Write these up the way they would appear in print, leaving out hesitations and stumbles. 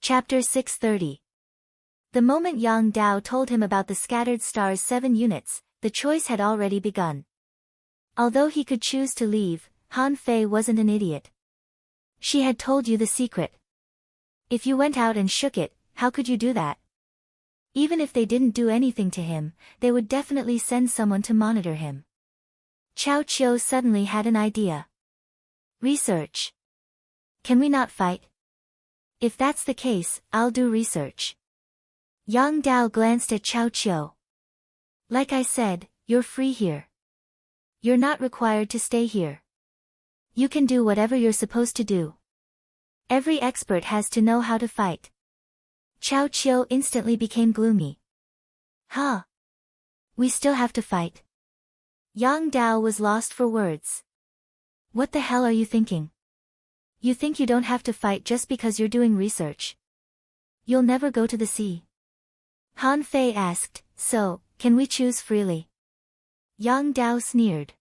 Chapter 630. The moment Yang Dao told him about the scattered star's 7 units, the choice had already begun. Although he could choose to leave, Han Fei wasn't an idiot. She had told you the secret. If you went out and shook it, how could you do that? Even if they didn't do anything to him, they would definitely send someone to monitor him. Chao Qiu suddenly had an idea. Research. Can we not fight? If that's the case, I'll do research. Yang Dao glanced at Chao Qiu. Like I said, you're free here. You're not required to stay here. You can do whatever you're supposed to do. Every expert has to know how to fight. Chao Qiu instantly became gloomy. Huh? We still have to fight? Yang Dao was lost for words. What the hell are you thinking? You think you don't have to fight just because you're doing research? You'll never go to the sea. Han Fei asked, so, can we choose freely? Yang Dao sneered.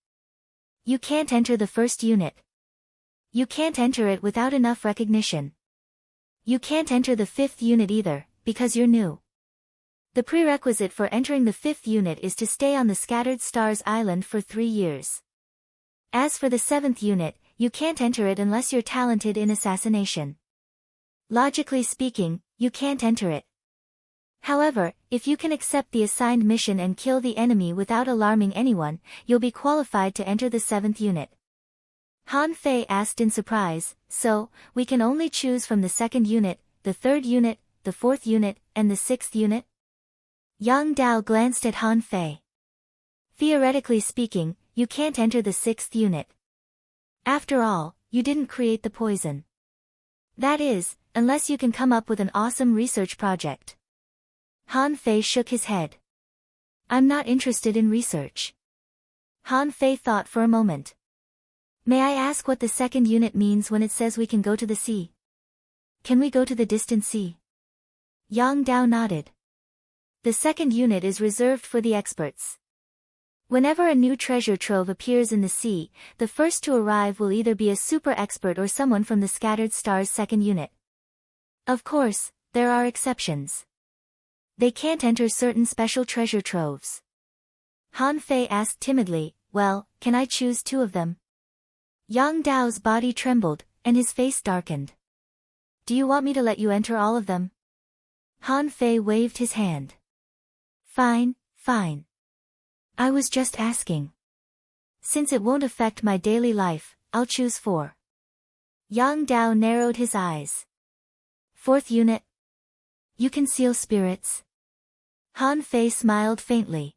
You can't enter the first unit. You can't enter it without enough recognition. You can't enter the 5th unit either, because you're new. The prerequisite for entering the 5th unit is to stay on the Scattered Stars Island for 3 years. As for the 7th unit, you can't enter it unless you're talented in assassination. Logically speaking, you can't enter it. However, if you can accept the assigned mission and kill the enemy without alarming anyone, you'll be qualified to enter the 7th unit. Han Fei asked in surprise, so, we can only choose from the 2nd unit, the 3rd unit, the 4th unit, and the 6th unit? Yang Dao glanced at Han Fei. Theoretically speaking, you can't enter the 6th unit. After all, you didn't create the poison. That is, unless you can come up with an awesome research project. Han Fei shook his head. I'm not interested in research. Han Fei thought for a moment. May I ask what the 2nd unit means when it says we can go to the sea? Can we go to the distant sea? Yang Dao nodded. The 2nd unit is reserved for the experts. Whenever a new treasure trove appears in the sea, the first to arrive will either be a super expert or someone from the Scattered Stars 2nd unit. Of course, there are exceptions. They can't enter certain special treasure troves. Han Fei asked timidly, well, can I choose 2 of them? Yang Dao's body trembled, and his face darkened. Do you want me to let you enter all of them? Han Fei waved his hand. Fine, fine. I was just asking. Since it won't affect my daily life, I'll choose 4. Yang Dao narrowed his eyes. 4th unit? You conceal spirits? Han Fei smiled faintly.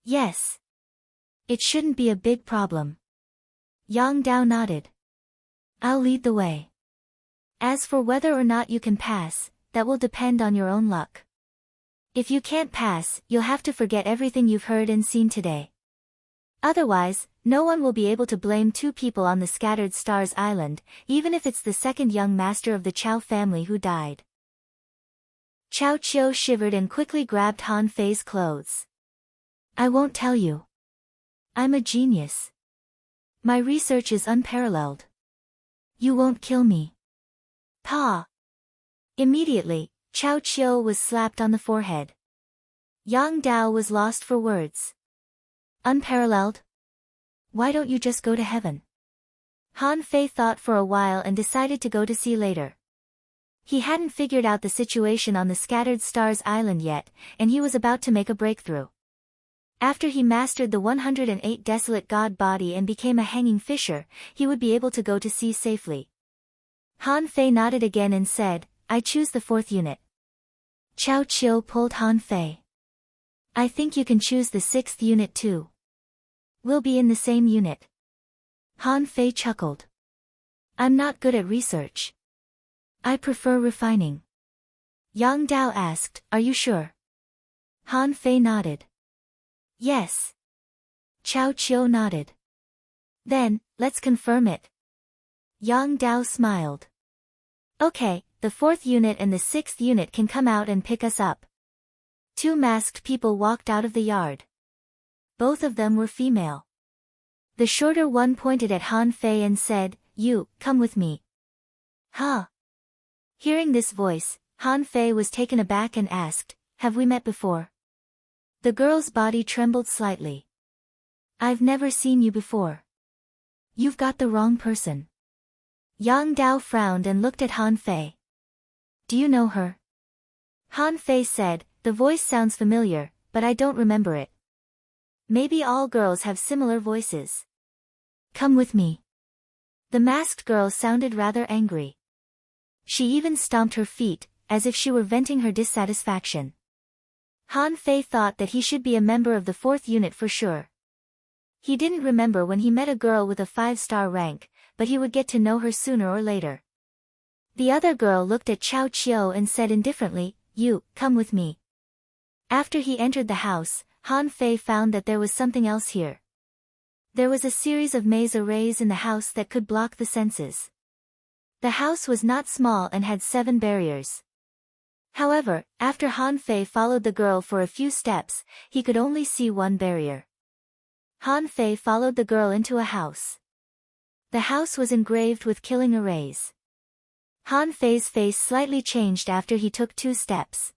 Yes. It shouldn't be a big problem. Yang Dao nodded. I'll lead the way. As for whether or not you can pass, that will depend on your own luck. If you can't pass, you'll have to forget everything you've heard and seen today. Otherwise, no one will be able to blame 2 people on the Scattered Stars Island, even if it's the 2nd young master of the Chao family who died. Chao Qiu shivered and quickly grabbed Han Fei's clothes. I won't tell you. I'm a genius. My research is unparalleled. You won't kill me. Pa! Immediately, Chao Qiu was slapped on the forehead. Yang Dao was lost for words. Unparalleled? Why don't you just go to heaven? Han Fei thought for a while and decided to go to sea later. He hadn't figured out the situation on the Scattered Stars Island yet, and he was about to make a breakthrough. After he mastered the 108 desolate god body and became a hanging fisher, he would be able to go to sea safely. Han Fei nodded again and said, I choose the 4th unit. Chao Qiu pulled Han Fei. I think you can choose the 6th unit too. We'll be in the same unit. Han Fei chuckled. I'm not good at research. I prefer refining. Yang Dao asked, are you sure? Han Fei nodded. Yes. Chao Qiu nodded. Then, let's confirm it. Yang Dao smiled. Okay. The 4th unit and the 6th unit can come out and pick us up. 2 masked people walked out of the yard. Both of them were female. The shorter one pointed at Han Fei and said, you, come with me. Huh? Hearing this voice, Han Fei was taken aback and asked, "Have we met before?" The girl's body trembled slightly. "I've never seen you before. You've got the wrong person." Yang Dao frowned and looked at Han Fei. "Do you know her?" Han Fei said, "The voice sounds familiar, but I don't remember it. Maybe all girls have similar voices. Come with me." The masked girl sounded rather angry. She even stomped her feet, as if she were venting her dissatisfaction. Han Fei thought that he should be a member of the 4th unit for sure. He didn't remember when he met a girl with a 5-star rank, but he would get to know her sooner or later. The other girl looked at Chao Qiu and said indifferently, "You, come with me." After he entered the house, Han Fei found that there was something else here. There was a series of maze arrays in the house that could block the senses. The house was not small and had 7 barriers. However, after Han Fei followed the girl for a few steps, he could only see one barrier. Han Fei followed the girl into a house. The house was engraved with killing arrays. Han Fei's face slightly changed after he took 2 steps.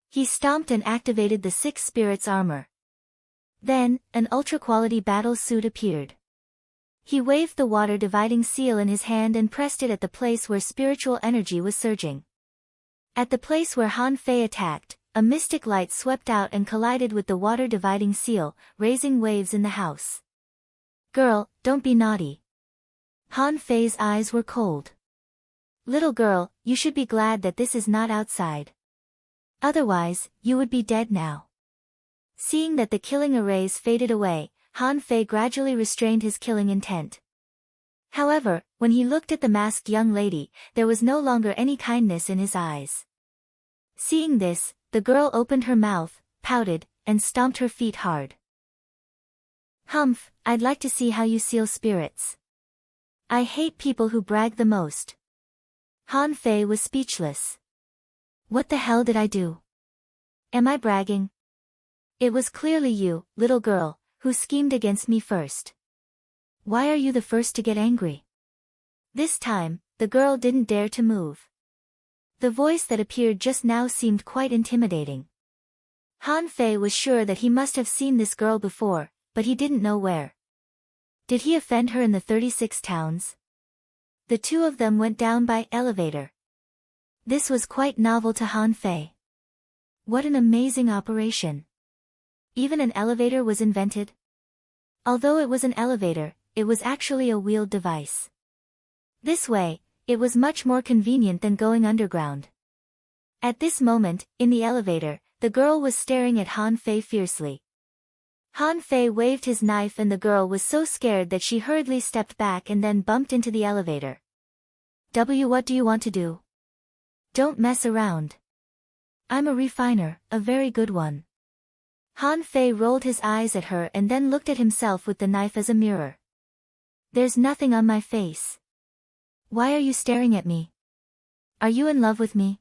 He stomped and activated the 6 spirits armor. Then, an ultra-quality battle suit appeared. He waved the water-dividing seal in his hand and pressed it at the place where spiritual energy was surging. At the place where Han Fei attacked, a mystic light swept out and collided with the water-dividing seal, raising waves in the house. "Girl, don't be naughty." Han Fei's eyes were cold. "Little girl, you should be glad that this is not outside. Otherwise, you would be dead now." Seeing that the killing arrays faded away, Han Fei gradually restrained his killing intent. However, when he looked at the masked young lady, there was no longer any kindness in his eyes. Seeing this, the girl opened her mouth, pouted, and stomped her feet hard. "Humph, I'd like to see how you seal spirits. I hate people who brag the most." Han Fei was speechless. "What the hell did I do? Am I bragging? It was clearly you, little girl, who schemed against me first. Why are you the first to get angry?" This time, the girl didn't dare to move. The voice that appeared just now seemed quite intimidating. Han Fei was sure that he must have seen this girl before, but he didn't know where. Did he offend her in the 36 towns? The two of them went down by elevator. This was quite novel to Han Fei. What an amazing operation. Even an elevator was invented? Although it was an elevator, it was actually a wheeled device. This way, it was much more convenient than going underground. At this moment, in the elevator, the girl was staring at Han Fei fiercely. Han Fei waved his knife and the girl was so scared that she hurriedly stepped back and then bumped into the elevator. What do you want to do? Don't mess around. I'm a refiner, a very good one." Han Fei rolled his eyes at her and then looked at himself with the knife as a mirror. "There's nothing on my face. Why are you staring at me? Are you in love with me?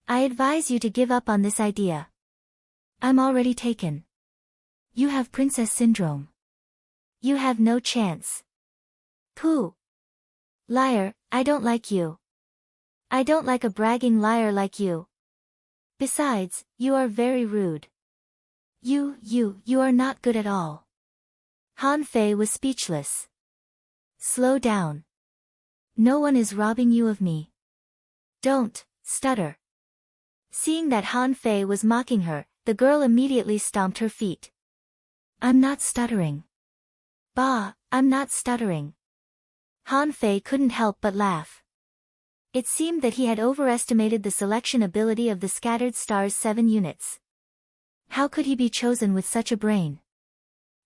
I advise you to give up on this idea. I'm already taken. You have princess syndrome. You have no chance." "Pooh. Liar, I don't like you. I don't like a bragging liar like you. Besides, you are very rude. You are not good at all." Han Fei was speechless. "Slow down. No one is robbing you of me. Don't stutter." Seeing that Han Fei was mocking her, the girl immediately stomped her feet. "I'm not stuttering. Bah, I'm not stuttering." Han Fei couldn't help but laugh. It seemed that he had overestimated the selection ability of the scattered stars 7 units. How could he be chosen with such a brain?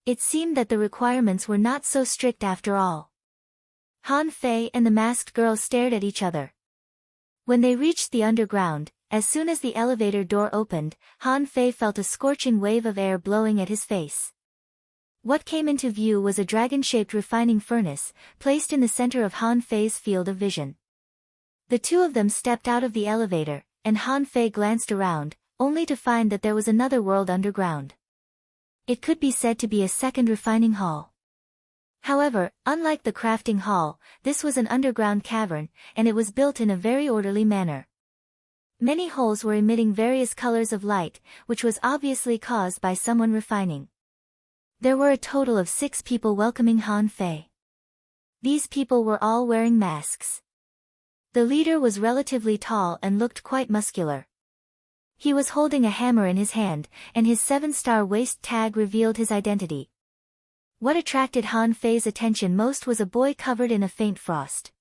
It seemed that the requirements were not so strict after all. Han Fei and the masked girl stared at each other. When they reached the underground, as soon as the elevator door opened, Han Fei felt a scorching wave of air blowing at his face. What came into view was a dragon-shaped refining furnace, placed in the center of Han Fei's field of vision. The two of them stepped out of the elevator, and Han Fei glanced around, only to find that there was another world underground. It could be said to be a second refining hall. However, unlike the crafting hall, this was an underground cavern, and it was built in a very orderly manner. Many holes were emitting various colors of light, which was obviously caused by someone refining. There were a total of 6 people welcoming Han Fei. These people were all wearing masks. The leader was relatively tall and looked quite muscular. He was holding a hammer in his hand, and his 7-star waist tag revealed his identity. What attracted Han Fei's attention most was a boy covered in a faint frost.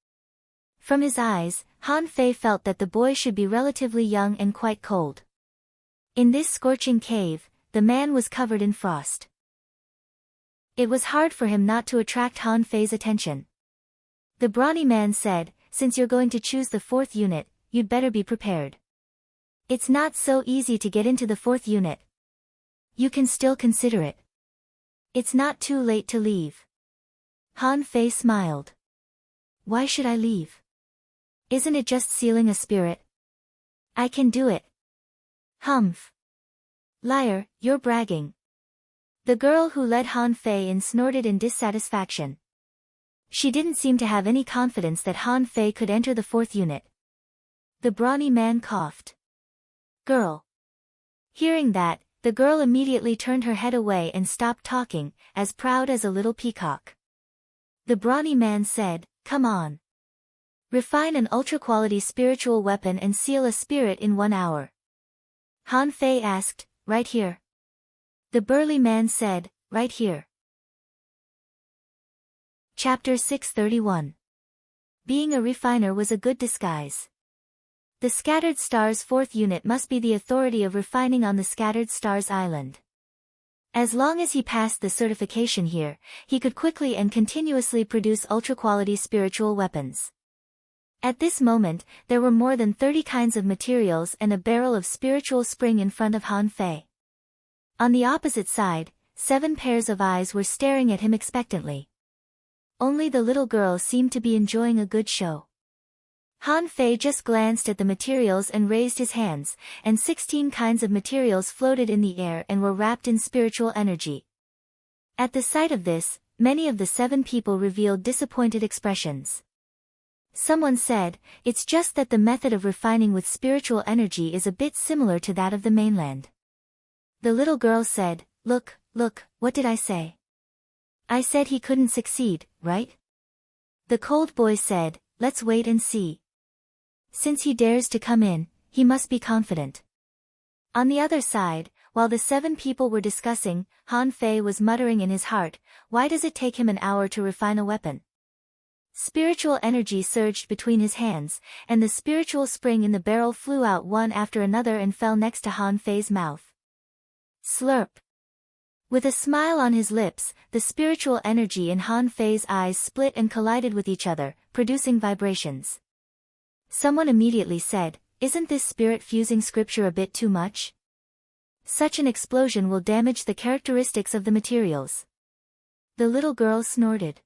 From his eyes, Han Fei felt that the boy should be relatively young and quite cold. In this scorching cave, the man was covered in frost. It was hard for him not to attract Han Fei's attention. The brawny man said, "Since you're going to choose the 4th unit, you'd better be prepared. It's not so easy to get into the 4th unit. You can still consider it. It's not too late to leave." Han Fei smiled. "Why should I leave? Isn't it just sealing a spirit? I can do it." "Humph. Liar, you're bragging." The girl who led Han Fei in snorted in dissatisfaction. She didn't seem to have any confidence that Han Fei could enter the 4th unit. The brawny man coughed. "Girl." Hearing that, the girl immediately turned her head away and stopped talking, as proud as a little peacock. The brawny man said, "Come on. Refine an ultra-quality spiritual weapon and seal a spirit in 1 hour." Han Fei asked, "Right here?" The burly man said, "Right here." Chapter 631. Being a refiner was a good disguise. The Scattered Stars 4th unit must be the authority of refining on the Scattered Stars Island. As long as he passed the certification here, he could quickly and continuously produce ultra-quality spiritual weapons. At this moment, there were more than 30 kinds of materials and a barrel of spiritual spring in front of Han Fei. On the opposite side, 7 pairs of eyes were staring at him expectantly. Only the little girl seemed to be enjoying a good show. Han Fei just glanced at the materials and raised his hands, and 16 kinds of materials floated in the air and were wrapped in spiritual energy. At the sight of this, many of the 7 people revealed disappointed expressions. Someone said, "It's just that the method of refining with spiritual energy is a bit similar to that of the mainland." The little girl said, Look, what did I say? I said he couldn't succeed, right?" The cold boy said, "Let's wait and see. Since he dares to come in, he must be confident." On the other side, while the 7 people were discussing, Han Fei was muttering in his heart, "Why does it take him an hour to refine a weapon?" Spiritual energy surged between his hands, and the spiritual spring in the barrel flew out one after another and fell next to Han Fei's mouth. Slurp. With a smile on his lips, the spiritual energy in Han Fei's eyes split and collided with each other, producing vibrations. Someone immediately said, "Isn't this spirit-fusing scripture a bit too much? Such an explosion will damage the characteristics of the materials." The little girl snorted.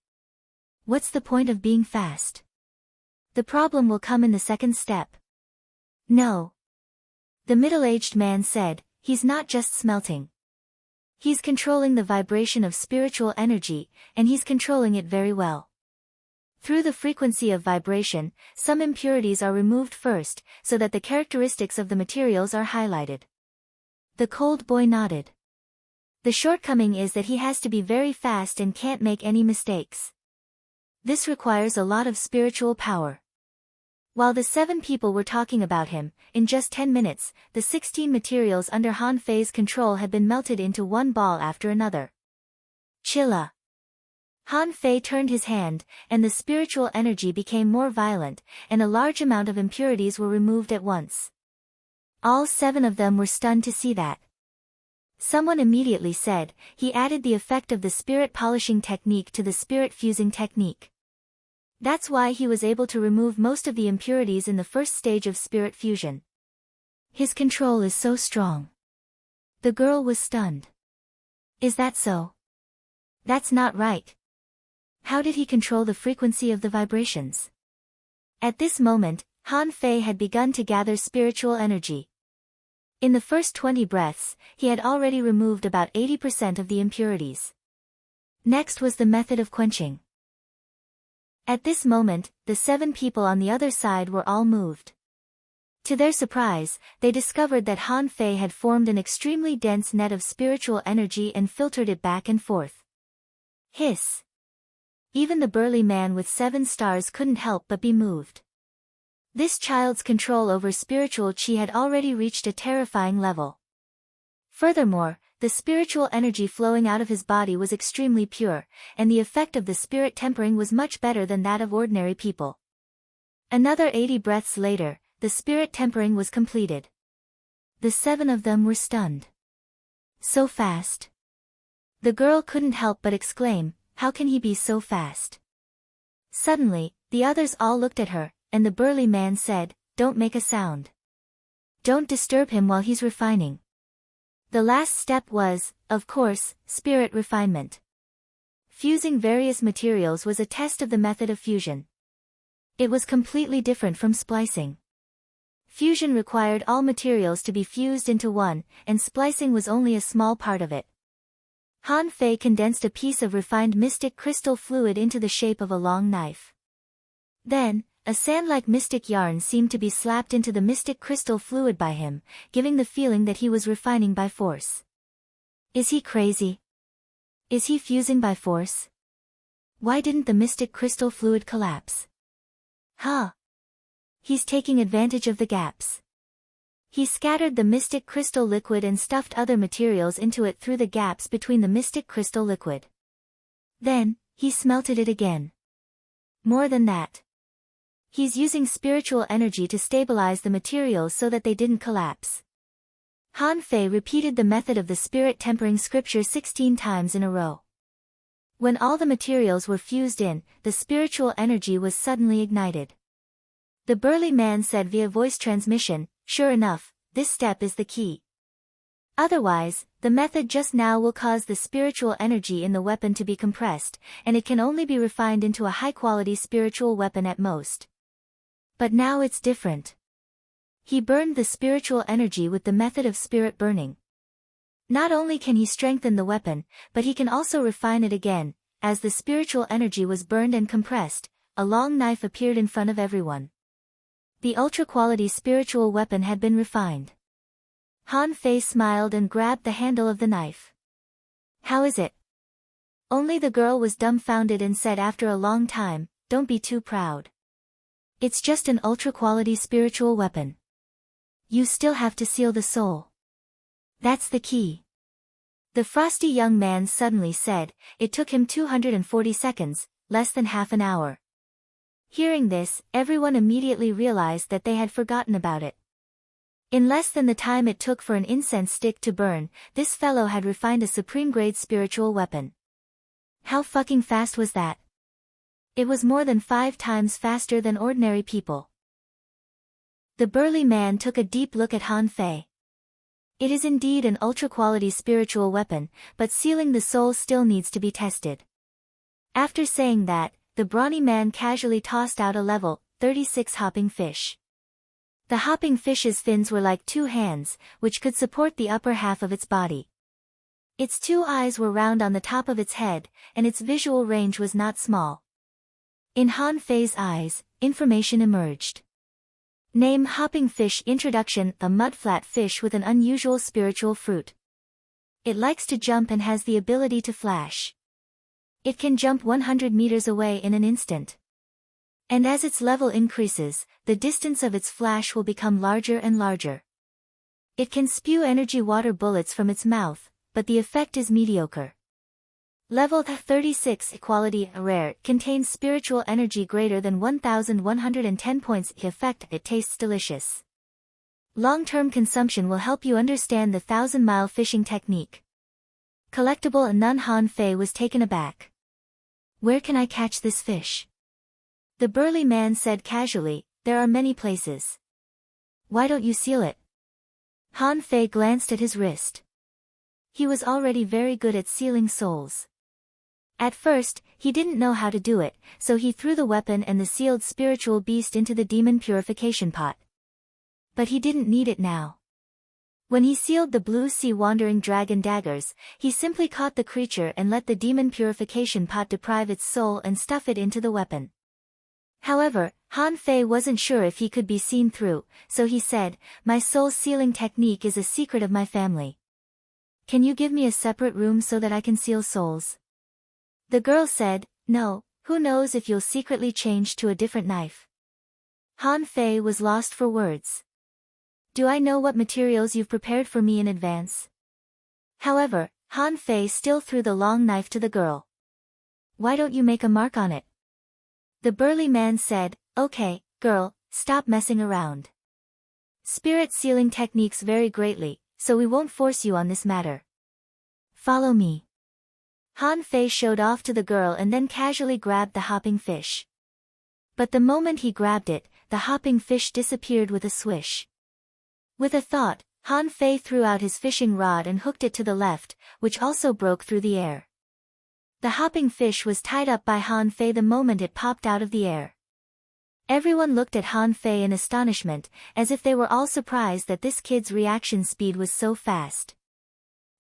"What's the point of being fast? The problem will come in the 2nd step." "No." The middle-aged man said, "He's not just smelting. He's controlling the vibration of spiritual energy, and he's controlling it very well. Through the frequency of vibration, some impurities are removed first, so that the characteristics of the materials are highlighted." The cold boy nodded. "The shortcoming is that he has to be very fast and can't make any mistakes. This requires a lot of spiritual power." While the 7 people were talking about him, in just 10 minutes, the 16 materials under Han Fei's control had been melted into one ball after another. Chilla. Han Fei turned his hand, and the spiritual energy became more violent, and a large amount of impurities were removed at once. All 7 of them were stunned to see that. Someone immediately said, "He added the effect of the spirit polishing technique to the spirit fusing technique. That's why he was able to remove most of the impurities in the first stage of spirit fusion. His control is so strong." The girl was stunned. "Is that so? That's not right. How did he control the frequency of the vibrations?" At this moment, Han Fei had begun to gather spiritual energy. In the first 20 breaths, he had already removed about 80% of the impurities. Next was the method of quenching. At this moment, the 7 people on the other side were all moved. To their surprise, they discovered that Han Fei had formed an extremely dense net of spiritual energy and filtered it back and forth. Hiss! Even the burly man with 7 stars couldn't help but be moved. This child's control over spiritual qi had already reached a terrifying level. Furthermore, the spiritual energy flowing out of his body was extremely pure, and the effect of the spirit tempering was much better than that of ordinary people. Another 80 breaths later, the spirit tempering was completed. The 7 of them were stunned. So fast? The girl couldn't help but exclaim, how can he be so fast? Suddenly, the others all looked at her, and the burly man said, don't make a sound. Don't disturb him while he's refining. The last step was, of course, spirit refinement. Fusing various materials was a test of the method of fusion. It was completely different from splicing. Fusion required all materials to be fused into one, and splicing was only a small part of it. Han Fei condensed a piece of refined mystic crystal fluid into the shape of a long knife. Then, a sand-like mystic yarn seemed to be slapped into the mystic crystal fluid by him, giving the feeling that he was refining by force. Is he crazy? Is he fusing by force? Why didn't the mystic crystal fluid collapse? Huh? He's taking advantage of the gaps. He scattered the mystic crystal liquid and stuffed other materials into it through the gaps between the mystic crystal liquid. Then, he smelted it again. More than that. He's using spiritual energy to stabilize the materials so that they didn't collapse. Han Fei repeated the method of the spirit tempering scripture 16 times in a row. When all the materials were fused in, the spiritual energy was suddenly ignited. The burly man said via voice transmission, sure enough, this step is the key. Otherwise, the method just now will cause the spiritual energy in the weapon to be compressed, and it can only be refined into a high-quality spiritual weapon at most. But now it's different. He burned the spiritual energy with the method of spirit burning. Not only can he strengthen the weapon, but he can also refine it again. As the spiritual energy was burned and compressed, a long knife appeared in front of everyone. The ultra-quality spiritual weapon had been refined. Han Fei smiled and grabbed the handle of the knife. How is it? Only the girl was dumbfounded and said after a long time, don't be too proud. It's just an ultra-quality spiritual weapon. You still have to seal the soul. That's the key. The frosty young man suddenly said, it took him 240 seconds, less than half an hour. Hearing this, everyone immediately realized that they had forgotten about it. In less than the time it took for an incense stick to burn, this fellow had refined a supreme-grade spiritual weapon. How fucking fast was that? It was more than 5 times faster than ordinary people. The burly man took a deep look at Han Fei. It is indeed an ultra-quality spiritual weapon, but sealing the soul still needs to be tested. After saying that, the brawny man casually tossed out a level 36 hopping fish. The hopping fish's fins were like 2 hands, which could support the upper half of its body. Its 2 eyes were round on the top of its head, and its visual range was not small. In Han Fei's eyes, information emerged. Name hopping fish. Introduction: a mudflat fish with an unusual spiritual fruit. It likes to jump and has the ability to flash. It can jump 100 meters away in an instant. And as its level increases, the distance of its flash will become larger and larger. It can spew energy water bullets from its mouth, but the effect is mediocre. Level 36 Quality Rare contains spiritual energy greater than 1110 points. Effect: it tastes delicious. Long-term consumption will help you understand the 1,000-mile fishing technique. Collectible. None. Han Fei was taken aback. Where can I catch this fish? The burly man said casually, there are many places. Why don't you seal it? Han Fei glanced at his wrist. He was already very good at sealing souls. At first, he didn't know how to do it, so he threw the weapon and the sealed spiritual beast into the demon purification pot. But he didn't need it now. When he sealed the blue sea wandering dragon daggers, he simply caught the creature and let the demon purification pot deprive its soul and stuff it into the weapon. However, Han Fei wasn't sure if he could be seen through, so he said, "My soul sealing technique is a secret of my family. Can you give me a separate room so that I can seal souls?" The girl said, "No, who knows if you'll secretly change to a different knife." Han Fei was lost for words. "Do I know what materials you've prepared for me in advance?" However, Han Fei still threw the long knife to the girl. "Why don't you make a mark on it?" The burly man said, "Okay, girl, stop messing around. Spirit sealing techniques vary greatly, so we won't force you on this matter. Follow me." Han Fei showed off to the girl and then casually grabbed the hopping fish. But the moment he grabbed it, the hopping fish disappeared with a swish. With a thought, Han Fei threw out his fishing rod and hooked it to the left, which also broke through the air. The hopping fish was tied up by Han Fei the moment it popped out of the air. Everyone looked at Han Fei in astonishment, as if they were all surprised that this kid's reaction speed was so fast.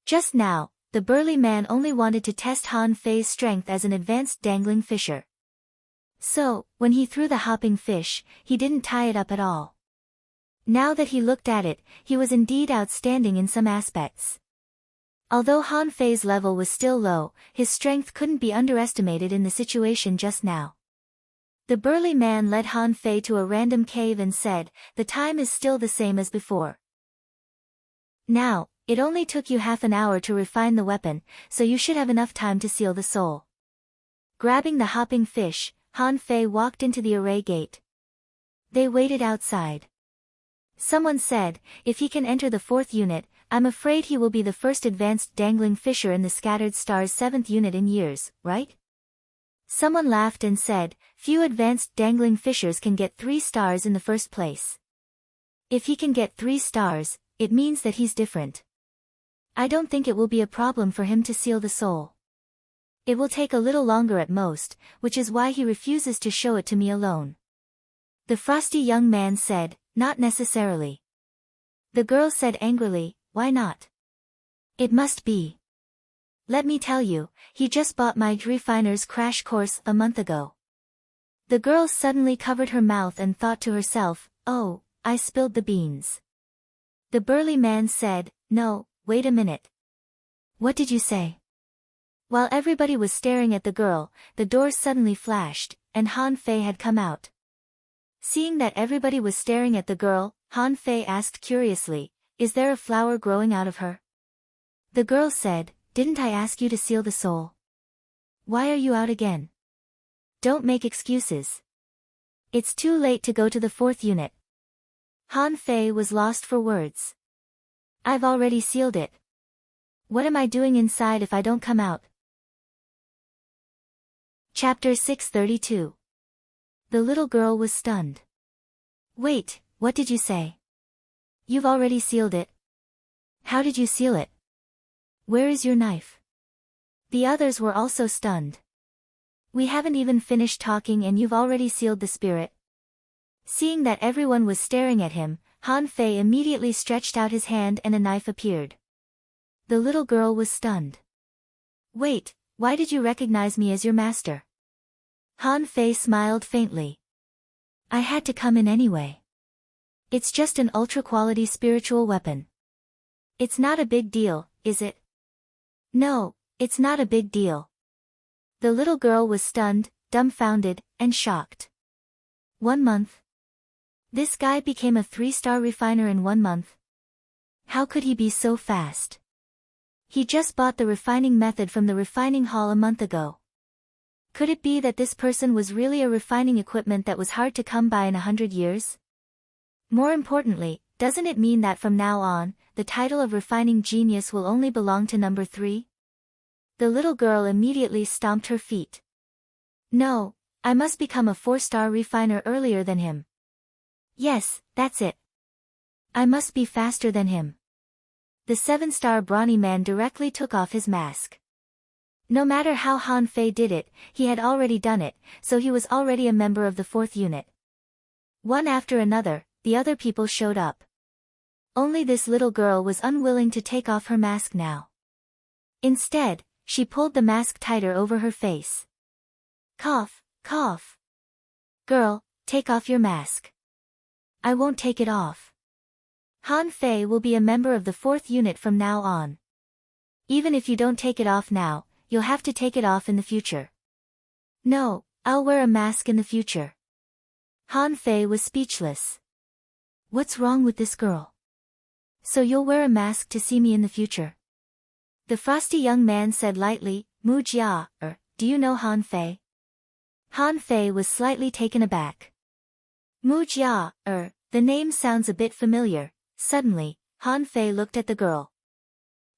Just now, the burly man only wanted to test Han Fei's strength as an advanced dangling fisher. So, when he threw the hopping fish, he didn't tie it up at all. Now that he looked at it, he was indeed outstanding in some aspects. Although Han Fei's level was still low, his strength couldn't be underestimated in the situation just now. The burly man led Han Fei to a random cave and said, "The time is still the same as before. Now, it only took you half an hour to refine the weapon, so you should have enough time to seal the soul." Grabbing the hopping fish, Han Fei walked into the array gate. They waited outside. Someone said, "If he can enter the 4th unit, I'm afraid he will be the first advanced dangling fisher in the Scattered Stars 7th unit in years, right?" Someone laughed and said, "Few advanced dangling fishers can get 3 stars in the first place. If he can get 3 stars, it means that he's different. I don't think it will be a problem for him to seal the soul. It will take a little longer at most, which is why he refuses to show it to me alone." The frosty young man said, "Not necessarily." The girl said angrily, "Why not? It must be. Let me tell you, he just bought my refiner's crash course a month ago." The girl suddenly covered her mouth and thought to herself, "Oh, I spilled the beans." The burly man said, "No, wait a minute. What did you say?" While everybody was staring at the girl, the door suddenly flashed, and Han Fei had come out. Seeing that everybody was staring at the girl, Han Fei asked curiously, "Is there a flower growing out of her?" The girl said, "Didn't I ask you to seal the soul? Why are you out again? Don't make excuses. It's too late to go to the 4th unit." Han Fei was lost for words. "I've already sealed it. What am I doing inside if I don't come out?" Chapter 632. The little girl was stunned. "Wait, what did you say? You've already sealed it? How did you seal it? Where is your knife?" The others were also stunned. "We haven't even finished talking and you've already sealed the spirit?" Seeing that everyone was staring at him, Han Fei immediately stretched out his hand and a knife appeared. The little girl was stunned. "Wait, why did you recognize me as your master?" Han Fei smiled faintly. "I had to come in anyway. It's just an ultra-quality spiritual weapon. It's not a big deal, is it?" "No, it's not a big deal." The little girl was stunned, dumbfounded, and shocked. 1 month? This guy became a 3-star refiner in 1 month? How could he be so fast? He just bought the refining method from the refining hall a month ago. Could it be that this person was really a refining equipment that was hard to come by in 100 years? More importantly, doesn't it mean that from now on, the title of refining genius will only belong to number 3? The little girl immediately stomped her feet. "No, I must become a 4-star refiner earlier than him. Yes, that's it. I must be faster than him." The 7-star brawny man directly took off his mask. No matter how Han Fei did it, he had already done it, so he was already a member of the 4th unit. One after another, the other people showed up. Only this little girl was unwilling to take off her mask now. Instead, she pulled the mask tighter over her face. Cough, cough. Girl, take off your mask. I won't take it off. Han Fei will be a member of the 4th unit from now on. Even if you don't take it off now, you'll have to take it off in the future. No, I'll wear a mask in the future. Han Fei was speechless. What's wrong with this girl? So you'll wear a mask to see me in the future? The frosty young man said lightly, Mu Jia, do you know Han Fei? Han Fei was slightly taken aback. Mu Jia, the name sounds a bit familiar. Suddenly, Han Fei looked at the girl.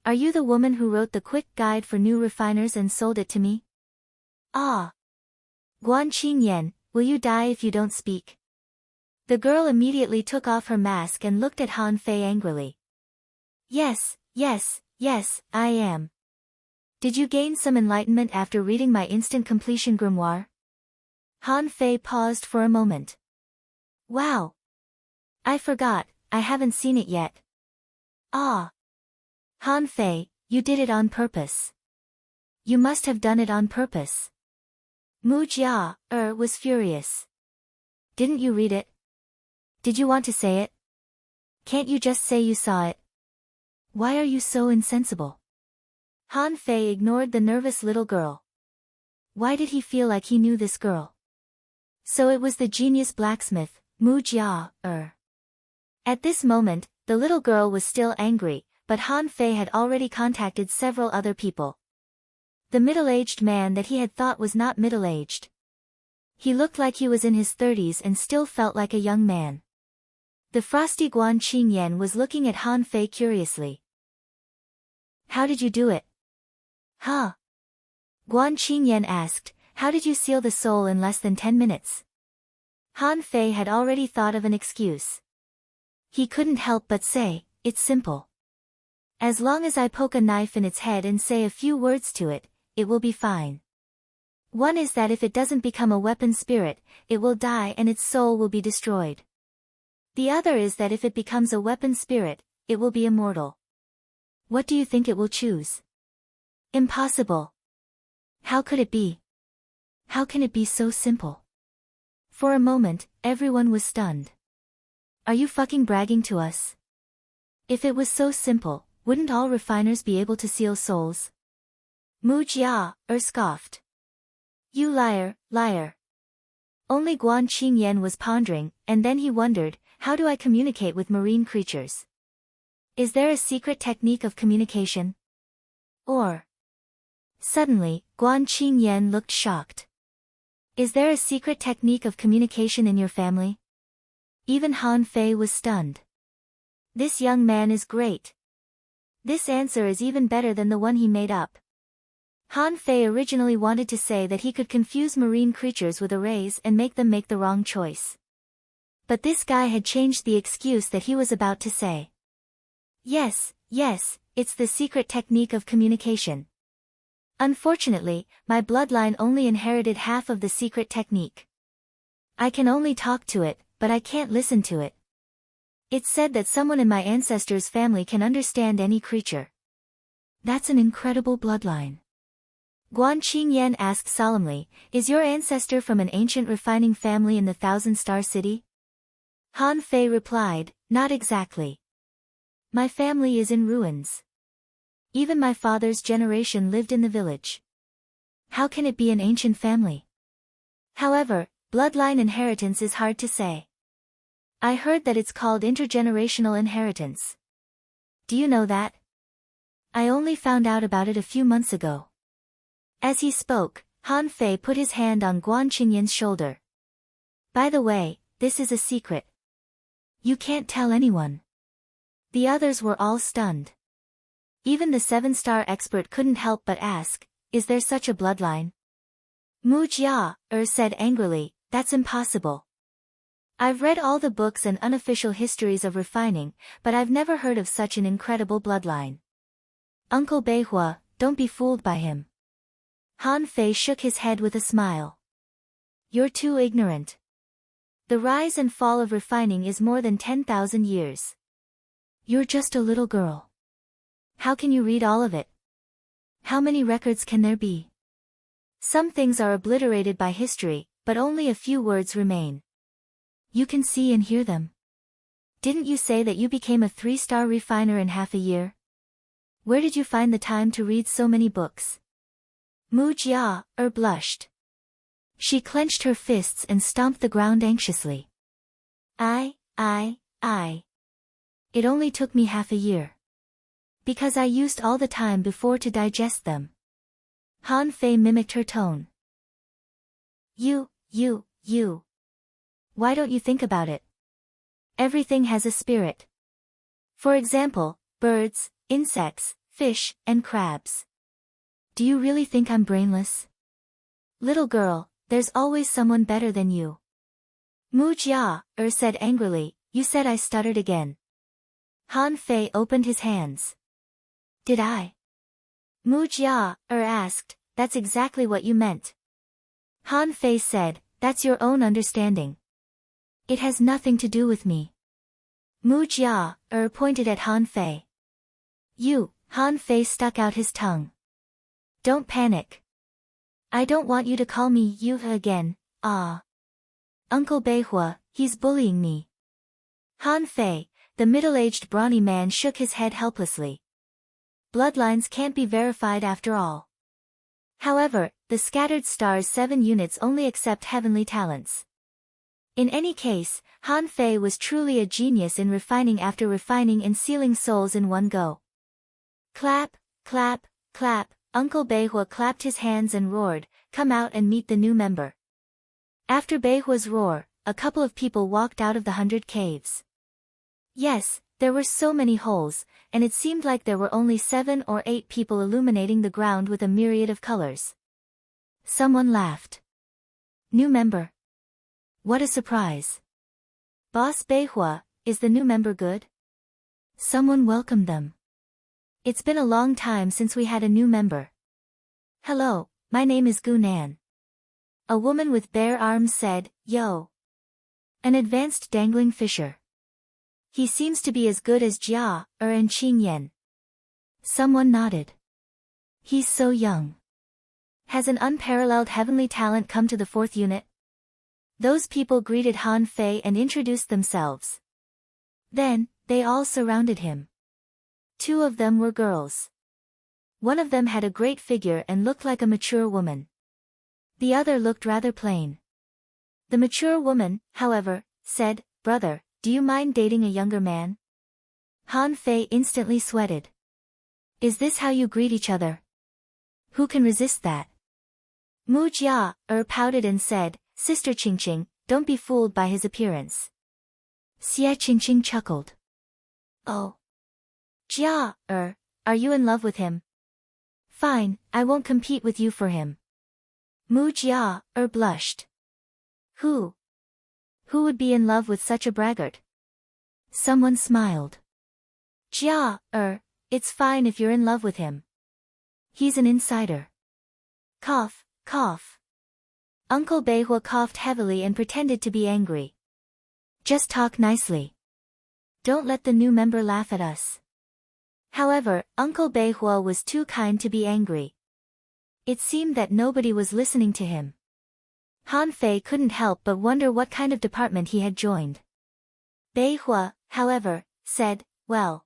Are you the woman who wrote the quick guide for new refiners and sold it to me? Ah. Guan Qingyan, will you die if you don't speak? The girl immediately took off her mask and looked at Han Fei angrily. Yes, I am. Did you gain some enlightenment after reading my instant completion grimoire? Han Fei paused for a moment. Wow. I forgot, I haven't seen it yet. Ah. Han Fei, you did it on purpose. You must have done it on purpose. Mu Jia, was furious. Didn't you read it? Did you want to say it? Can't you just say you saw it? Why are you so insensible? Han Fei ignored the nervous little girl. Why did he feel like he knew this girl? So it was the genius blacksmith, Mu Jia, At this moment, the little girl was still angry, but Han Fei had already contacted several other people. The middle-aged man that he had thought was not middle-aged. He looked like he was in his 30s and still felt like a young man. The frosty Guan Qingyan was looking at Han Fei curiously. How did you do it? Huh? Guan Qingyan asked, how did you seal the soul in less than 10 minutes? Han Fei had already thought of an excuse. He couldn't help but say, it's simple. As long as I poke a knife in its head and say a few words to it, it will be fine. One is that if it doesn't become a weapon spirit, it will die and its soul will be destroyed. The other is that if it becomes a weapon spirit, it will be immortal. What do you think it will choose? Impossible. How could it be? How can it be so simple? For a moment, everyone was stunned. Are you fucking bragging to us? If it was so simple, wouldn't all refiners be able to seal souls? Mu Jia, scoffed. You liar, liar. Only Guan Qingyan was pondering, and then he wondered, how do I communicate with marine creatures? Is there a secret technique of communication? Or... Suddenly, Guan Qingyan looked shocked. Is there a secret technique of communication in your family? Even Han Fei was stunned. This young man is great. This answer is even better than the one he made up. Han Fei originally wanted to say that he could confuse marine creatures with arrays and make them make the wrong choice. But this guy had changed the excuse that he was about to say. Yes, it's the secret technique of communication. Unfortunately, my bloodline only inherited half of the secret technique. I can only talk to it, but I can't listen to it. It's said that someone in my ancestors' family can understand any creature. That's an incredible bloodline. Guan Qingyan asked solemnly, is your ancestor from an ancient refining family in the Thousand-Star City? Han Fei replied, not exactly. My family is in ruins. Even my father's generation lived in the village. How can it be an ancient family? However, bloodline inheritance is hard to say. I heard that it's called intergenerational inheritance. Do you know that? I only found out about it a few months ago. As he spoke, Han Fei put his hand on Guan Qingyan's shoulder. By the way, this is a secret. You can't tell anyone. The others were all stunned. Even the 7-star expert couldn't help but ask, is there such a bloodline? Mu Jia, said angrily, that's impossible. I've read all the books and unofficial histories of refining, but I've never heard of such an incredible bloodline. Uncle Beihua, don't be fooled by him. Han Fei shook his head with a smile. You're too ignorant. The rise and fall of refining is more than 10,000 years. You're just a little girl. How can you read all of it? How many records can there be? Some things are obliterated by history, but only a few words remain. You can see and hear them. Didn't you say that you became a 3-star refiner in half a year? Where did you find the time to read so many books? Mu Jia blushed. She clenched her fists and stomped the ground anxiously. I. It only took me half a year. Because I used all the time before to digest them. Han Fei mimicked her tone. You. Why don't you think about it? Everything has a spirit. For example, birds, insects, fish, and crabs. Do you really think I'm brainless? Little girl, there's always someone better than you. Mu Jia said angrily, you said I stuttered again. Han Fei opened his hands. Did I? Mu Jia asked, that's exactly what you meant. Han Fei said, that's your own understanding. It has nothing to do with me. Mu Jia pointed at Han Fei. You, Han Fei stuck out his tongue. Don't panic. I don't want you to call me you again, Uncle Beihua, he's bullying me. Han Fei, the middle-aged brawny man, shook his head helplessly. Bloodlines can't be verified after all. However, the scattered stars 7 units only accept heavenly talents. In any case, Han Fei was truly a genius in refining after refining and sealing souls in one go. Clap, clap, clap, Uncle Beihua clapped his hands and roared, come out and meet the new member. After Beihua's roar, a couple of people walked out of the 100 caves. Yes, there were so many holes, and it seemed like there were only 7 or 8 people illuminating the ground with a myriad of colors. Someone laughed. New member. What a surprise. Boss Beihua, is the new member good? Someone welcomed them. It's been a long time since we had a new member. Hello, my name is Gu Nan. A woman with bare arms said, yo. An advanced dangling fisher. He seems to be as good as Jia, and Qing Yan. Someone nodded. He's so young. Has an unparalleled heavenly talent come to the 4th unit? Those people greeted Han Fei and introduced themselves. Then, they all surrounded him. 2 of them were girls. One of them had a great figure and looked like a mature woman. The other looked rather plain. The mature woman, however, said, brother, do you mind dating a younger man? Han Fei instantly sweated. Is this how you greet each other? Who can resist that? Mu Jia pouted and said, Sister Qingqing, don't be fooled by his appearance. Xie Qingqing chuckled. Oh. Jia, are you in love with him? Fine, I won't compete with you for him. Mu Jia blushed. Who would be in love with such a braggart? Someone smiled. Jia, it's fine if you're in love with him. He's an insider. Cough, cough. Uncle Beihua coughed heavily and pretended to be angry. Just talk nicely. Don't let the new member laugh at us. However, Uncle Beihua was too kind to be angry. It seemed that nobody was listening to him. Han Fei couldn't help but wonder what kind of department he had joined. Beihua, however, said, well.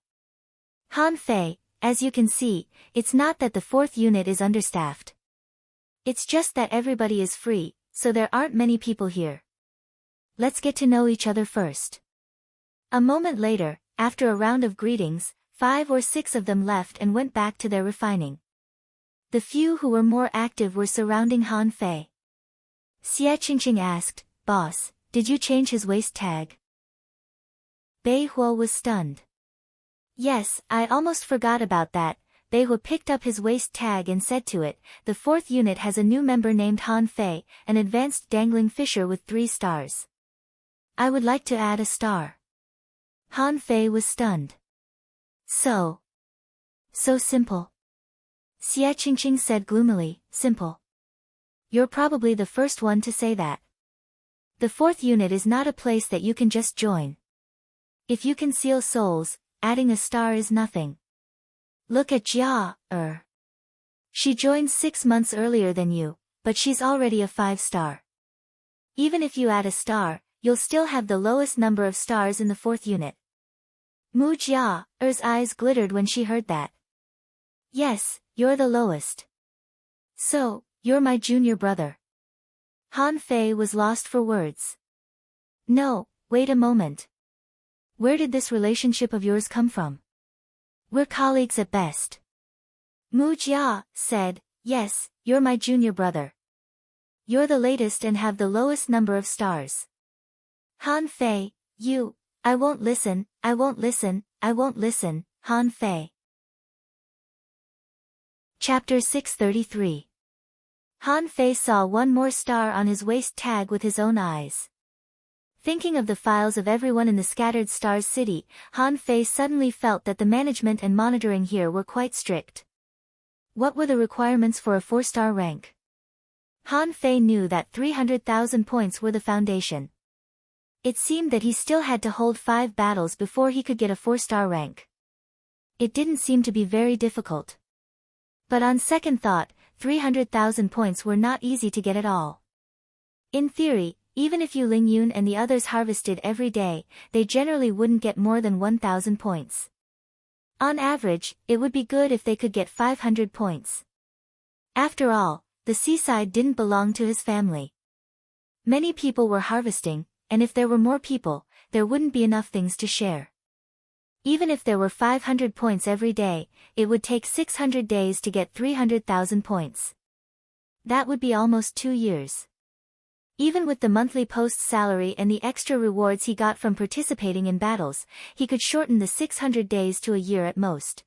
Han Fei, as you can see, it's not that the 4th unit is understaffed. It's just that everybody is free, so there aren't many people here. Let's get to know each other first. A moment later, after a round of greetings, 5 or 6 of them left and went back to their refining. The few who were more active were surrounding Han Fei. Xie Qingqing asked, Boss, did you change his waist tag? Beihua was stunned. Yes, I almost forgot about that. Beihua picked up his waist tag and said to it, the 4th unit has a new member named Han Fei, an advanced dangling fisher with 3 stars. I would like to add a star. Han Fei was stunned. So simple. Xie Qingqing said gloomily, simple. You're probably the first one to say that. The 4th unit is not a place that you can just join. If you can seal souls, adding a star is nothing. Look at Jia, She joined 6 months earlier than you, but she's already a 5-star. Even if you add a star, you'll still have the lowest number of stars in the 4th unit. Mu Jia's eyes glittered when she heard that. Yes, you're the lowest. So, you're my junior brother. Han Fei was lost for words. No, wait a moment. Where did this relationship of yours come from? We're colleagues at best. Mu Jia said, yes, you're my junior brother. You're the latest and have the lowest number of stars. Han Fei, I won't listen, I won't listen, I won't listen, Han Fei. Chapter 633. Han Fei saw one more star on his waist tag with his own eyes. Thinking of the files of everyone in the Scattered Stars city, Han Fei suddenly felt that the management and monitoring here were quite strict. What were the requirements for a 4-star rank? Han Fei knew that 300,000 points were the foundation. It seemed that he still had to hold 5 battles before he could get a 4-star rank. It didn't seem to be very difficult. But on second thought, 300,000 points were not easy to get at all. In theory, even if Yu Lingyun and the others harvested every day, they generally wouldn't get more than 1,000 points. On average, it would be good if they could get 500 points. After all, the seaside didn't belong to his family. Many people were harvesting, and if there were more people, there wouldn't be enough things to share. Even if there were 500 points every day, it would take 600 days to get 300,000 points. That would be almost 2 years. Even with the monthly post salary and the extra rewards he got from participating in battles, he could shorten the 600 days to a year at most.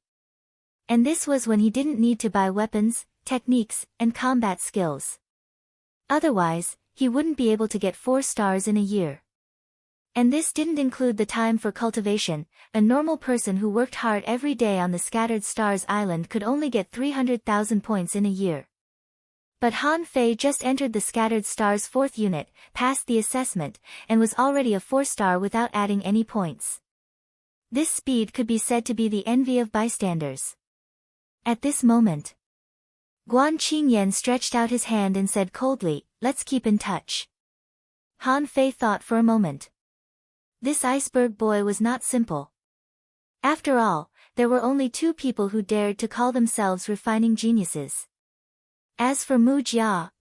And this was when he didn't need to buy weapons, techniques, and combat skills. Otherwise, he wouldn't be able to get 4 stars in a year. And this didn't include the time for cultivation. A normal person who worked hard every day on the Scattered Stars Island could only get 300,000 points in a year. But Han Fei just entered the Scattered Stars 4th unit, passed the assessment, and was already a 4-star without adding any points. This speed could be said to be the envy of bystanders. At this moment, Guan Qingyan stretched out his hand and said coldly, "Let's keep in touch." Han Fei thought for a moment. This iceberg boy was not simple. After all, there were only 2 people who dared to call themselves refining geniuses. As for Mu Jia,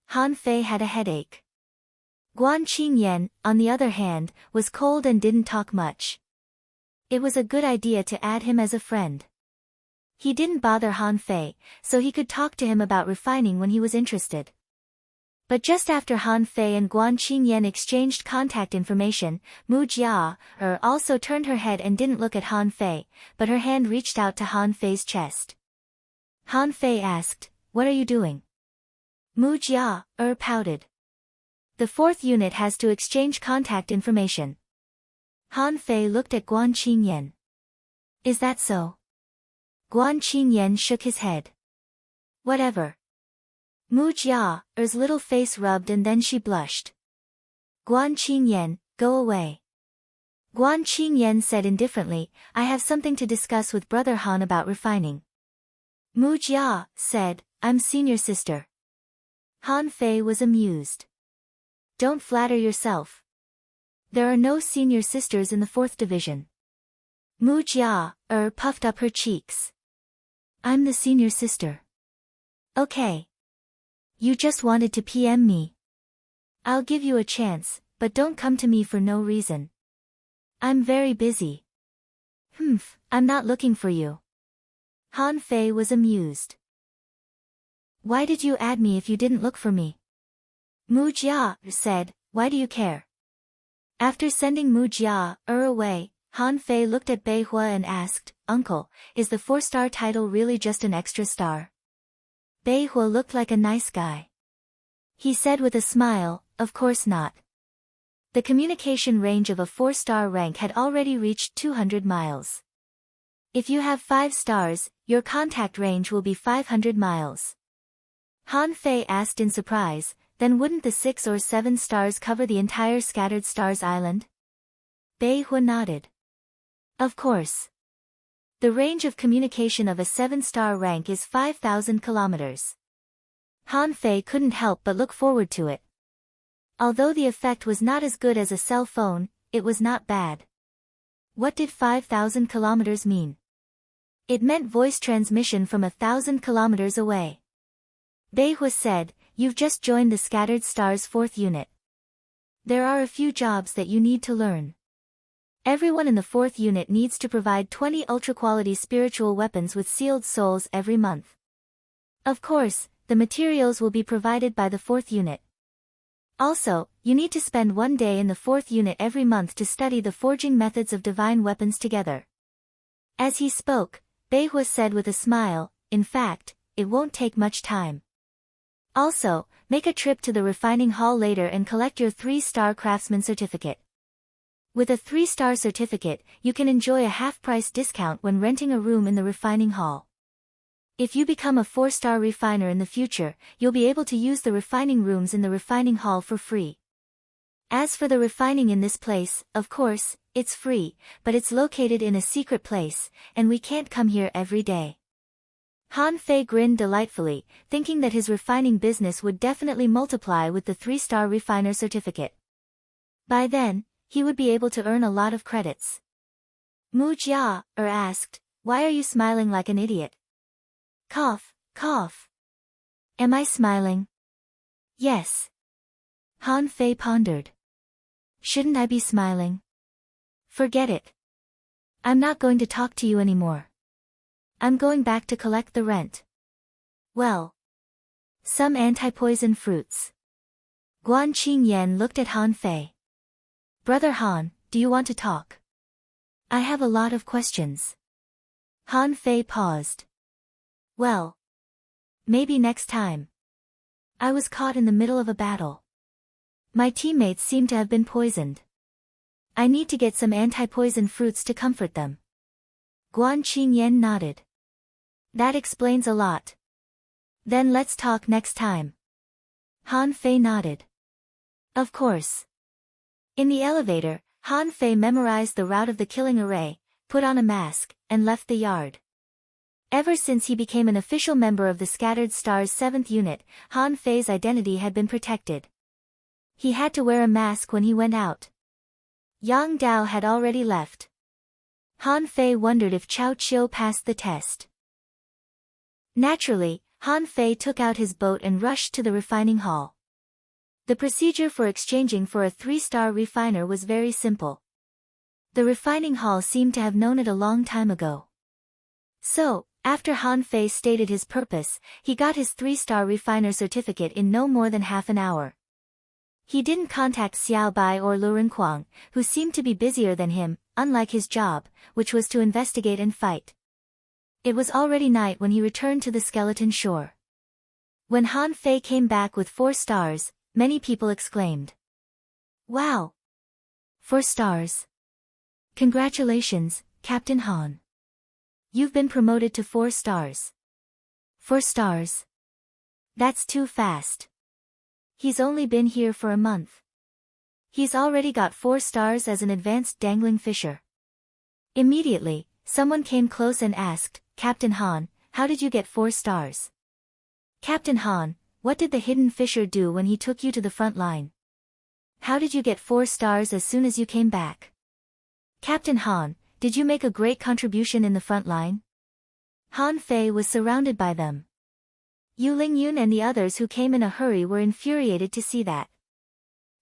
Han Fei had a headache. Guan Qingyan, on the other hand, was cold and didn't talk much. It was a good idea to add him as a friend. He didn't bother Han Fei, so he could talk to him about refining when he was interested. But just after Han Fei and Guan Qingyan exchanged contact information, Mu Jia also turned her head and didn't look at Han Fei, but her hand reached out to Han Fei's chest. Han Fei asked, "What are you doing?" Mu Jia pouted. "The 4th unit has to exchange contact information." Han Fei looked at Guan Qingyan. "Is that so?" Guan Qingyan shook his head. "Whatever." Mu Jia's little face rubbed and then she blushed. "Guan Qingyan, go away." Guan Qingyan said indifferently, "I have something to discuss with Brother Han about refining." Mu Jia said, "I'm senior sister." Han Fei was amused. "Don't flatter yourself. There are no senior sisters in the 4th division." Mu Jia puffed up her cheeks. "I'm the senior sister." "Okay. You just wanted to PM me. I'll give you a chance, but don't come to me for no reason. I'm very busy." "I'm not looking for you." Han Fei was amused. "Why did you add me if you didn't look for me?" Mu Jia said, "Why do you care?" After sending Mu Jia away, Han Fei looked at Bei Hua and asked, "Uncle, is the 4-star title really just an extra star?" Bei Hua looked like a nice guy. He said with a smile, "Of course not." The communication range of a 4-star rank had already reached 200 miles. If you have 5 stars, your contact range will be 500 miles. Han Fei asked in surprise, "Then wouldn't the 6 or 7 stars cover the entire Scattered Stars Island?" Bei Hua nodded. "Of course. The range of communication of a 7-star rank is 5,000 kilometers. Han Fei couldn't help but look forward to it. Although the effect was not as good as a cell phone, it was not bad. What did 5,000 kilometers mean? It meant voice transmission from 1,000 kilometers away. Beihua said, "You've just joined the Scattered Stars 4th unit. There are a few jobs that you need to learn. Everyone in the 4th unit needs to provide 20 ultra-quality spiritual weapons with sealed souls every month. Of course, the materials will be provided by the 4th unit. Also, you need to spend 1 day in the 4th unit every month to study the forging methods of divine weapons together." As he spoke, Beihua said with a smile, "In fact, it won't take much time. Also, make a trip to the refining hall later and collect your 3-star craftsman certificate. With a 3-star certificate, you can enjoy a half-price discount when renting a room in the refining hall. If you become a 4-star refiner in the future, you'll be able to use the refining rooms in the refining hall for free. As for the refining in this place, of course, it's free, but it's located in a secret place, and we can't come here every day." Han Fei grinned delightfully, thinking that his refining business would definitely multiply with the 3-star refiner certificate. By then, he would be able to earn a lot of credits. Mu Jia asked, "Why are you smiling like an idiot?" Cough, cough. Am I smiling? Yes. Han Fei pondered. Shouldn't I be smiling? Forget it. I'm not going to talk to you anymore. I'm going back to collect the rent. Well. Some anti-poison fruits. Guan Qingyan looked at Han Fei. "Brother Han, do you want to talk? I have a lot of questions." Han Fei paused. "Well. Maybe next time. I was caught in the middle of a battle. My teammates seem to have been poisoned. I need to get some anti-poison fruits to comfort them." Guan Qingyan nodded. "That explains a lot. Then let's talk next time." Han Fei nodded. Of course. In the elevator, Han Fei memorized the route of the killing array, put on a mask, and left the yard. Ever since he became an official member of the Scattered Stars 7th unit, Han Fei's identity had been protected. He had to wear a mask when he went out. Yang Dao had already left. Han Fei wondered if Chao Qiu passed the test. Naturally, Han Fei took out his boat and rushed to the refining hall. The procedure for exchanging for a 3-star refiner was very simple. The refining hall seemed to have known it a long time ago. So, after Han Fei stated his purpose, he got his 3-star refiner certificate in no more than half an hour. He didn't contact Xiao Bai or Lu Renquang, who seemed to be busier than him, unlike his job, which was to investigate and fight. It was already night when he returned to the skeleton shore. When Han Fei came back with 4 stars, many people exclaimed, "Wow! 4 stars! Congratulations, Captain Han. You've been promoted to 4 stars. 4 stars? That's too fast. He's only been here for a month. He's already got 4 stars as an advanced dangling fisher." Immediately, someone came close and asked, "Captain Han, how did you get 4 stars? Captain Han, what did the hidden fisher do when he took you to the front line? How did you get 4 stars as soon as you came back? Captain Han, did you make a great contribution in the front line?" Han Fei was surrounded by them. Yu Lingyun and the others who came in a hurry were infuriated to see that.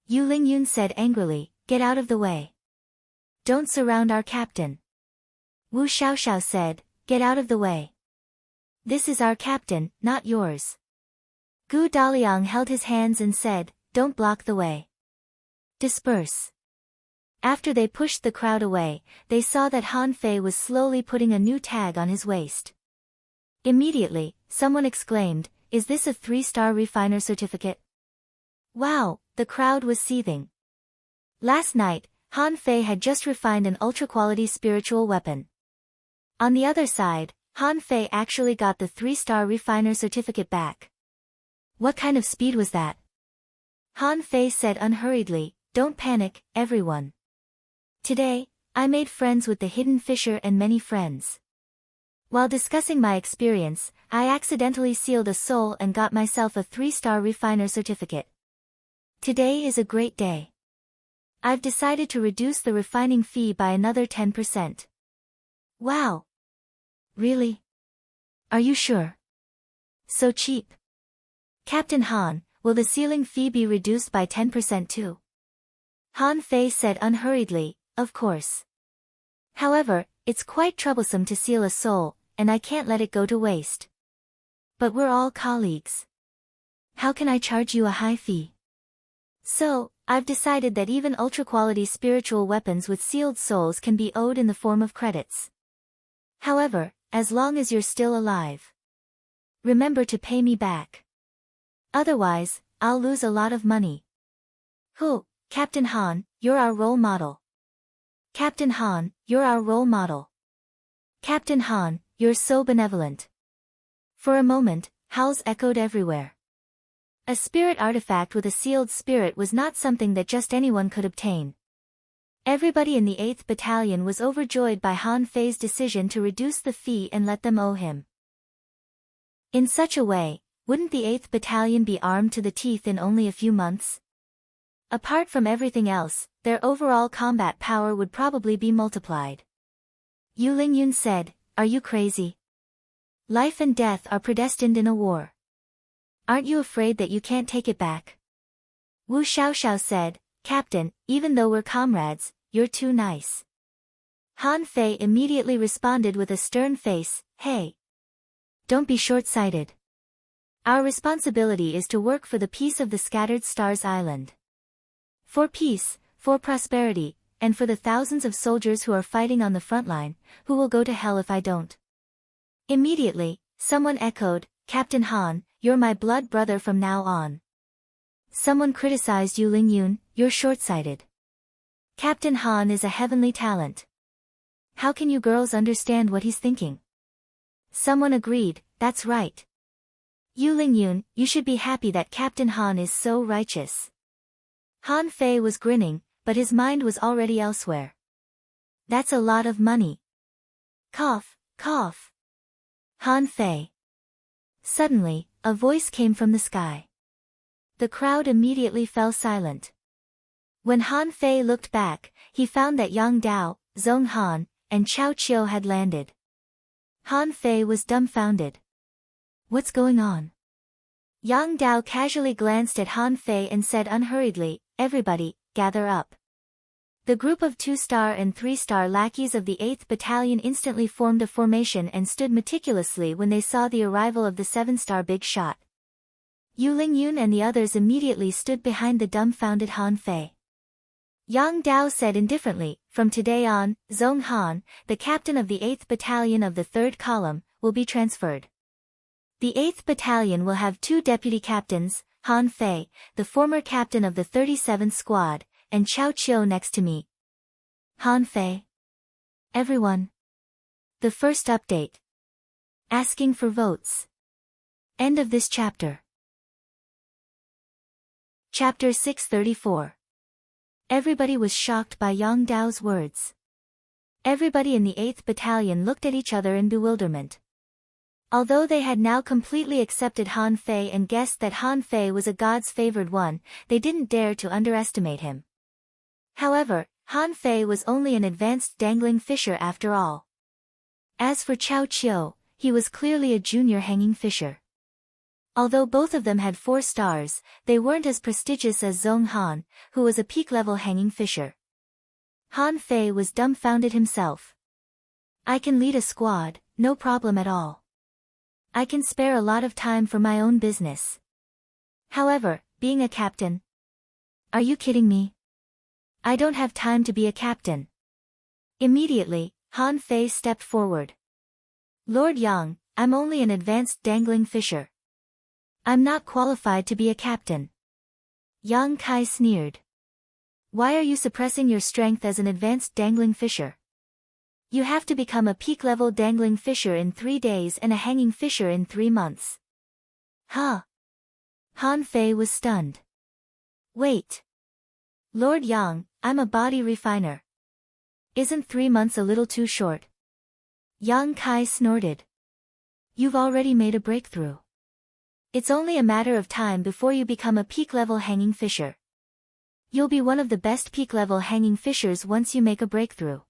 Yu Lingyun said angrily, "Get out of the way. Don't surround our captain." Wu Xiaoxiao said, "Get out of the way. This is our captain, not yours." Gu Daliang held his hands and said, "Don't block the way. Disperse." After they pushed the crowd away, they saw that Han Fei was slowly putting a new tag on his waist. Immediately, someone exclaimed, "Is this a 3-star refiner certificate?" Wow, the crowd was seething. Last night, Han Fei had just refined an ultra-quality spiritual weapon. On the other side, Han Fei actually got the 3-star refiner certificate back. What kind of speed was that? Han Fei said unhurriedly, "Don't panic, everyone. Today, I made friends with the hidden fisher and many friends. While discussing my experience, I accidentally sealed a soul and got myself a 3-star refiner certificate. Today is a great day. I've decided to reduce the refining fee by another 10%. Wow. Really? Are you sure? So cheap. Captain Han, will the sealing fee be reduced by 10% too? Han Fei said unhurriedly, of course. However, it's quite troublesome to seal a soul, and I can't let it go to waste. But we're all colleagues. How can I charge you a high fee? So, I've decided that even ultra-quality spiritual weapons with sealed souls can be owed in the form of credits. However, as long as you're still alive, remember to pay me back. Otherwise, I'll lose a lot of money. Captain Han, you're our role model. Captain Han, you're our role model. Captain Han, you're so benevolent. For a moment, howls echoed everywhere. A spirit artifact with a sealed spirit was not something that just anyone could obtain. Everybody in the 8th Battalion was overjoyed by Han Fei's decision to reduce the fee and let them owe him. In such a way, wouldn't the 8th Battalion be armed to the teeth in only a few months? Apart from everything else, their overall combat power would probably be multiplied. Yu Lingyun said, "Are you crazy? Life and death are predestined in a war. Aren't you afraid that you can't take it back?" Wu Xiaoxiao said, "Captain, even though we're comrades, you're too nice." Han Fei immediately responded with a stern face, "Hey! Don't be short-sighted. Our responsibility is to work for the peace of the Scattered Stars Island. For peace, for prosperity, and for the thousands of soldiers who are fighting on the front line, who will go to hell if I don't." Immediately, someone echoed, "Captain Han, you're my blood brother from now on." Someone criticized Yu Lingyun, "You're short-sighted. Captain Han is a heavenly talent. How can you girls understand what he's thinking?" Someone agreed, "That's right. Yu Lingyun, you should be happy that Captain Han is so righteous." Han Fei was grinning, but his mind was already elsewhere. That's a lot of money. Cough, cough. Han Fei. Suddenly, a voice came from the sky. The crowd immediately fell silent. When Han Fei looked back, he found that Yang Dao, Zhong Han, and Chao Qiu had landed. Han Fei was dumbfounded. What's going on? Yang Dao casually glanced at Han Fei and said unhurriedly, "Everybody, gather up." The group of 2-star and 3-star lackeys of the 8th Battalion instantly formed a formation and stood meticulously when they saw the arrival of the 7-star big shot. Yu Lingyun and the others immediately stood behind the dumbfounded Han Fei. Yang Dao said indifferently, "From today on, Zhong Han, the captain of the 8th Battalion of the 3rd column, will be transferred. The 8th Battalion will have 2 deputy captains, Han Fei, the former captain of the 37th Squad, and Chao Qiu next to me." Han Fei. Everyone. The first update. Asking for votes. End of this chapter. Chapter 634. Everybody was shocked by Yang Dao's words. Everybody in the 8th Battalion looked at each other in bewilderment. Although they had now completely accepted Han Fei and guessed that Han Fei was a god's favored one, they didn't dare to underestimate him. However, Han Fei was only an advanced dangling fisher after all. As for Chao Qiu, he was clearly a junior hanging fisher. Although both of them had 4 stars, they weren't as prestigious as Zhong Han, who was a peak-level hanging fisher. Han Fei was dumbfounded himself. "I can lead a squad, no problem at all. I can spare a lot of time for my own business. However, being a captain? Are you kidding me? I don't have time to be a captain." Immediately, Han Fei stepped forward. "Lord Yang, I'm only an advanced dangling fisher. I'm not qualified to be a captain." Yang Kai sneered. "Why are you suppressing your strength as an advanced dangling fisher? You have to become a peak-level dangling fisher in 3 days and a hanging fisher in 3 months. Huh? Han Fei was stunned. "Wait. Lord Yang, I'm a body refiner. Isn't 3 months a little too short?" Yang Kai snorted. You've already made a breakthrough. It's only a matter of time before you become a peak-level hanging fisher. You'll be one of the best peak-level hanging fishers once you make a breakthrough.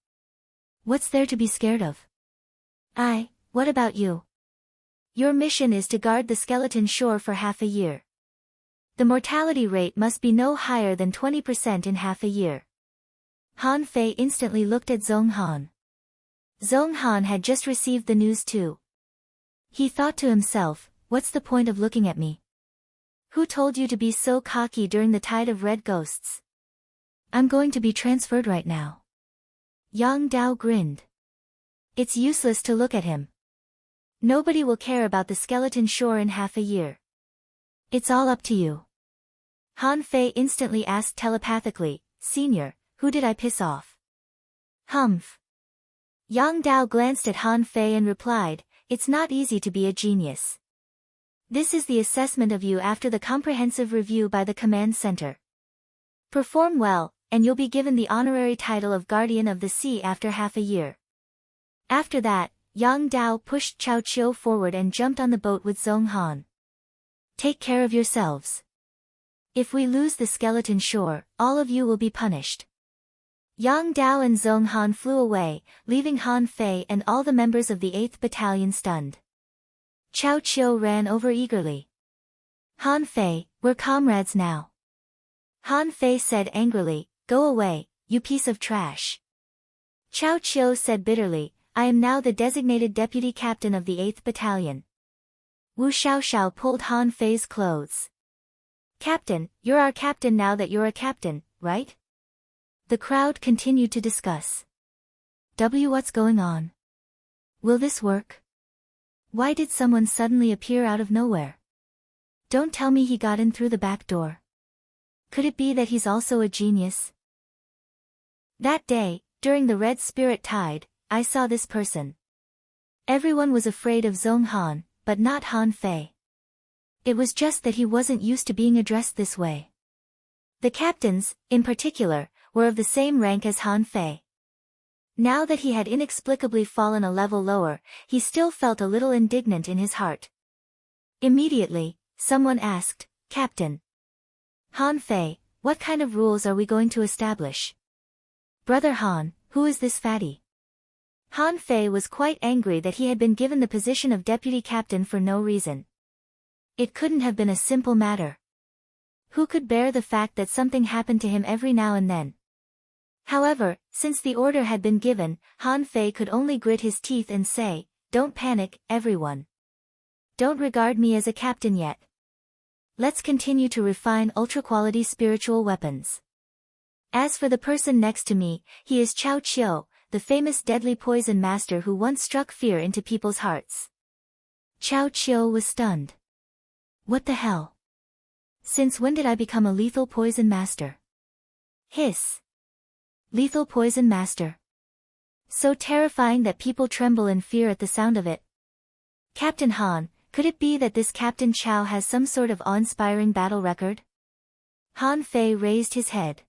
What's there to be scared of? What about you? Your mission is to guard the skeleton shore for half a year. The mortality rate must be no higher than 20% in half a year. Han Fei instantly looked at Zhong Han. Zhong Han had just received the news too. He thought to himself, what's the point of looking at me? Who told you to be so cocky during the tide of red ghosts? I'm going to be transferred right now. Yang Dao grinned. It's useless to look at him. Nobody will care about the skeleton shore in half a year. It's all up to you. Han Fei instantly asked telepathically, Senior, who did I piss off? Humph. Yang Dao glanced at Han Fei and replied, it's not easy to be a genius. This is the assessment of you after the comprehensive review by the command center. Perform well, and you'll be given the honorary title of Guardian of the Sea after half a year. After that, Yang Dao pushed Chao Chiu forward and jumped on the boat with Zhong Han. Take care of yourselves. If we lose the skeleton shore, all of you will be punished. Yang Dao and Zhong Han flew away, leaving Han Fei and all the members of the 8th Battalion stunned. Chao Chiu ran over eagerly. Han Fei, we're comrades now. Han Fei said angrily, go away, you piece of trash. Chao Chiu said bitterly, I am now the designated deputy captain of the 8th Battalion. Wu Xiaoxiao pulled Han Fei's clothes. Captain, you're our captain now that you're a captain, right? The crowd continued to discuss. What's going on? Will this work? Why did someone suddenly appear out of nowhere? Don't tell me he got in through the back door. Could it be that he's also a genius? That day, during the Red Spirit Tide, I saw this person. Everyone was afraid of Zhong Han, but not Han Fei. It was just that he wasn't used to being addressed this way. The captains, in particular, were of the same rank as Han Fei. Now that he had inexplicably fallen a level lower, he still felt a little indignant in his heart. Immediately, someone asked, Captain Han Fei, what kind of rules are we going to establish? Brother Han, who is this fatty? Han Fei was quite angry that he had been given the position of deputy captain for no reason. It couldn't have been a simple matter. Who could bear the fact that something happened to him every now and then? However, since the order had been given, Han Fei could only grit his teeth and say, don't panic, everyone. Don't regard me as a captain yet. Let's continue to refine ultra-quality spiritual weapons. As for the person next to me, he is Chao Chiu, the famous deadly poison master who once struck fear into people's hearts. Chao Chiu was stunned. What the hell? Since when did I become a lethal poison master? Hiss. Lethal poison master. So terrifying that people tremble in fear at the sound of it. Captain Han, could it be that this Captain Chao has some sort of awe-inspiring battle record? Han Fei raised his head.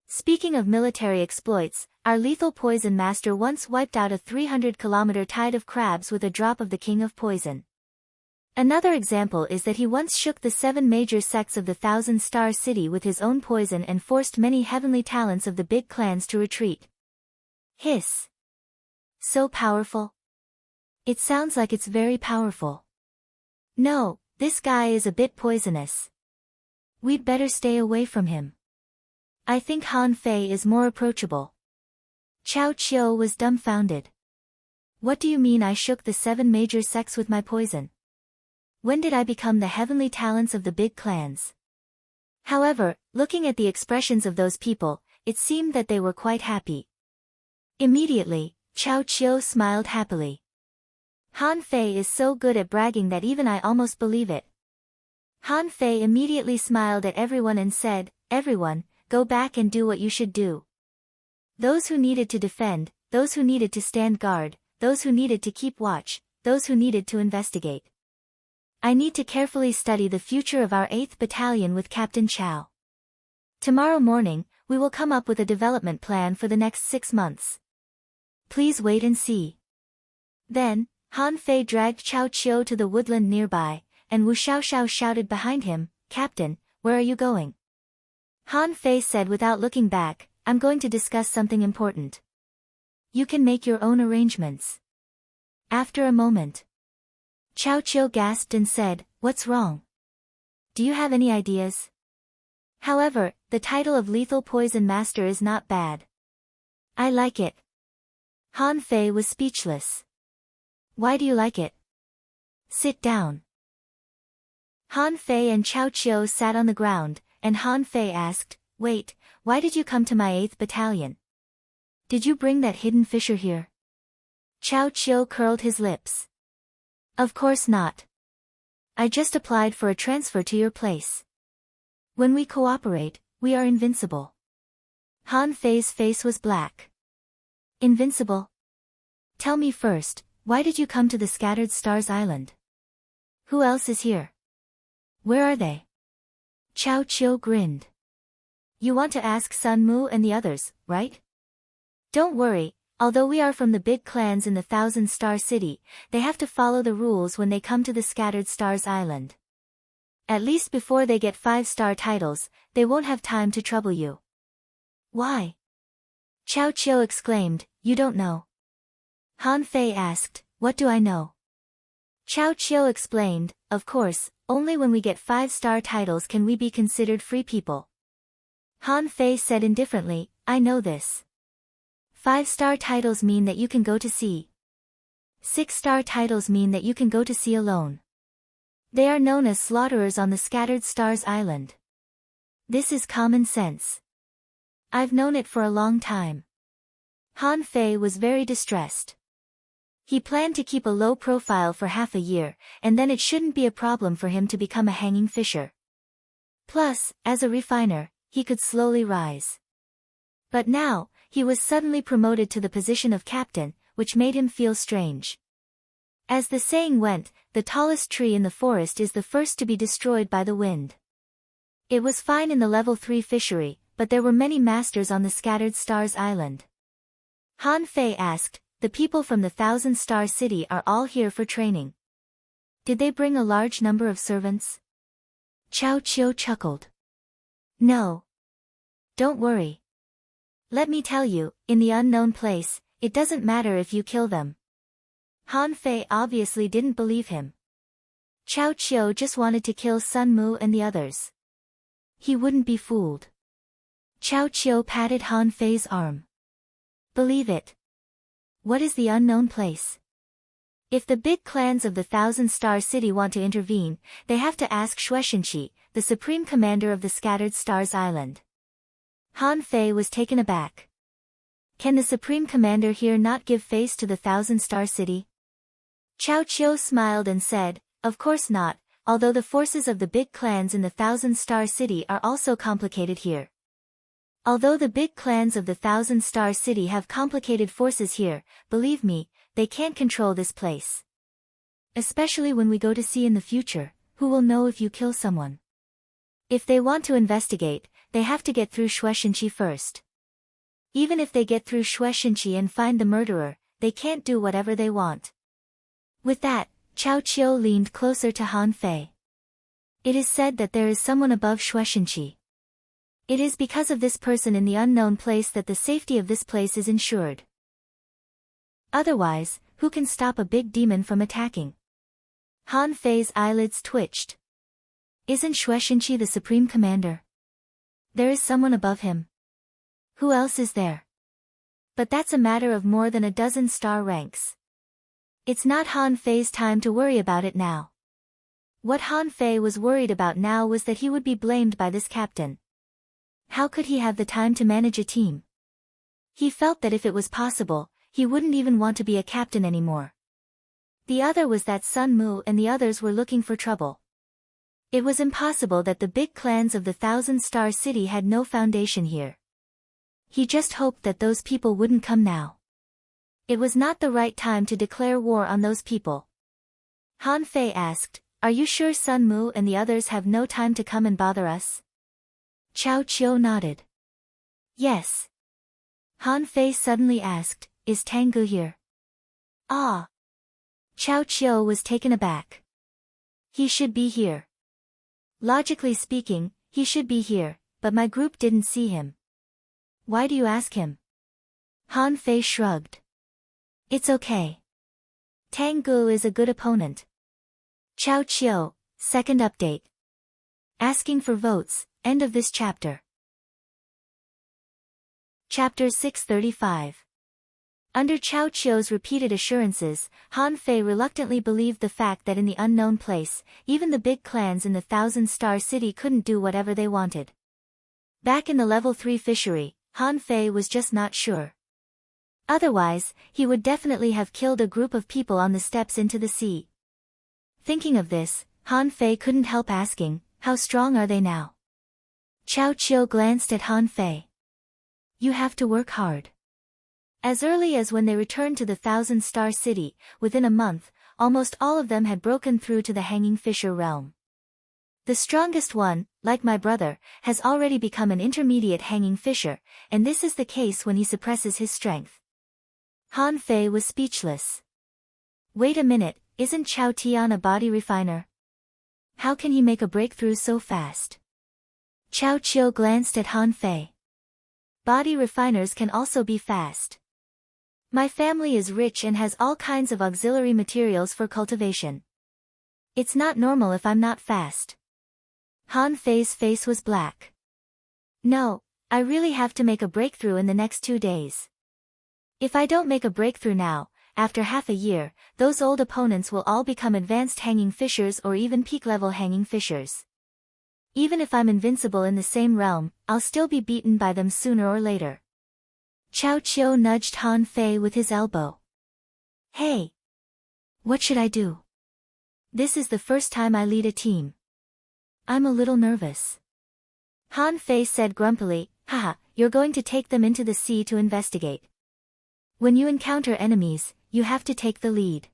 Speaking of military exploits, our lethal poison master once wiped out a 300-kilometer tide of crabs with a drop of the king of poison. Another example is that he once shook the 7 major sects of the Thousand-Star City with his own poison and forced many heavenly talents of the big clans to retreat. Hiss. So powerful? It sounds like it's very powerful. No, this guy is a bit poisonous. We'd better stay away from him. I think Han Fei is more approachable. Chao Chiu was dumbfounded. What do you mean I shook the 7 major sects with my poison? When did I become the heavenly talents of the big clans? However, looking at the expressions of those people, it seemed that they were quite happy. Immediately, Chao Chiu smiled happily. Han Fei is so good at bragging that even I almost believe it. Han Fei immediately smiled at everyone and said, everyone, go back and do what you should do. Those who needed to defend, those who needed to stand guard, those who needed to keep watch, those who needed to investigate. I need to carefully study the future of our 8th Battalion with Captain Chao. Tomorrow morning, we will come up with a development plan for the next 6 months. Please wait and see. Then, Han Fei dragged Chao Qiu to the woodland nearby, and Wu Xiaoxiao shouted behind him, "Captain, where are you going?" Han Fei said without looking back, "I'm going to discuss something important. You can make your own arrangements." After a moment, Chao Qiu gasped and said, "What's wrong? Do you have any ideas?" However, the title of Lethal Poison Master is not bad. I like it. Han Fei was speechless. Why do you like it? Sit down. Han Fei and Chao Qiu sat on the ground, and Han Fei asked, "Wait, why did you come to my 8th battalion? Did you bring that hidden fisher here?" Chao Qiu curled his lips. "Of course not. I just applied for a transfer to your place. When we cooperate, we are invincible." Han Fei's face was black. Invincible? Tell me first, why did you come to the Scattered Stars Island? Who else is here? Where are they? Chao Qiu grinned. You want to ask Sun Mu and the others, right? Don't worry, although we are from the big clans in the Thousand Star City, they have to follow the rules when they come to the Scattered Stars Island. At least before they get 5-star titles, they won't have time to trouble you. Why? Chao Qiu exclaimed, "You don't know." Han Fei asked, "What do I know?" Chao Qiu explained, "Of course, only when we get 5-star titles can we be considered free people." Han Fei said indifferently, "I know this. 5-star titles mean that you can go to sea. 6-star titles mean that you can go to sea alone. They are known as slaughterers on the Scattered Stars Island. This is common sense. I've known it for a long time." Han Fei was very distressed. He planned to keep a low profile for half a year, and then it shouldn't be a problem for him to become a hanging fisher. Plus, as a refiner, he could slowly rise. But now, he was suddenly promoted to the position of captain, which made him feel strange. As the saying went, the tallest tree in the forest is the first to be destroyed by the wind. It was fine in the level 3 fishery, but there were many masters on the Scattered Stars Island. Han Fei asked, "The people from the Thousand Star City are all here for training. Did they bring a large number of servants?" Chao Qiu chuckled. "No. Don't worry. Let me tell you, in the unknown place, it doesn't matter if you kill them." Han Fei obviously didn't believe him. Chao Qiu just wanted to kill Sun Mu and the others. He wouldn't be fooled. Chao Qiu patted Han Fei's arm. "Believe it. What is the unknown place? If the big clans of the Thousand Star City want to intervene, they have to ask Shueishenqi, the supreme commander of the Scattered Stars Island." Han Fei was taken aback. Can the supreme commander here not give face to the Thousand Star City? Chao Qiu smiled and said, "Of course not, although the forces of the big clans in the Thousand Star City are also complicated here. Although the big clans of the Thousand Star City have complicated forces here, believe me, they can't control this place. Especially when we go to sea in the future, who will know if you kill someone? If they want to investigate, they have to get through Shueishenqi first. Even if they get through Shueishenqi and find the murderer, they can't do whatever they want." With that, Chao Qiu leaned closer to Han Fei. "It is said that there is someone above Shueishenqi. It is because of this person in the unknown place that the safety of this place is ensured. Otherwise, who can stop a big demon from attacking?" Han Fei's eyelids twitched. "Isn't Shueishenqi the supreme commander? There is someone above him. Who else is there? But that's a matter of more than a dozen star ranks. It's not Han Fei's time to worry about it now." What Han Fei was worried about now was that he would be blamed by this captain. How could he have the time to manage a team? He felt that if it was possible, he wouldn't even want to be a captain anymore. The other was that Sun Mu and the others were looking for trouble. It was impossible that the big clans of the Thousand Star City had no foundation here. He just hoped that those people wouldn't come now. It was not the right time to declare war on those people. Han Fei asked, "Are you sure Sun Mu and the others have no time to come and bother us?" Chao Qiu nodded. "Yes." Han Fei suddenly asked, "Is Tanggu here?" "Ah. Chao Chiu was taken aback. He should be here. Logically speaking, he should be here, but my group didn't see him. Why do you ask him? Han Fei shrugged. It's okay. Tang Gu is a good opponent. Chao Chiu, second update. Asking for votes, end of this chapter. Chapter 635. Under Chao Chiu's repeated assurances, Han Fei reluctantly believed the fact that in the unknown place, even the big clans in the Thousand-Star City couldn't do whatever they wanted. Back in the level 3 fishery, Han Fei was just not sure. Otherwise, he would definitely have killed a group of people on the steps into the sea. Thinking of this, Han Fei couldn't help asking, how strong are they now? Chao Chiu glanced at Han Fei. You have to work hard. As early as when they returned to the Thousand-Star City, within a month, almost all of them had broken through to the Hanging Fisher realm. The strongest one, like my brother, has already become an intermediate Hanging Fisher, and this is the case when he suppresses his strength. Han Fei was speechless. Wait a minute, isn't Chao Tian a body refiner? How can he make a breakthrough so fast? Chao Chiu glanced at Han Fei. Body refiners can also be fast. My family is rich and has all kinds of auxiliary materials for cultivation. It's not normal if I'm not fast. Han Fei's face was black. No, I really have to make a breakthrough in the next 2 days. If I don't make a breakthrough now, after half a year, those old opponents will all become advanced Hanging Fishers or even peak-level Hanging Fishers. Even if I'm invincible in the same realm, I'll still be beaten by them sooner or later. Chao Chiu nudged Han Fei with his elbow. Hey! What should I do? This is the first time I lead a team. I'm a little nervous. Han Fei said grumpily, haha, you're going to take them into the sea to investigate. When you encounter enemies, you have to take the lead.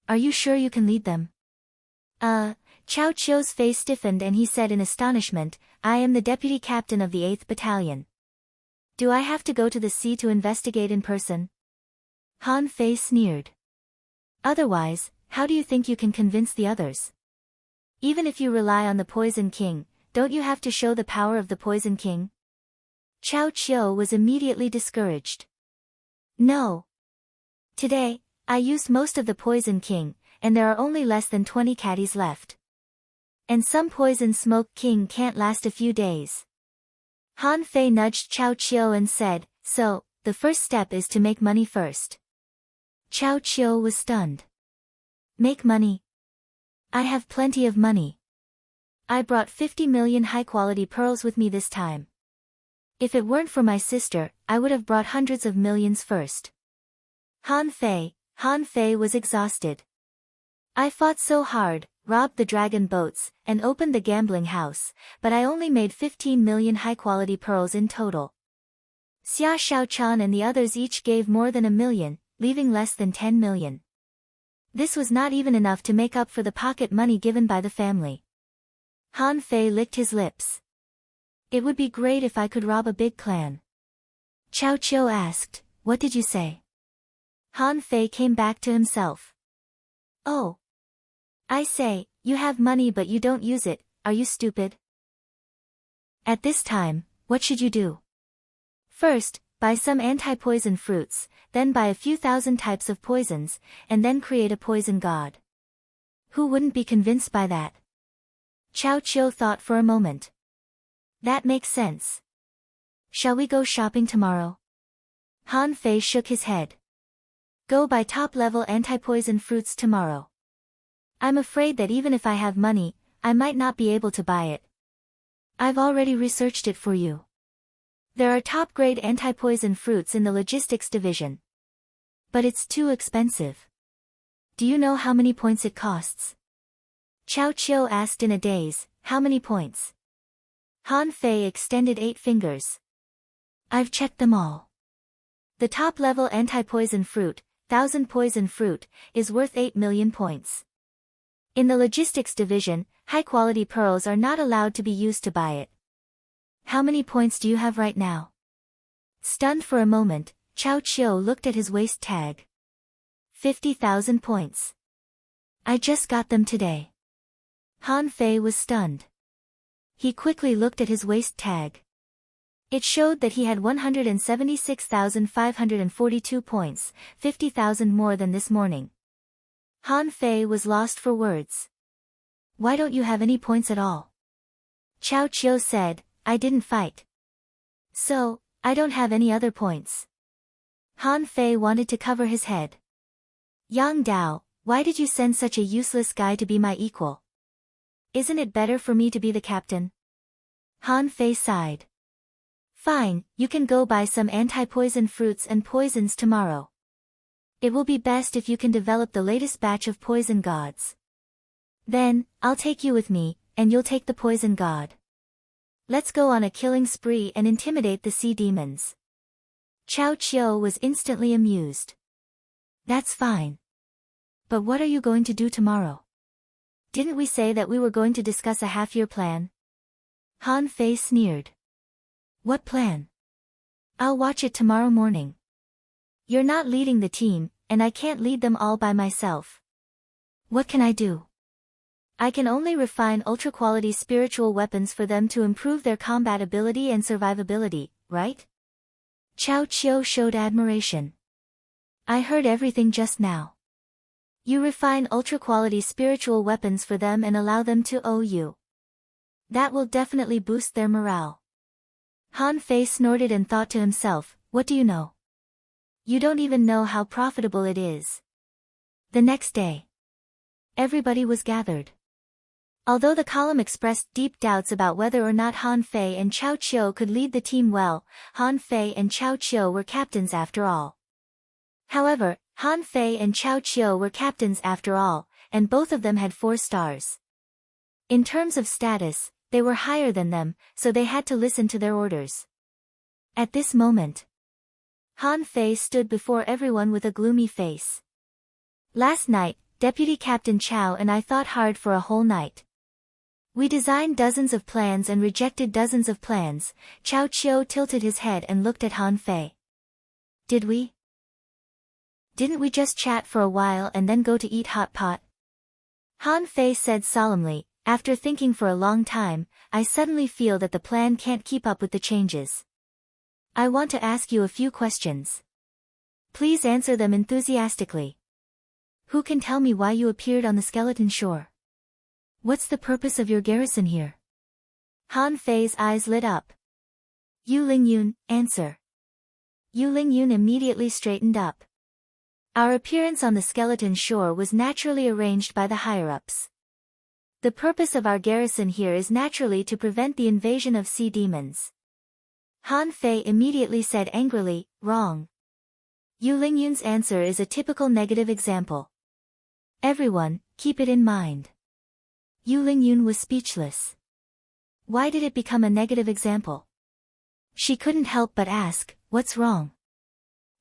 Are you sure you can lead them? Chao Chiu's face stiffened and he said in astonishment, I am the deputy captain of the 8th Battalion. Do I have to go to the sea to investigate in person? Han Fei sneered. Otherwise, how do you think you can convince the others? Even if you rely on the Poison King, don't you have to show the power of the Poison King? Chao Chiu was immediately discouraged. No. Today, I used most of the Poison King, and there are only less than 20 caddies left. And some Poison Smoke King can't last a few days. Han Fei nudged Chao Chiu and said, so, the first step is to make money first. Chao Chiu was stunned. Make money? I have plenty of money. I brought 50 million high-quality pearls with me this time. If it weren't for my sister, I would have brought hundreds of millions first. Han Fei was exhausted. I fought so hard, robbed the dragon boats, and opened the gambling house, but I only made 15 million high-quality pearls in total. Xia Shaochan and the others each gave more than 1 million, leaving less than 10 million. This was not even enough to make up for the pocket money given by the family. Han Fei licked his lips. It would be great if I could rob a big clan. Chao Chiu asked, what did you say? Han Fei came back to himself. Oh. I say, you have money but you don't use it, are you stupid? At this time, what should you do? First, buy some anti-poison fruits, then buy a few thousand types of poisons, and then create a poison god. Who wouldn't be convinced by that? Chao Chiu thought for a moment. That makes sense. Shall we go shopping tomorrow? Han Fei shook his head. Go buy top-level anti-poison fruits tomorrow. I'm afraid that even if I have money, I might not be able to buy it. I've already researched it for you. There are top-grade anti-poison fruits in the logistics division. But it's too expensive. Do you know how many points it costs? Chao Chiu asked in a daze, how many points? Han Fei extended 8 fingers. I've checked them all. The top-level anti-poison fruit, 1000 poison fruit, is worth 8 million points. In the logistics division, high-quality pearls are not allowed to be used to buy it. How many points do you have right now? Stunned for a moment, Chao Chiu looked at his waist tag. 50,000 points. I just got them today. Han Fei was stunned. He quickly looked at his waist tag. It showed that he had 176,542 points, 50,000 more than this morning. Han Fei was lost for words. Why don't you have any points at all? Chao Qiu said, I didn't fight. So, I don't have any other points. Han Fei wanted to cover his head. Yang Dao, why did you send such a useless guy to be my equal? Isn't it better for me to be the captain? Han Fei sighed. Fine, you can go buy some anti-poison fruits and poisons tomorrow. It will be best if you can develop the latest batch of poison gods. Then, I'll take you with me, and you'll take the poison god. Let's go on a killing spree and intimidate the sea demons. Chao Qiu was instantly amused. That's fine. But what are you going to do tomorrow? Didn't we say that we were going to discuss a half-year plan? Han Fei sneered. What plan? I'll watch it tomorrow morning. You're not leading the team, and I can't lead them all by myself. What can I do? I can only refine ultra-quality spiritual weapons for them to improve their combat ability and survivability, right? Chao Qiu showed admiration. I heard everything just now. You refine ultra-quality spiritual weapons for them and allow them to owe you. That will definitely boost their morale. Han Fei snorted and thought to himself, what do you know? You don't even know how profitable it is. The next day, everybody was gathered. Although the column expressed deep doubts about whether or not Han Fei and Chao Qiu could lead the team well, Han Fei and Chao Qiu were captains after all. However, Han Fei and Chao Qiu were captains after all, and both of them had 4 stars. In terms of status, they were higher than them, so they had to listen to their orders. At this moment, Han Fei stood before everyone with a gloomy face. Last night, Deputy Captain Chao and I thought hard for a whole night. We designed dozens of plans and rejected dozens of plans. Chao Qiu tilted his head and looked at Han Fei. Did we? Didn't we just chat for a while and then go to eat hot pot? Han Fei said solemnly, after thinking for a long time, I suddenly feel that the plan can't keep up with the changes. I want to ask you a few questions. Please answer them enthusiastically. Who can tell me why you appeared on the skeleton shore? What's the purpose of your garrison here? Han Fei's eyes lit up. Yu Lingyun, answer. Yu Lingyun immediately straightened up. Our appearance on the skeleton shore was naturally arranged by the higher-ups. The purpose of our garrison here is naturally to prevent the invasion of sea demons. Han Fei immediately said angrily, wrong. Yu Lingyun's answer is a typical negative example. Everyone, keep it in mind. Yu Lingyun was speechless. Why did it become a negative example? She couldn't help but ask, what's wrong?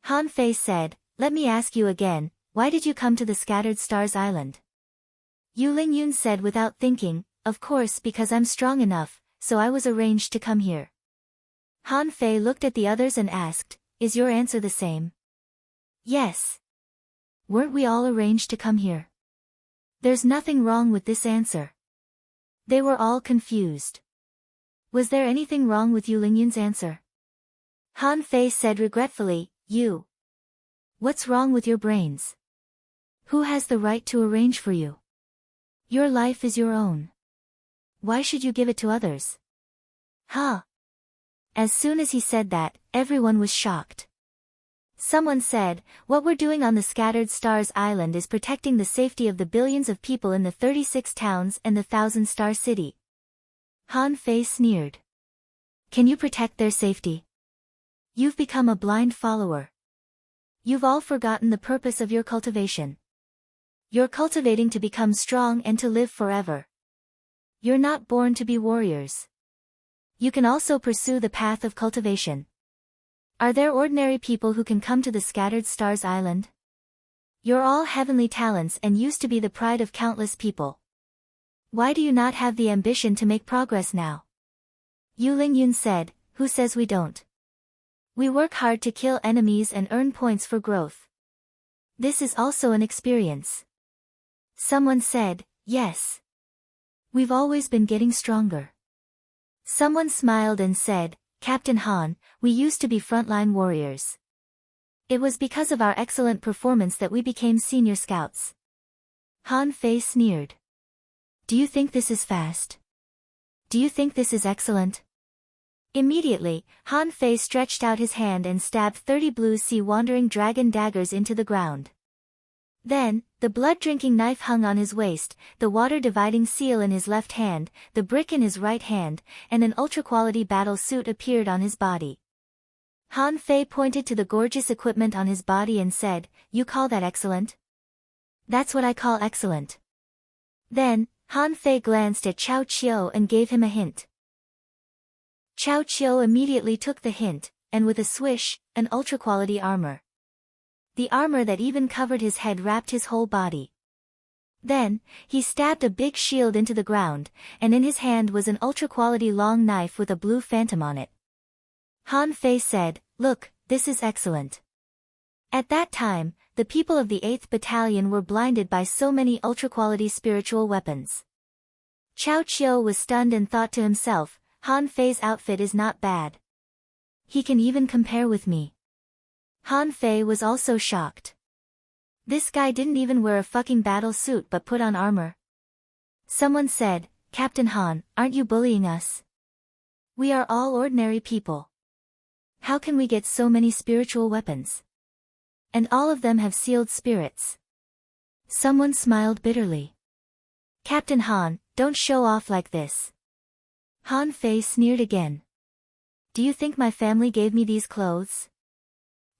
Han Fei said, let me ask you again, why did you come to the Scattered Stars Island? Yu Lingyun said without thinking, of course because I'm strong enough, so I was arranged to come here. Han Fei looked at the others and asked, is your answer the same? Yes. Weren't we all arranged to come here? There's nothing wrong with this answer. They were all confused. Was there anything wrong with Yu Lingyun's answer? Han Fei said regretfully, you. What's wrong with your brains? Who has the right to arrange for you? Your life is your own. Why should you give it to others? Huh? As soon as he said that, everyone was shocked. Someone said, what we're doing on the Scattered Stars Island is protecting the safety of the billions of people in the 36 towns and the 1,000-star city. Han Fei sneered. Can you protect their safety? You've become a blind follower. You've all forgotten the purpose of your cultivation. You're cultivating to become strong and to live forever. You're not born to be warriors. You can also pursue the path of cultivation. Are there ordinary people who can come to the Scattered Stars Island? You're all heavenly talents and used to be the pride of countless people. Why do you not have the ambition to make progress now? Yu Lingyun said, who says we don't? We work hard to kill enemies and earn points for growth. This is also an experience. Someone said, yes. We've always been getting stronger. Someone smiled and said, Captain Han, we used to be frontline warriors. It was because of our excellent performance that we became senior scouts. Han Fei sneered. Do you think this is fast? Do you think this is excellent? Immediately, Han Fei stretched out his hand and stabbed 30 blue sea wandering dragon daggers into the ground. Then, the blood-drinking knife hung on his waist, the water-dividing seal in his left hand, the brick in his right hand, and an ultra-quality battle suit appeared on his body. Han Fei pointed to the gorgeous equipment on his body and said, You call that excellent? That's what I call excellent. Then, Han Fei glanced at Chao Qiu and gave him a hint. Chao Qiu immediately took the hint, and with a swish, an ultra-quality armor. The armor that even covered his head wrapped his whole body. Then, he stabbed a big shield into the ground, and in his hand was an ultra-quality long knife with a blue phantom on it. Han Fei said, Look, this is excellent. At that time, the people of the 8th Battalion were blinded by so many ultra-quality spiritual weapons. Chao Qiu was stunned and thought to himself, Han Fei's outfit is not bad. He can even compare with me. Han Fei was also shocked. This guy didn't even wear a fucking battle suit but put on armor. Someone said, Captain Han, aren't you bullying us? We are all ordinary people. How can we get so many spiritual weapons? And all of them have sealed spirits. Someone smiled bitterly. Captain Han, don't show off like this. Han Fei sneered again. Do you think my family gave me these clothes?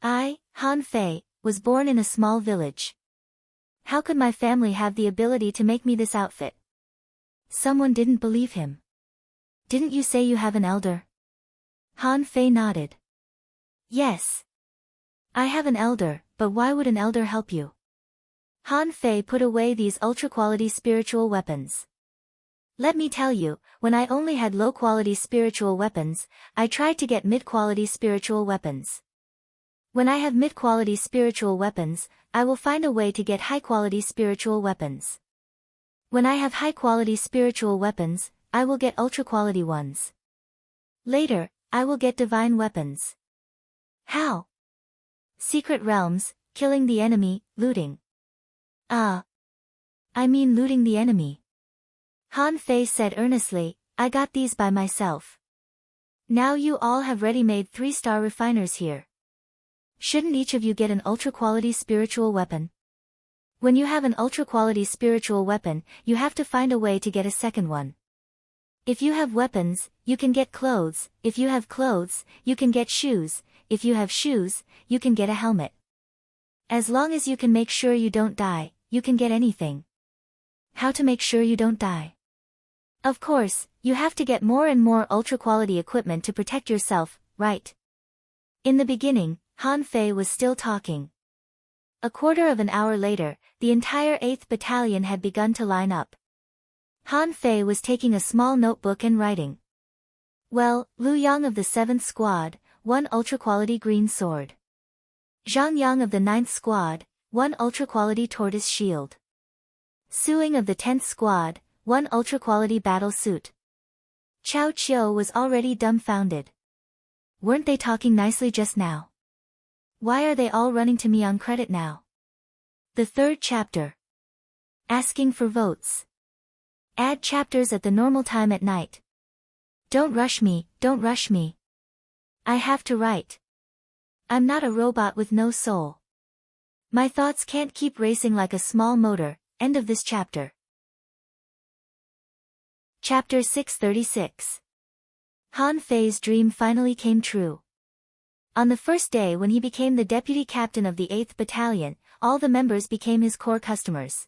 I, Han Fei, was born in a small village. How could my family have the ability to make me this outfit? Someone didn't believe him. Didn't you say you have an elder? Han Fei nodded. Yes. I have an elder, but why would an elder help you? Han Fei put away these ultra-quality spiritual weapons. Let me tell you, when I only had low-quality spiritual weapons, I tried to get mid-quality spiritual weapons. When I have mid-quality spiritual weapons, I will find a way to get high-quality spiritual weapons. When I have high-quality spiritual weapons, I will get ultra-quality ones. Later, I will get divine weapons. How? Secret realms, killing the enemy, looting. I mean looting the enemy. Han Fei said earnestly, I got these by myself. Now you all have ready-made 3-star refiners here. Shouldn't each of you get an ultra-quality spiritual weapon? When you have an ultra-quality spiritual weapon, you have to find a way to get a second one. If you have weapons, you can get clothes, if you have clothes, you can get shoes, if you have shoes, you can get a helmet. As long as you can make sure you don't die, you can get anything. How to make sure you don't die? Of course, you have to get more and more ultra-quality equipment to protect yourself, right? In the beginning, Han Fei was still talking. A quarter of an hour later, the entire 8th Battalion had begun to line up. Han Fei was taking a small notebook and writing. Well, Lu Yang of the 7th Squad, 1 ultra-quality green sword. Zhang Yang of the 9th Squad, 1 ultra-quality tortoise shield. Suing of the 10th Squad, 1 ultra-quality battle suit. Chao Qiu was already dumbfounded. Weren't they talking nicely just now? Why are they all running to me on credit now? The 3rd chapter. Asking for votes. Add chapters at the normal time at night. Don't rush me, don't rush me. I have to write. I'm not a robot with no soul. My thoughts can't keep racing like a small motor. End of this chapter. Chapter 636. Han Fei's dream finally came true. On the first day when he became the deputy captain of the 8th Battalion, all the members became his core customers.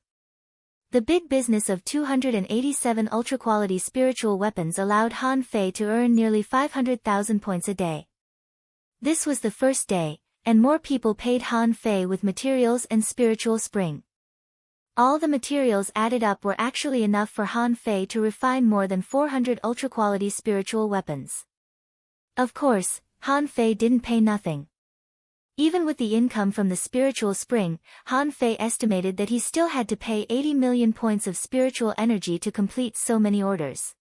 The big business of 287 ultra-quality spiritual weapons allowed Han Fei to earn nearly 500,000 points a day. This was the first day, and more people paid Han Fei with materials and spiritual spring. All the materials added up were actually enough for Han Fei to refine more than 400 ultra-quality spiritual weapons. Of course, Han Fei didn't pay nothing. Even with the income from the spiritual spring, Han Fei estimated that he still had to pay 80 million points of spiritual energy to complete so many orders.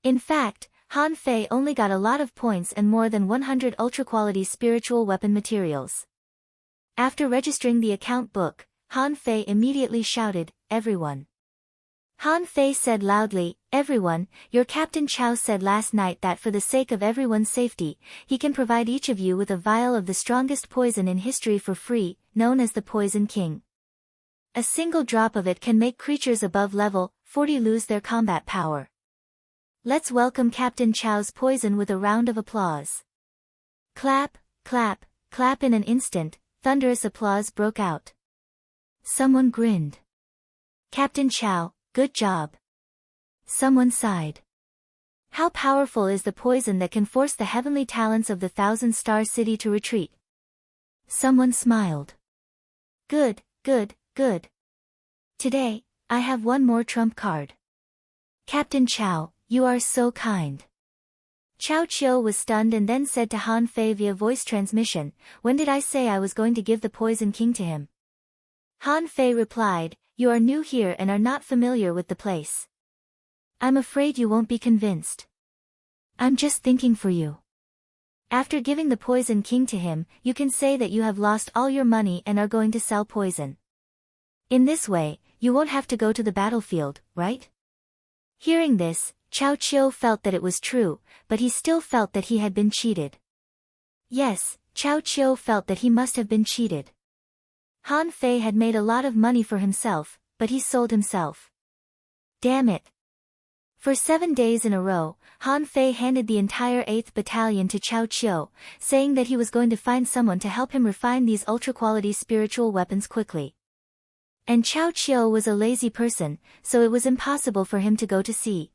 In fact, Han Fei only got a lot of points and more than 100 ultra-quality spiritual weapon materials. After registering the account book, Han Fei immediately shouted, "Everyone!" Han Fei said loudly, "Everyone, your Captain Chao said last night that for the sake of everyone's safety, he can provide each of you with a vial of the strongest poison in history for free, known as the Poison King. A single drop of it can make creatures above level 40 lose their combat power. Let's welcome Captain Chao's poison with a round of applause." Clap, clap, clap. In an instant, thunderous applause broke out. Someone grinned. "Captain Chao, good job." Someone sighed. "How powerful is the poison that can force the heavenly talents of the Thousand-Star City to retreat?" Someone smiled. Good, good, good. Today, I have one more trump card." "Captain Chao, you are so kind." Chao Qiu was stunned and then said to Han Fei via voice transmission, "When did I say I was going to give the Poison King to him?" Han Fei replied, "You are new here and are not familiar with the place. I'm afraid you won't be convinced. I'm just thinking for you. After giving the Poison King to him, you can say that you have lost all your money and are going to sell poison. In this way, you won't have to go to the battlefield, right?" Hearing this, Chao Qiu felt that it was true, but he still felt that he had been cheated. Yes, Chao Qiu felt that he must have been cheated. Han Fei had made a lot of money for himself, but he sold himself. Damn it. For 7 days in a row, Han Fei handed the entire 8th Battalion to Chao Qiu, saying that he was going to find someone to help him refine these ultra-quality spiritual weapons quickly. And Chao Qiu was a lazy person, so it was impossible for him to go to sea.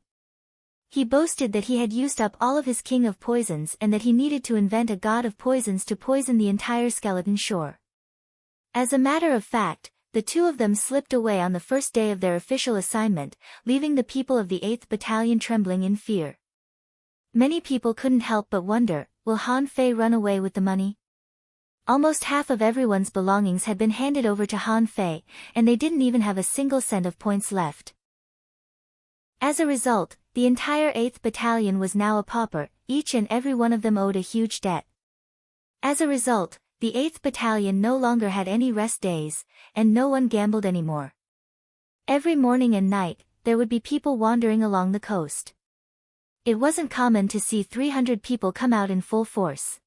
He boasted that he had used up all of his king of poisons and that he needed to invent a god of poisons to poison the entire skeleton shore. As a matter of fact, the two of them slipped away on the first day of their official assignment, leaving the people of the 8th Battalion trembling in fear. Many people couldn't help but wonder, will Han Fei run away with the money? Almost half of everyone's belongings had been handed over to Han Fei, and they didn't even have a single cent of points left. As a result, the entire 8th Battalion was now a pauper, each and every one of them owed a huge debt. As a result, the 8th Battalion no longer had any rest days, and no one gambled anymore. Every morning and night, there would be people wandering along the coast. It wasn't common to see 300 people come out in full force.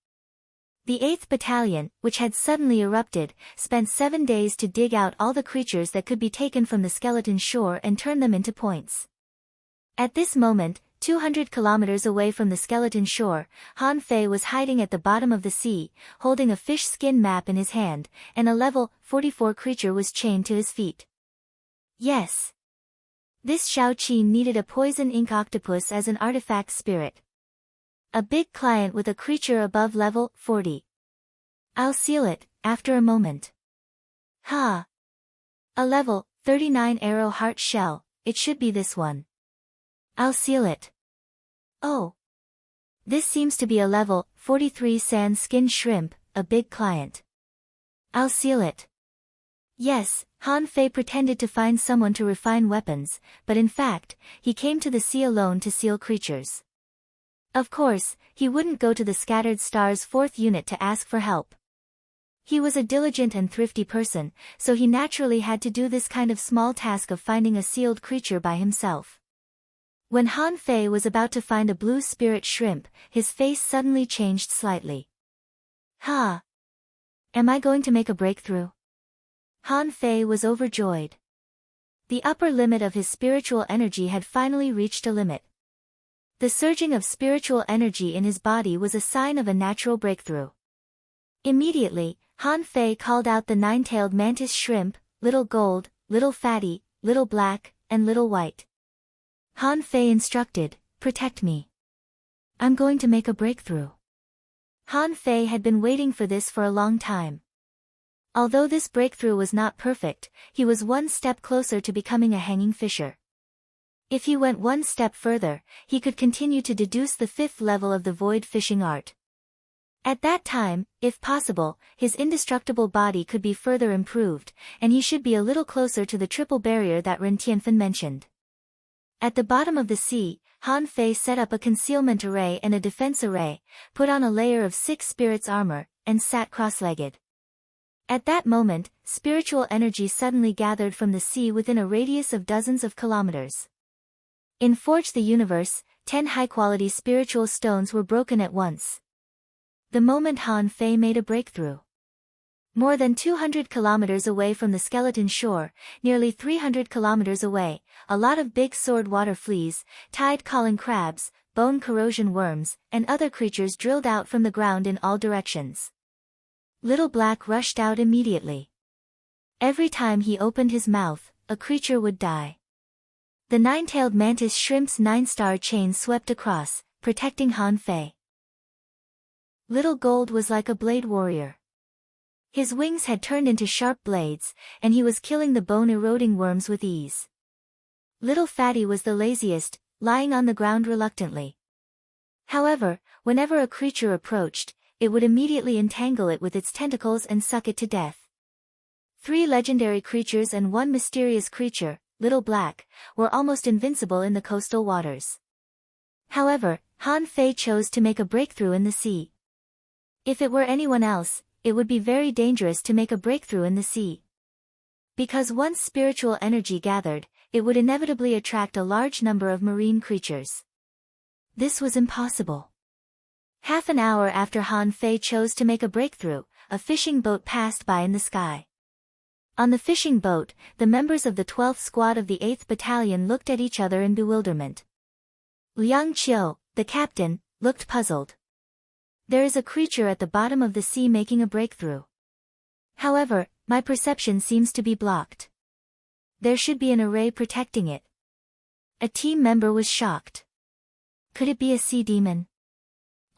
The 8th Battalion, which had suddenly erupted, spent 7 days to dig out all the creatures that could be taken from the skeleton shore and turn them into points. At this moment, 200 kilometers away from the skeleton shore, Han Fei was hiding at the bottom of the sea, holding a fish skin map in his hand, and a level 44 creature was chained to his feet. Yes. This Shaoqi needed a poison ink octopus as an artifact spirit. A big client with a creature above level 40. I'll seal it, after a moment. Ha! A level 39 arrow heart shell, it should be this one. I'll seal it. Oh. This seems to be a level 43 sand skin shrimp, a big client. I'll seal it. Yes, Han Fei pretended to find someone to refine weapons, but in fact, he came to the sea alone to seal creatures. Of course, he wouldn't go to the Scattered Stars 4th unit to ask for help. He was a diligent and thrifty person, so he naturally had to do this kind of small task of finding a sealed creature by himself. When Han Fei was about to find a blue spirit shrimp, his face suddenly changed slightly. Ha! Am I going to make a breakthrough? Han Fei was overjoyed. The upper limit of his spiritual energy had finally reached a limit. The surging of spiritual energy in his body was a sign of a natural breakthrough. Immediately, Han Fei called out the 9-tailed mantis shrimp, Little Gold, Little Fatty, Little Black, and Little White. Han Fei instructed, "Protect me. I'm going to make a breakthrough." Han Fei had been waiting for this for a long time. Although this breakthrough was not perfect, he was one step closer to becoming a hanging fisher. If he went one step further, he could continue to deduce the 5th level of the void fishing art. At that time, if possible, his indestructible body could be further improved, and he should be a little closer to the triple barrier that Ren Tianfen mentioned. At the bottom of the sea, Han Fei set up a concealment array and a defense array, put on a layer of 6 spirits armor, and sat cross-legged. At that moment, spiritual energy suddenly gathered from the sea within a radius of dozens of kilometers. In Forge the Universe, 10 high-quality spiritual stones were broken at once. The moment Han Fei made a breakthrough. More than 200 kilometers away from the skeleton shore, nearly 300 kilometers away, a lot of big sword water fleas, tide-calling crabs, bone corrosion worms, and other creatures drilled out from the ground in all directions. Little Black rushed out immediately. Every time he opened his mouth, a creature would die. The 9-tailed mantis shrimp's 9-star chain swept across, protecting Han Fei. Little Gold was like a blade warrior. His wings had turned into sharp blades, and he was killing the bone-eroding worms with ease. Little Fatty was the laziest, lying on the ground reluctantly. However, whenever a creature approached, it would immediately entangle it with its tentacles and suck it to death. 3 legendary creatures and 1 mysterious creature, Little Black, were almost invincible in the coastal waters. However, Han Fei chose to make a breakthrough in the sea. If it were anyone else, it would be very dangerous to make a breakthrough in the sea. Because once spiritual energy gathered, it would inevitably attract a large number of marine creatures. This was impossible. Half an hour after Han Fei chose to make a breakthrough, a fishing boat passed by in the sky. On the fishing boat, the members of the 12th Squad of the 8th Battalion looked at each other in bewilderment. Liang Qiu, the captain, looked puzzled. There is a creature at the bottom of the sea making a breakthrough. However, my perception seems to be blocked. There should be an array protecting it. A team member was shocked. Could it be a sea demon?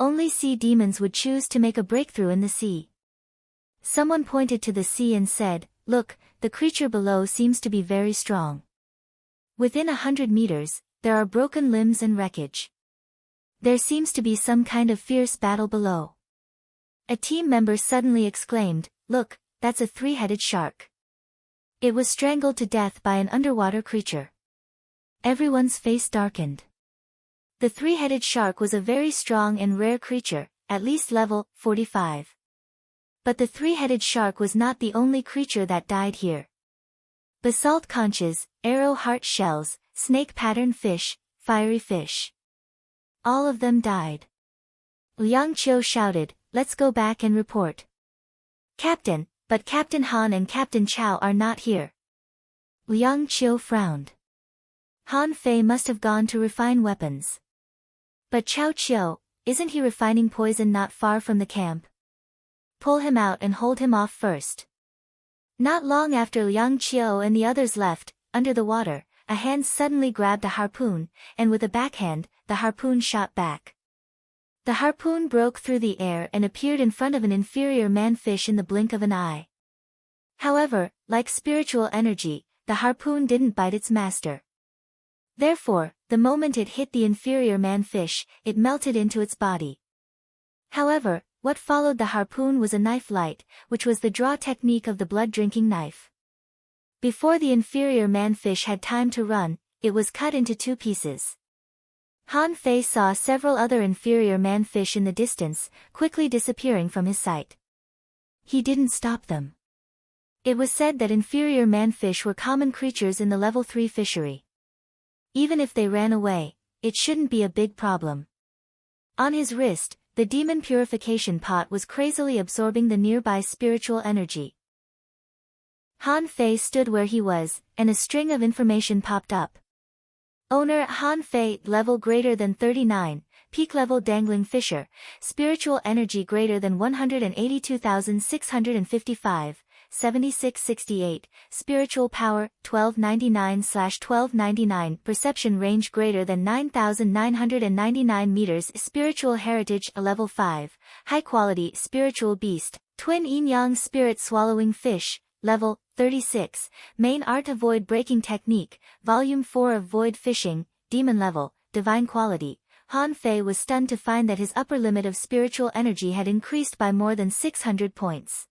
Only sea demons would choose to make a breakthrough in the sea. Someone pointed to the sea and said, "Look, the creature below seems to be very strong. Within 100 meters, there are broken limbs and wreckage. There seems to be some kind of fierce battle below." A team member suddenly exclaimed, "Look, that's a 3-headed shark. It was strangled to death by an underwater creature." Everyone's face darkened. The 3-headed shark was a very strong and rare creature, at least level 45. But the 3-headed shark was not the only creature that died here. Basalt conches, arrow heart shells, snake pattern fish, fiery fish. All of them died. Liang Qiu shouted, "Let's go back and report." "Captain, but Captain Han and Captain Chao are not here." Liang Qiu frowned. Han Fei must have gone to refine weapons. "But Chao Qiu, isn't he refining poison not far from the camp? Pull him out and hold him off first." Not long after Liang Qiu and the others left, under the water, a hand suddenly grabbed a harpoon, and with a backhand, the harpoon shot back. The harpoon broke through the air and appeared in front of an inferior man-fish in the blink of an eye. However, like spiritual energy, the harpoon didn't bite its master. Therefore, the moment it hit the inferior man-fish, it melted into its body. However, what followed the harpoon was a knife light, which was the draw technique of the blood-drinking knife. Before the inferior man-fish had time to run, it was cut into 2 pieces. Han Fei saw several other inferior man-fish in the distance, quickly disappearing from his sight. He didn't stop them. It was said that inferior man-fish were common creatures in the level 3 fishery. Even if they ran away, it shouldn't be a big problem. On his wrist, the demon purification pot was crazily absorbing the nearby spiritual energy. Han Fei stood where he was, and a string of information popped up. Owner Han Fei, level greater than 39, peak level dangling fisher, spiritual energy greater than 182,655, 7668, spiritual power, 1299/1299, perception range greater than 9,999 meters, spiritual heritage, level 5, high quality spiritual beast, twin yin-yang spirit swallowing fish, level 36, main art of void breaking technique, volume 4 of void fishing, demon level, divine quality, Han Fei was stunned to find that his upper limit of spiritual energy had increased by more than 600 points.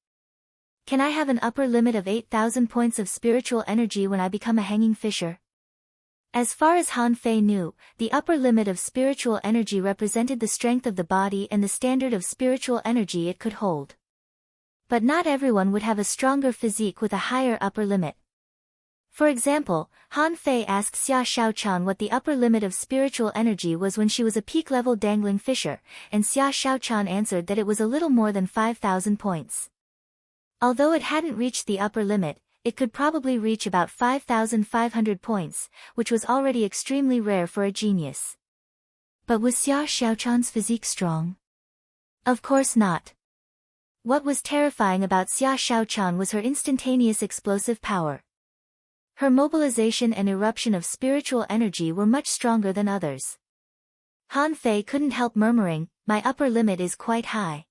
Can I have an upper limit of 8,000 points of spiritual energy when I become a hanging fisher? As far as Han Fei knew, the upper limit of spiritual energy represented the strength of the body and the standard of spiritual energy it could hold. But not everyone would have a stronger physique with a higher upper limit. For example, Han Fei asked Xia Xiaochan what the upper limit of spiritual energy was when she was a peak-level dangling fisher, and Xia Xiaochan answered that it was a little more than 5,000 points. Although it hadn't reached the upper limit, it could probably reach about 5,500 points, which was already extremely rare for a genius. But was Xia Xiaochan's physique strong? Of course not. What was terrifying about Xia Xiaochan was her instantaneous explosive power. Her mobilization and eruption of spiritual energy were much stronger than others. Han Fei couldn't help murmuring, "My upper limit is quite high.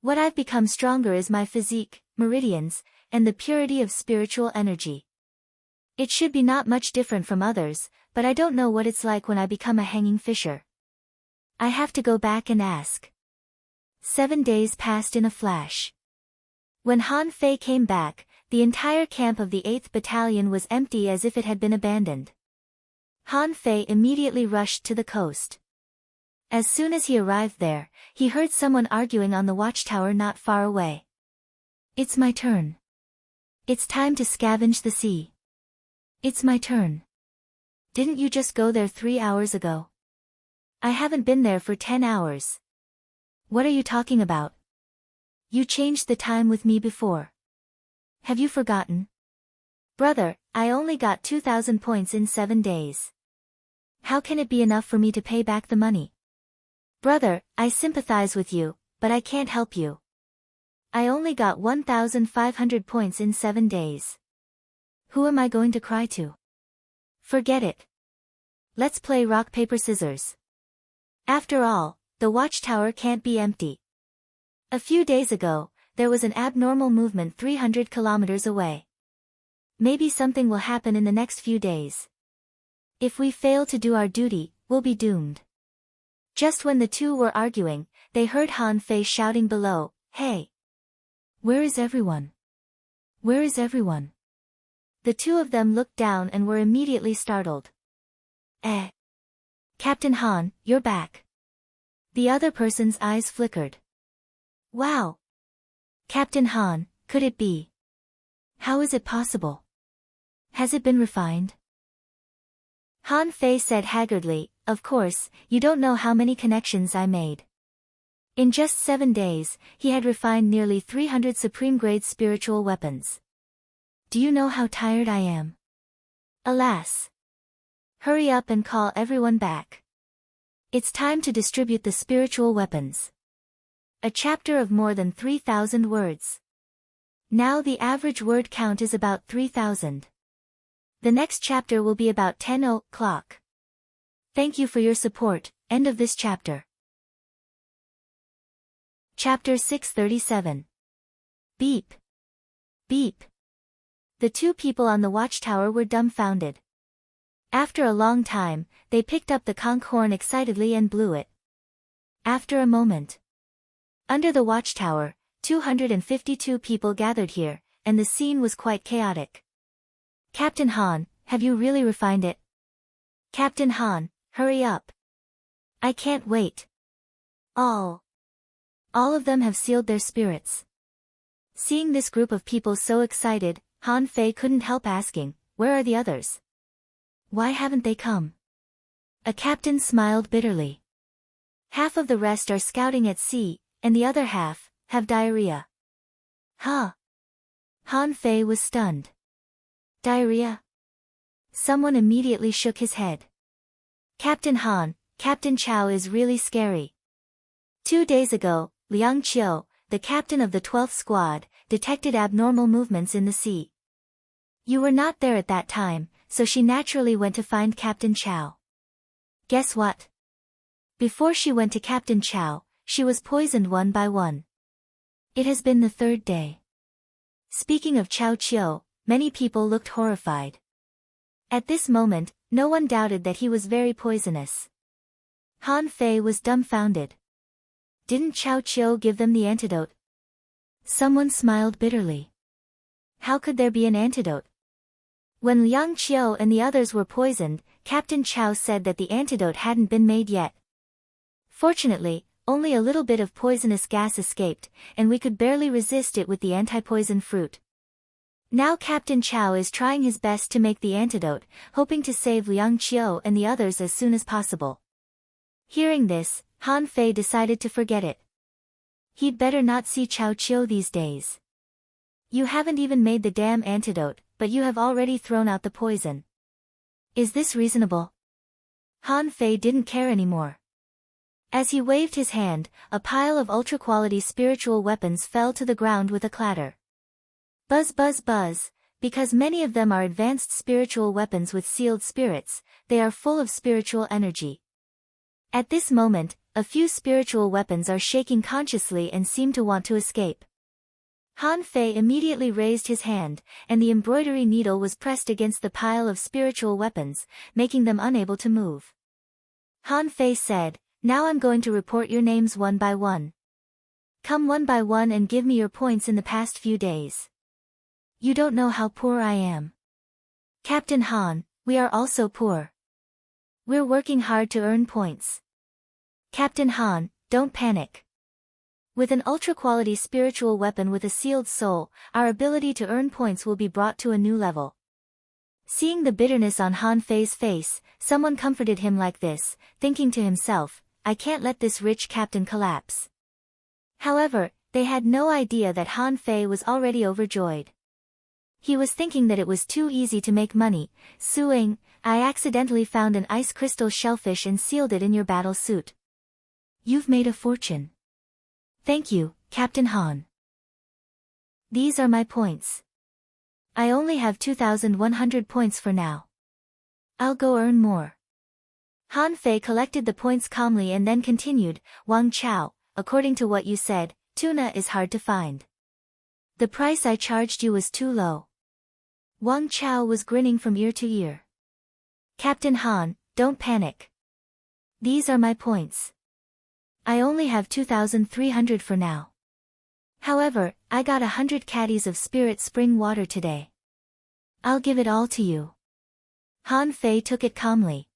What I've become stronger is my physique, meridians, and the purity of spiritual energy. It should be not much different from others, but I don't know what it's like when I become a hanging fisher. I have to go back and ask." 7 days passed in a flash. When Han Fei came back, the entire camp of the 8th Battalion was empty as if it had been abandoned. Han Fei immediately rushed to the coast. As soon as he arrived there, he heard someone arguing on the watchtower not far away. "It's my turn. It's time to scavenge the sea. It's my turn. Didn't you just go there 3 hours ago? I haven't been there for 10 hours. What are you talking about? You changed the time with me before. Have you forgotten? Brother, I only got 2,000 points in 7 days. How can it be enough for me to pay back the money? Brother, I sympathize with you, but I can't help you. I only got 1,500 points in 7 days. Who am I going to cry to? Forget it. Let's play rock paper scissors. After all, the watchtower can't be empty." A few days ago, there was an abnormal movement 300 kilometers away. Maybe something will happen in the next few days. If we fail to do our duty, we'll be doomed. Just when the two were arguing, they heard Han Fei shouting below, "Hey! Where is everyone? Where is everyone?" The two of them looked down and were immediately startled. Captain Han, you're back." The other person's eyes flickered. "Wow! Captain Han, could it be? How is it possible? Has it been refined?" Han Fei said haggardly, "Of course, you don't know how many connections I made." In just 7 days, he had refined nearly 300 supreme-grade spiritual weapons. Do you know how tired I am? Alas! Hurry up and call everyone back. It's time to distribute the spiritual weapons. A chapter of more than 3,000 words. Now the average word count is about 3,000. The next chapter will be about 10 o'clock. Thank you for your support. End of this chapter. Chapter 637. Beep. Beep. The two people on the watchtower were dumbfounded. After a long time, they picked up the conch horn excitedly and blew it. After a moment. Under the watchtower, 252 people gathered here, and the scene was quite chaotic. "Captain Han, have you really refined it? Captain Han, hurry up. I can't wait. All of them have sealed their spirits." Seeing this group of people so excited, Han Fei couldn't help asking, "Where are the others? Why haven't they come?" A captain smiled bitterly. "Half of the rest are scouting at sea, and the other half have diarrhea." Huh? Han Fei was stunned. Diarrhea? Someone immediately shook his head. "Captain Han, Captain Chow is really scary. 2 days ago, Liang Qiu, the captain of the 12th squad, detected abnormal movements in the sea. You were not there at that time, so she naturally went to find Captain Chow. Guess what? Before she went to Captain Chow, she was poisoned one by one. It has been the 3rd day." Speaking of Chao Qiu, many people looked horrified. At this moment, no one doubted that he was very poisonous. Han Fei was dumbfounded. Didn't Chao Qiu give them the antidote? Someone smiled bitterly. How could there be an antidote? When Liang Qiu and the others were poisoned, Captain Chao said that the antidote hadn't been made yet. Fortunately, only a little bit of poisonous gas escaped, and we could barely resist it with the anti-poison fruit. Now Captain Chao is trying his best to make the antidote, hoping to save Liang Qiu and the others as soon as possible. Hearing this, Han Fei decided to forget it. He'd better not see Chao Qiu these days. You haven't even made the damn antidote, but you have already thrown out the poison. Is this reasonable? Han Fei didn't care anymore. As he waved his hand, a pile of ultra-quality spiritual weapons fell to the ground with a clatter. Buzz buzz buzz, because many of them are advanced spiritual weapons with sealed spirits, they are full of spiritual energy. At this moment, a few spiritual weapons are shaking consciously and seem to want to escape. Han Fei immediately raised his hand, and the embroidery needle was pressed against the pile of spiritual weapons, making them unable to move. Han Fei said, "Now I'm going to report your names one by one. Come one by one and give me your points in the past few days." You don't know how poor I am. Captain Han, we are also poor. We're working hard to earn points. Captain Han, don't panic. With an ultra-quality spiritual weapon with a sealed soul, our ability to earn points will be brought to a new level. Seeing the bitterness on Han Fei's face, someone comforted him like this, thinking to himself, I can't let this rich captain collapse. However, they had no idea that Han Fei was already overjoyed. He was thinking that it was too easy to make money. Suing, I accidentally found an ice crystal shellfish and sealed it in your battle suit. You've made a fortune. Thank you, Captain Han. These are my points. I only have 2,100 points for now. I'll go earn more. Han Fei collected the points calmly and then continued, Wang Chao, according to what you said, tuna is hard to find. The price I charged you was too low. Wang Chao was grinning from ear to ear. Captain Han, don't panic. These are my points. I only have 2,300 for now. However, I got 100 caddies of spirit spring water today. I'll give it all to you. Han Fei took it calmly.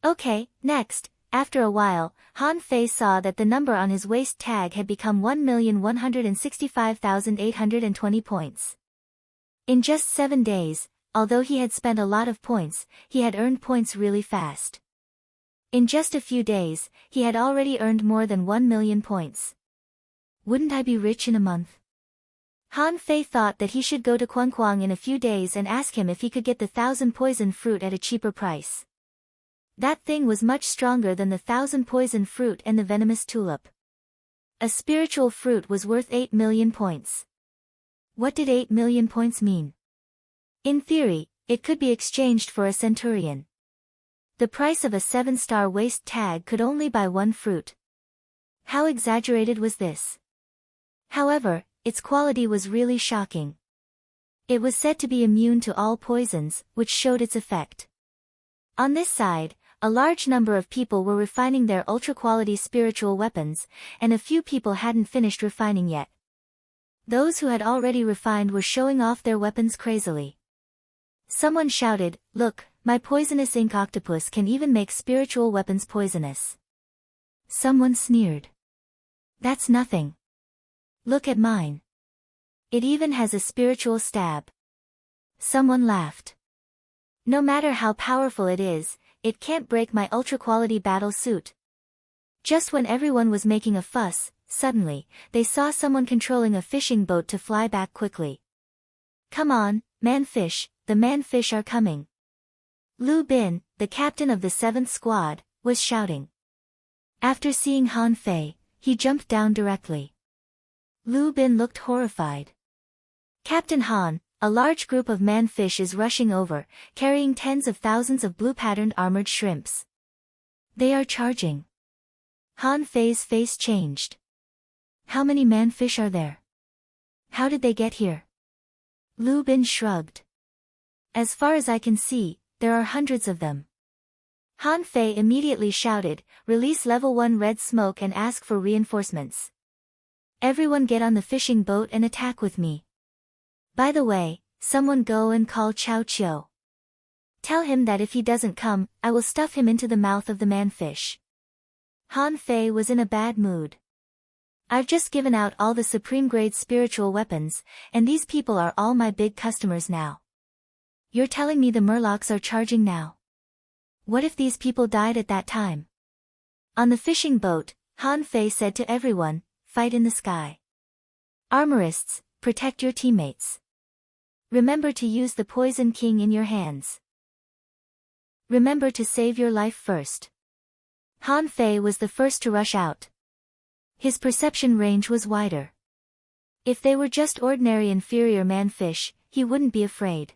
Okay, next. After a while, Han Fei saw that the number on his waist tag had become 1,165,820 points. In just 7 days, although he had spent a lot of points, he had earned points really fast. In just a few days, he had already earned more than 1 million points. Wouldn't I be rich in a month? Han Fei thought that he should go to Quangquang in a few days and ask him if he could get the 1,000 poison fruit at a cheaper price. That thing was much stronger than the 1,000 poison fruit and the venomous tulip. A spiritual fruit was worth 8 million points. What did 8 million points mean? In theory, it could be exchanged for a centurion. The price of a 7-star waist tag could only buy one fruit. How exaggerated was this? However, its quality was really shocking. It was said to be immune to all poisons, which showed its effect. On this side, a large number of people were refining their ultra-quality spiritual weapons, and a few people hadn't finished refining yet. Those who had already refined were showing off their weapons crazily. Someone shouted, Look, my poisonous ink octopus can even make spiritual weapons poisonous. Someone sneered. That's nothing. Look at mine. It even has a spiritual stab. Someone laughed. No matter how powerful it is, it can't break my ultra-quality battle suit. Just when everyone was making a fuss, suddenly, they saw someone controlling a fishing boat to fly back quickly. Come on, man-fish, the man-fish are coming. Lu Bin, the captain of the 7th squad, was shouting. After seeing Han Fei, he jumped down directly. Lu Bin looked horrified. Captain Han, a large group of man-fish is rushing over, carrying tens of thousands of blue-patterned armored shrimps. They are charging. Han Fei's face changed. How many man-fish are there? How did they get here? Lu Bin shrugged. As far as I can see, there are hundreds of them. Han Fei immediately shouted, "Release level 1 red smoke and ask for reinforcements. Everyone get on the fishing boat and attack with me. By the way, someone go and call Chao Chiu. Tell him that if he doesn't come, I will stuff him into the mouth of the man-fish." Han Fei was in a bad mood. "I've just given out all the supreme-grade spiritual weapons, and these people are all my big customers now. You're telling me the Murlocs are charging now? What if these people died at that time?" On the fishing boat, Han Fei said to everyone, "Fight in the sky. Armorists, protect your teammates. Remember to use the Poison King in your hands. Remember to save your life first." Han Fei was the first to rush out. His perception range was wider. If they were just ordinary inferior man-fish, he wouldn't be afraid.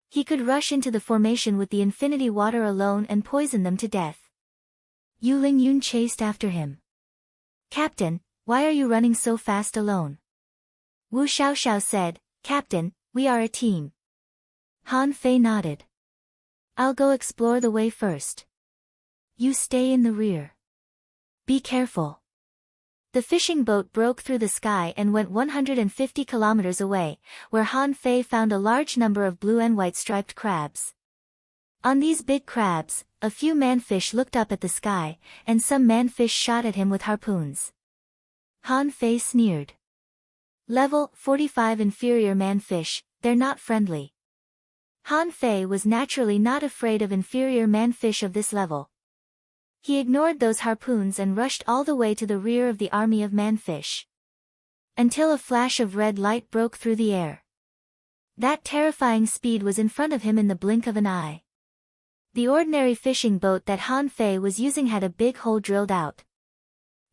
He could rush into the formation with the infinity water alone and poison them to death. Yu Lingyun chased after him. "Captain, why are you running so fast alone?" Wu Xiaoxiao said, "Captain, we are a team." Han Fei nodded. "I'll go explore the way first. You stay in the rear. Be careful." The fishing boat broke through the sky and went 150 kilometers away, where Han Fei found a large number of blue and white striped crabs. On these big crabs, a few man-fish looked up at the sky, and some man-fish shot at him with harpoons. Han Fei sneered. "Level 45 inferior man-fish, they're not friendly." Han Fei was naturally not afraid of inferior man-fish of this level. He ignored those harpoons and rushed all the way to the rear of the army of man-fish. Until a flash of red light broke through the air. That terrifying speed was in front of him in the blink of an eye. The ordinary fishing boat that Han Fei was using had a big hole drilled out.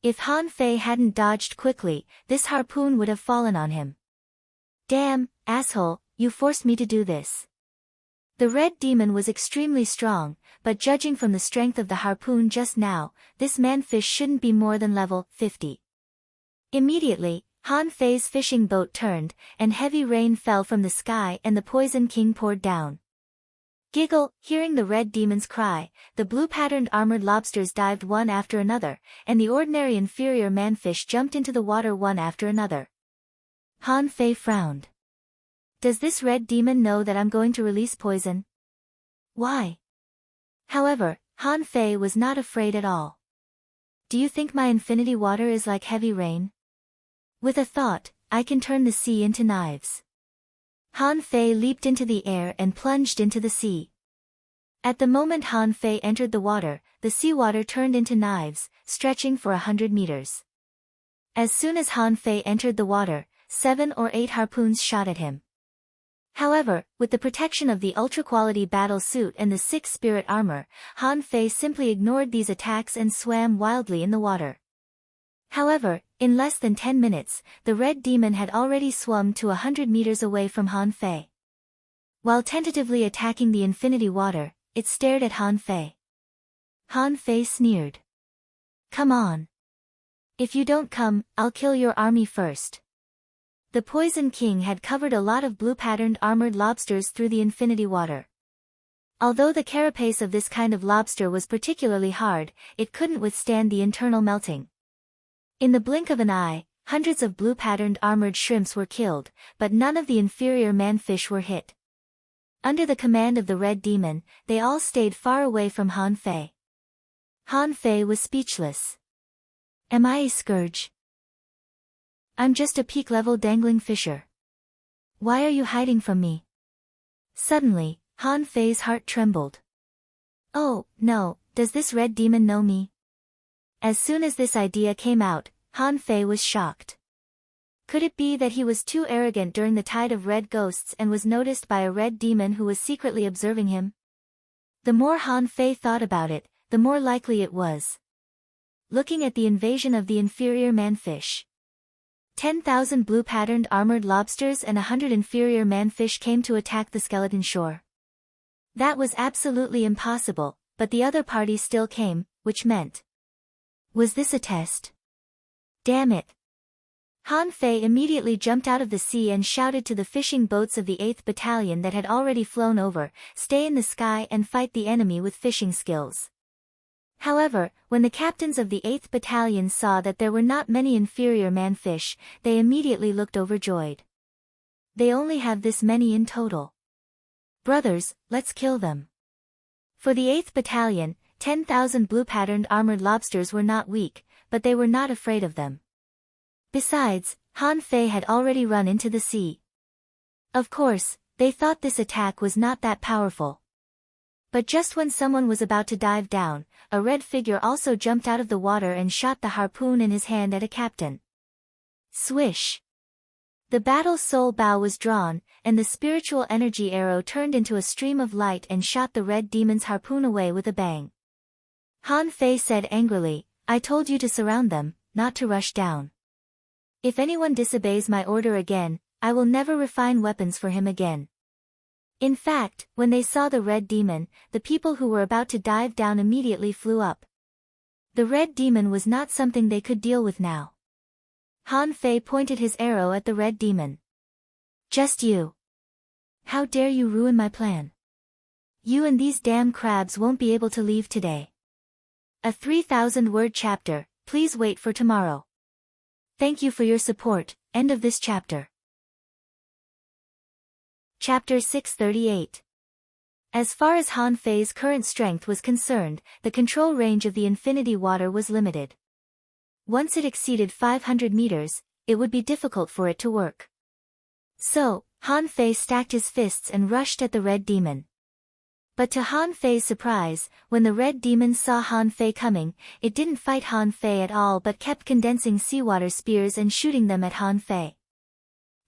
If Han Fei hadn't dodged quickly, this harpoon would have fallen on him. "Damn, asshole, you forced me to do this." The red demon was extremely strong, but judging from the strength of the harpoon just now, this man-fish shouldn't be more than level 50. Immediately, Han Fei's fishing boat turned, and heavy rain fell from the sky and the Poison King poured down. Giggle, hearing the red demon's cry, the blue-patterned armored lobsters dived one after another, and the ordinary inferior man-fish jumped into the water one after another. Han Fei frowned. Does this red demon know that I'm going to release poison? Why? However, Han Fei was not afraid at all. Do you think my infinity water is like heavy rain? With a thought, I can turn the sea into knives. Han Fei leaped into the air and plunged into the sea. At the moment Han Fei entered the water, the seawater turned into knives, stretching for 100 meters. As soon as Han Fei entered the water, 7 or 8 harpoons shot at him. However, with the protection of the ultra-quality battle suit and the 6 spirit armor, Han Fei simply ignored these attacks and swam wildly in the water. However, in less than 10 minutes, the red demon had already swum to 100 meters away from Han Fei. While tentatively attacking the infinity water, it stared at Han Fei. Han Fei sneered. "Come on. If you don't come, I'll kill your army first." The Poison King had covered a lot of blue-patterned armored lobsters through the infinity water. Although the carapace of this kind of lobster was particularly hard, it couldn't withstand the internal melting. In the blink of an eye, hundreds of blue-patterned armored shrimps were killed, but none of the inferior man-fish were hit. Under the command of the red demon, they all stayed far away from Han Fei. Han Fei was speechless. Am I a scourge? I'm just a peak-level dangling fisher. Why are you hiding from me? Suddenly, Han Fei's heart trembled. Oh, no, does this red demon know me? As soon as this idea came out, Han Fei was shocked. Could it be that he was too arrogant during the tide of red ghosts and was noticed by a red demon who was secretly observing him? The more Han Fei thought about it, the more likely it was. Looking at the invasion of the inferior man-fish. 10,000 blue-patterned armored lobsters and 100 inferior man-fish came to attack the skeleton shore. That was absolutely impossible, but the other party still came, which meant. Was this a test? Damn it. Han Fei immediately jumped out of the sea and shouted to the fishing boats of the 8th Battalion that had already flown over, "Stay in the sky and fight the enemy with fishing skills." However, when the captains of the 8th Battalion saw that there were not many inferior man-fish, they immediately looked overjoyed. "They only have this many in total. Brothers, let's kill them." For the 8th Battalion, 10,000 blue-patterned armored lobsters were not weak, but they were not afraid of them. Besides, Han Fei had already run into the sea. Of course, they thought this attack was not that powerful. But just when someone was about to dive down, a red figure also jumped out of the water and shot the harpoon in his hand at a captain. Swish! The battle soul bow was drawn, and the spiritual energy arrow turned into a stream of light and shot the red demon's harpoon away with a bang. Han Fei said angrily, "I told you to surround them, not to rush down. If anyone disobeys my order again, I will never refine weapons for him again." In fact, when they saw the red demon, the people who were about to dive down immediately flew up. The red demon was not something they could deal with now. Han Fei pointed his arrow at the red demon. "Just you. How dare you ruin my plan? You and these damn crabs won't be able to leave today." A 3,000-word chapter, please wait for tomorrow. Thank you for your support. End of this chapter. Chapter 638. As far as Han Fei's current strength was concerned, the control range of the infinity water was limited. Once it exceeded 500 meters, it would be difficult for it to work. So, Han Fei stacked his fists and rushed at the red demon. But to Han Fei's surprise, when the red demon saw Han Fei coming, it didn't fight Han Fei at all but kept condensing seawater spears and shooting them at Han Fei.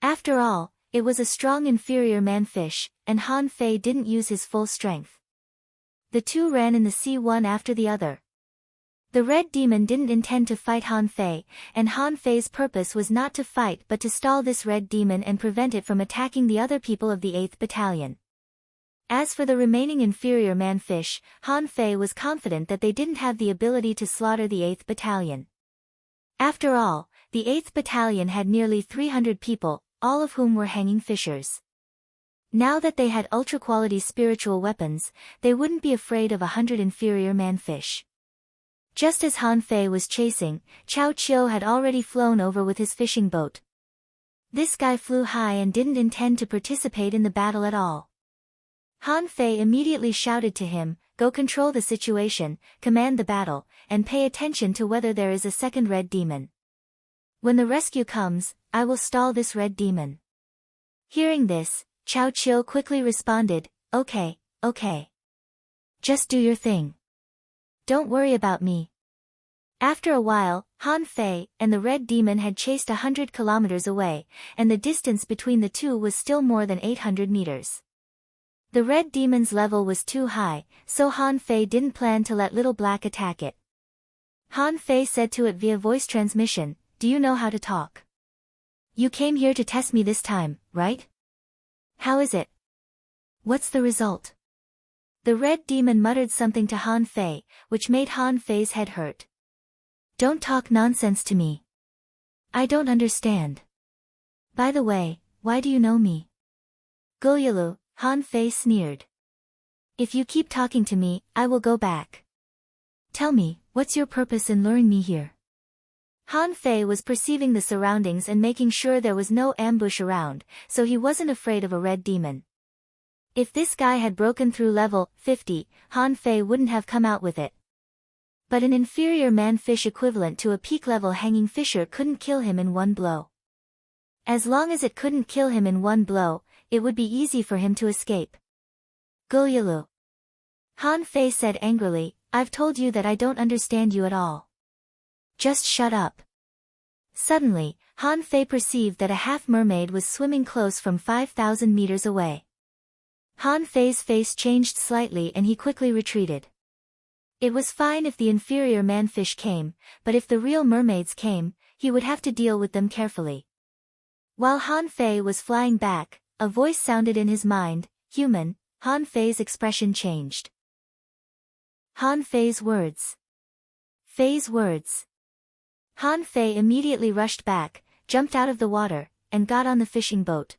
After all, it was a strong inferior man-fish, and Han Fei didn't use his full strength. The two ran in the sea one after the other. The red demon didn't intend to fight Han Fei, and Han Fei's purpose was not to fight but to stall this red demon and prevent it from attacking the other people of the 8th Battalion. As for the remaining inferior man-fish, Han Fei was confident that they didn't have the ability to slaughter the 8th Battalion. After all, the 8th Battalion had nearly 300 people, all of whom were hanging fishers. Now that they had ultra-quality spiritual weapons, they wouldn't be afraid of 100 inferior man-fish. Just as Han Fei was chasing, Cao Qiu had already flown over with his fishing boat. This guy flew high and didn't intend to participate in the battle at all. Han Fei immediately shouted to him, "Go control the situation, command the battle, and pay attention to whether there is a second red demon. When the rescue comes, I will stall this red demon." Hearing this, Cao Qiu quickly responded, Okay. Just do your thing. Don't worry about me." After a while, Han Fei and the red demon had chased 100 kilometers away, and the distance between the two was still more than 800 meters. The red demon's level was too high, so Han Fei didn't plan to let Little Black attack it. Han Fei said to it via voice transmission, "Do you know how to talk? You came here to test me this time, right? How is it? What's the result?" The red demon muttered something to Han Fei, which made Han Fei's head hurt. "Don't talk nonsense to me. I don't understand. By the way, why do you know me?" "Gulyalu," Han Fei sneered. "If you keep talking to me, I will go back. Tell me, what's your purpose in luring me here?" Han Fei was perceiving the surroundings and making sure there was no ambush around, so he wasn't afraid of a red demon. If this guy had broken through level 50, Han Fei wouldn't have come out with it. But an inferior man-fish equivalent to a peak-level hanging fisher couldn't kill him in one blow. As long as it couldn't kill him in one blow, it would be easy for him to escape. "Gulyalu," Han Fei said angrily, "I've told you that I don't understand you at all. Just shut up." Suddenly, Han Fei perceived that a half-mermaid was swimming close from 5,000 meters away. Han Fei's face changed slightly and he quickly retreated. It was fine if the inferior man-fish came, but if the real mermaids came, he would have to deal with them carefully. While Han Fei was flying back, a voice sounded in his mind, "Human." Han Fei's expression changed. Han Fei's words. Han Fei immediately rushed back, jumped out of the water, and got on the fishing boat.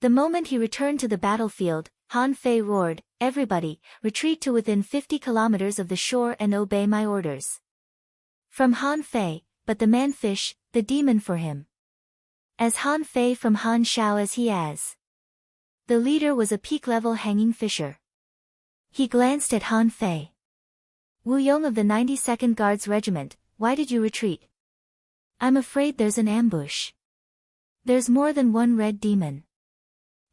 The moment he returned to the battlefield, Han Fei roared, "Everybody, retreat to within 50 kilometers of the shore and obey my orders." From Han Fei, but the man-fish, the demon for him. As Han Fei from Han Shao as he as. The leader was a peak-level hanging fisher. He glanced at Han Fei. "Wu Yong of the 92nd Guards Regiment, why did you retreat?" "I'm afraid there's an ambush. There's more than one red demon."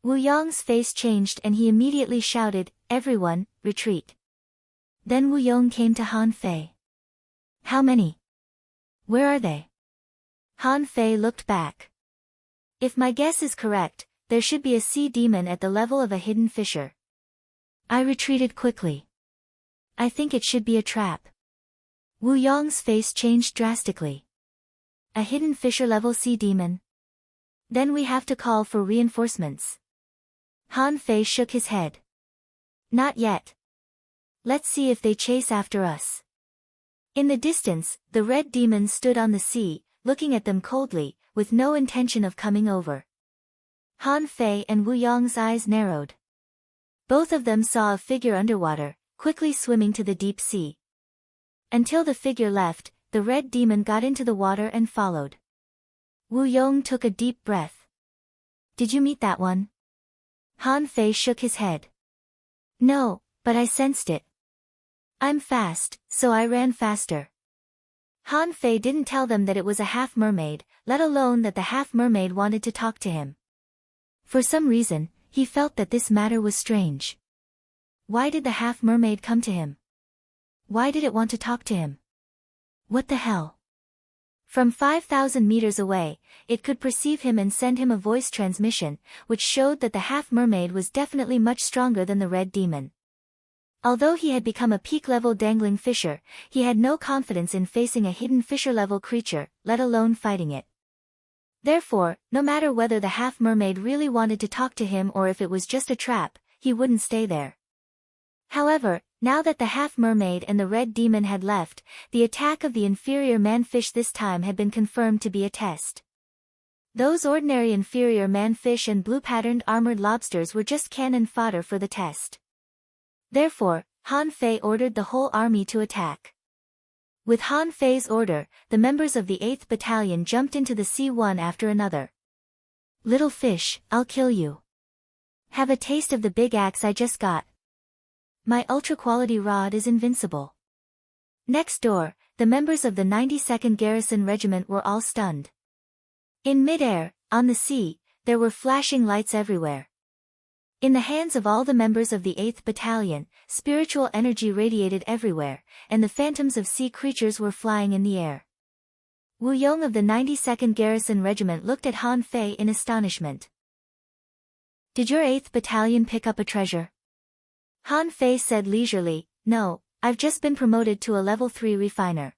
Wu Yong's face changed and he immediately shouted, "Everyone, retreat." Then Wu Yong came to Han Fei. "How many? Where are they?" Han Fei looked back. "If my guess is correct, there should be a sea demon at the level of a hidden fisher." I retreated quickly. "I think it should be a trap." Wu Yong's face changed drastically. "A hidden fisher-level sea demon? Then we have to call for reinforcements." Han Fei shook his head. "Not yet. Let's see if they chase after us." In the distance, the red demon stood on the sea, looking at them coldly, with no intention of coming over. Han Fei and Wu Yong's eyes narrowed. Both of them saw a figure underwater, quickly swimming to the deep sea. Until the figure left, the red demon got into the water and followed. Wu Yong took a deep breath. "Did you meet that one?" Han Fei shook his head. "No, but I sensed it. I'm fast, so I ran faster." Han Fei didn't tell them that it was a half-mermaid, let alone that the half-mermaid wanted to talk to him. For some reason, he felt that this matter was strange. Why did the half-mermaid come to him? Why did it want to talk to him? What the hell? From 5,000 meters away, it could perceive him and send him a voice transmission, which showed that the half-mermaid was definitely much stronger than the red demon. Although he had become a peak-level dangling fisher, he had no confidence in facing a hidden fisher-level creature, let alone fighting it. Therefore, no matter whether the half-mermaid really wanted to talk to him or if it was just a trap, he wouldn't stay there. However, now that the half-mermaid and the red demon had left, the attack of the inferior man-fish this time had been confirmed to be a test. Those ordinary inferior man-fish and blue-patterned armored lobsters were just cannon fodder for the test. Therefore, Han Fei ordered the whole army to attack. With Han Fei's order, the members of the 8th Battalion jumped into the sea one after another. "Little fish, I'll kill you. Have a taste of the big axe I just got. My ultra-quality rod is invincible." Next door, the members of the 92nd Garrison Regiment were all stunned. In mid-air, on the sea, there were flashing lights everywhere. In the hands of all the members of the 8th Battalion, spiritual energy radiated everywhere, and the phantoms of sea creatures were flying in the air. Wu Yong of the 92nd Garrison Regiment looked at Han Fei in astonishment. "Did your 8th Battalion pick up a treasure?" Han Fei said leisurely, "No, I've just been promoted to a level 3 refiner.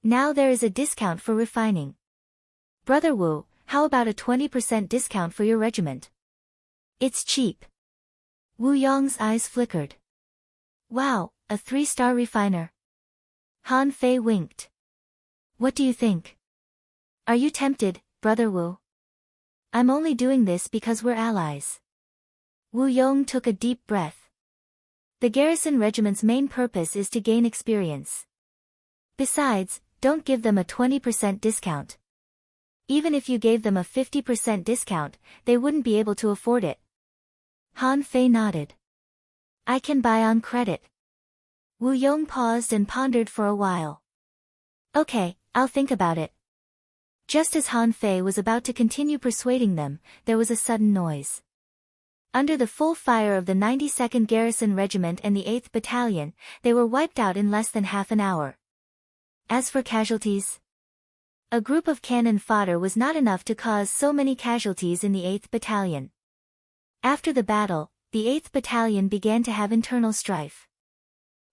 Now there is a discount for refining. Brother Wu, how about a 20% discount for your regiment? It's cheap." Wu Yong's eyes flickered. "Wow, a 3-star refiner." Han Fei winked. "What do you think? Are you tempted, Brother Wu?" "I'm only doing this because we're allies." Wu Yong took a deep breath. The garrison regiment's main purpose is to gain experience. Besides, don't give them a 20% discount. Even if you gave them a 50% discount, they wouldn't be able to afford it. Han Fei nodded. "I can buy on credit." Wu Yong paused and pondered for a while. "Okay, I'll think about it." Just as Han Fei was about to continue persuading them, there was a sudden noise. Under the full fire of the 92nd Garrison Regiment and the 8th Battalion, they were wiped out in less than half an hour. As for casualties, a group of cannon fodder was not enough to cause so many casualties in the 8th Battalion. After the battle, the 8th Battalion began to have internal strife.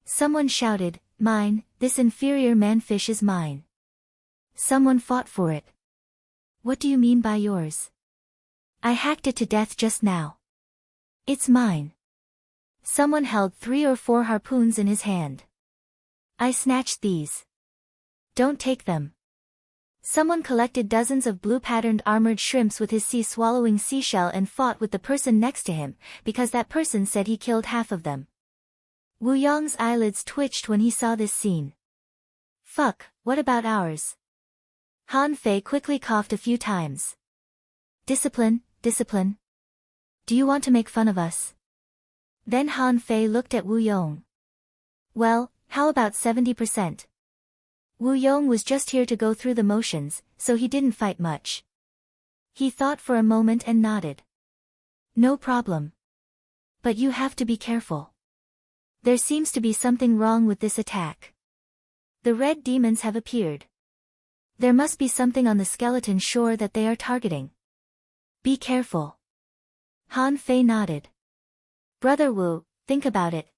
Someone shouted, "Mine, this inferior man-fish is mine." Someone fought for it. "What do you mean by yours?" "I hacked it to death just now. It's mine." Someone held 3 or 4 harpoons in his hand. "I snatched these." "Don't take them." Someone collected dozens of blue-patterned armored shrimps with his sea-swallowing seashell and fought with the person next to him, because that person said he killed half of them. Wu Yong's eyelids twitched when he saw this scene. Fuck, what about ours? Han Fei quickly coughed a few times. Discipline, discipline. Do you want to make fun of us? Then Han Fei looked at Wu Yong. Well, how about 70%? Wu Yong was just here to go through the motions, so he didn't fight much. He thought for a moment and nodded. No problem. But you have to be careful. There seems to be something wrong with this attack. The red demons have appeared. There must be something on the skeleton shore that they are targeting. Be careful. Han Fei nodded. Brother Wu, think about it.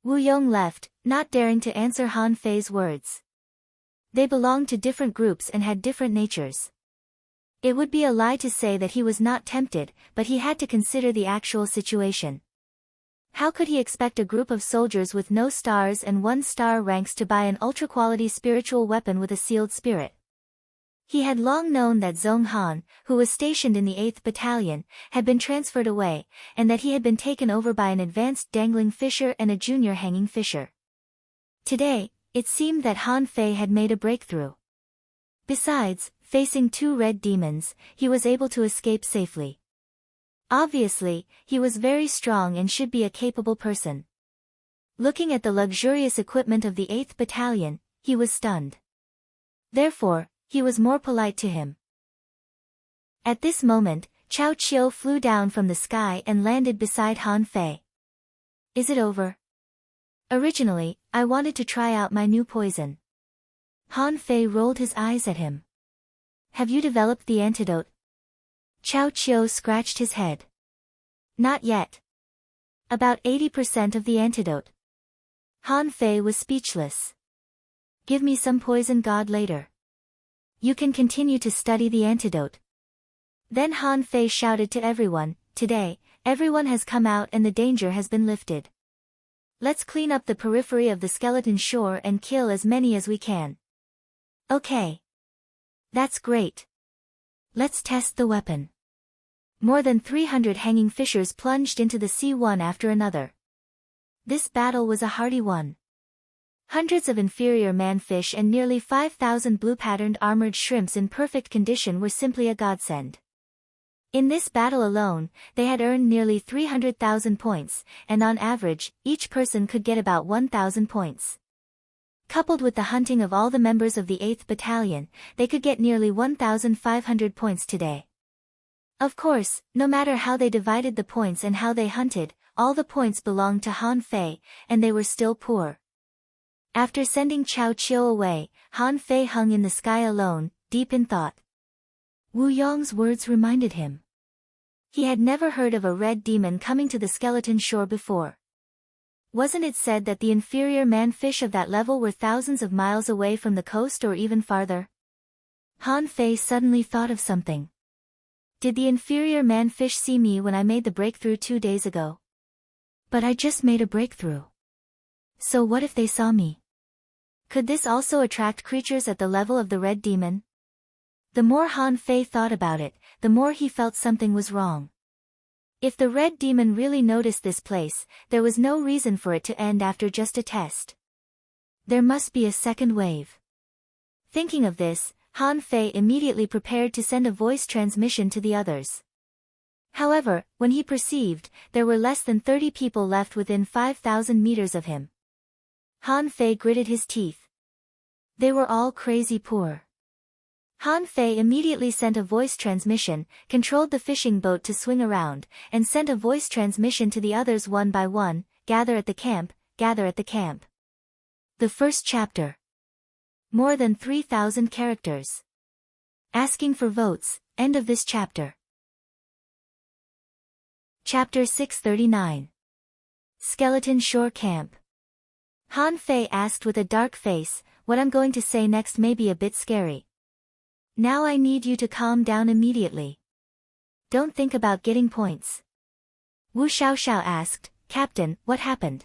Wu Yong left, not daring to answer Han Fei's words. They belonged to different groups and had different natures. It would be a lie to say that he was not tempted, but he had to consider the actual situation. How could he expect a group of soldiers with no stars and 1-star ranks to buy an ultra-quality spiritual weapon with a sealed spirit? He had long known that Zhong Han, who was stationed in the 8th Battalion, had been transferred away, and that he had been taken over by an advanced dangling fisher and a junior hanging fisher. Today, it seemed that Han Fei had made a breakthrough. Besides, facing 2 red demons, he was able to escape safely. Obviously, he was very strong and should be a capable person. Looking at the luxurious equipment of the 8th Battalion, he was stunned. Therefore, he was more polite to him. At this moment, Chao Qiu flew down from the sky and landed beside Han Fei. Is it over? Originally, I wanted to try out my new poison. Han Fei rolled his eyes at him. Have you developed the antidote? Chao Qiu scratched his head. Not yet. About 80% of the antidote. Han Fei was speechless. Give me some poison god later. You can continue to study the antidote. Then Han Fei shouted to everyone, today, everyone has come out and the danger has been lifted. Let's clean up the periphery of the skeleton shore and kill as many as we can. Okay. That's great. Let's test the weapon. More than 300 hanging fishers plunged into the sea one after another. This battle was a hearty one. Hundreds of inferior man-fish and nearly 5,000 blue-patterned armored shrimps in perfect condition were simply a godsend. In this battle alone, they had earned nearly 300,000 points, and on average, each person could get about 1,000 points. Coupled with the hunting of all the members of the 8th Battalion, they could get nearly 1,500 points today. Of course, no matter how they divided the points and how they hunted, all the points belonged to Han Fei, and they were still poor. After sending Chao Qiu away, Han Fei hung in the sky alone, deep in thought. Wu Yong's words reminded him. He had never heard of a red demon coming to the skeleton shore before. Wasn't it said that the inferior man-fish of that level were thousands of miles away from the coast or even farther? Han Fei suddenly thought of something. Did the inferior man-fish see me when I made the breakthrough 2 days ago? But I just made a breakthrough. So what if they saw me? Could this also attract creatures at the level of the red demon? The more Han Fei thought about it, the more he felt something was wrong. If the red demon really noticed this place, there was no reason for it to end after just a test. There must be a second wave. Thinking of this, Han Fei immediately prepared to send a voice transmission to the others. However, when he perceived, there were less than 30 people left within 5,000 meters of him. Han Fei gritted his teeth. They were all crazy poor. Han Fei immediately sent a voice transmission, controlled the fishing boat to swing around, and sent a voice transmission to the others one by one, gather at the camp, gather at the camp. The first chapter. More than 3,000 characters. Asking for votes, end of this chapter. Chapter 639. Skeleton Shore Camp. Han Fei asked with a dark face, what I'm going to say next may be a bit scary. Now I need you to calm down immediately. Don't think about getting points. Wu Xiaoxiao asked, Captain, what happened?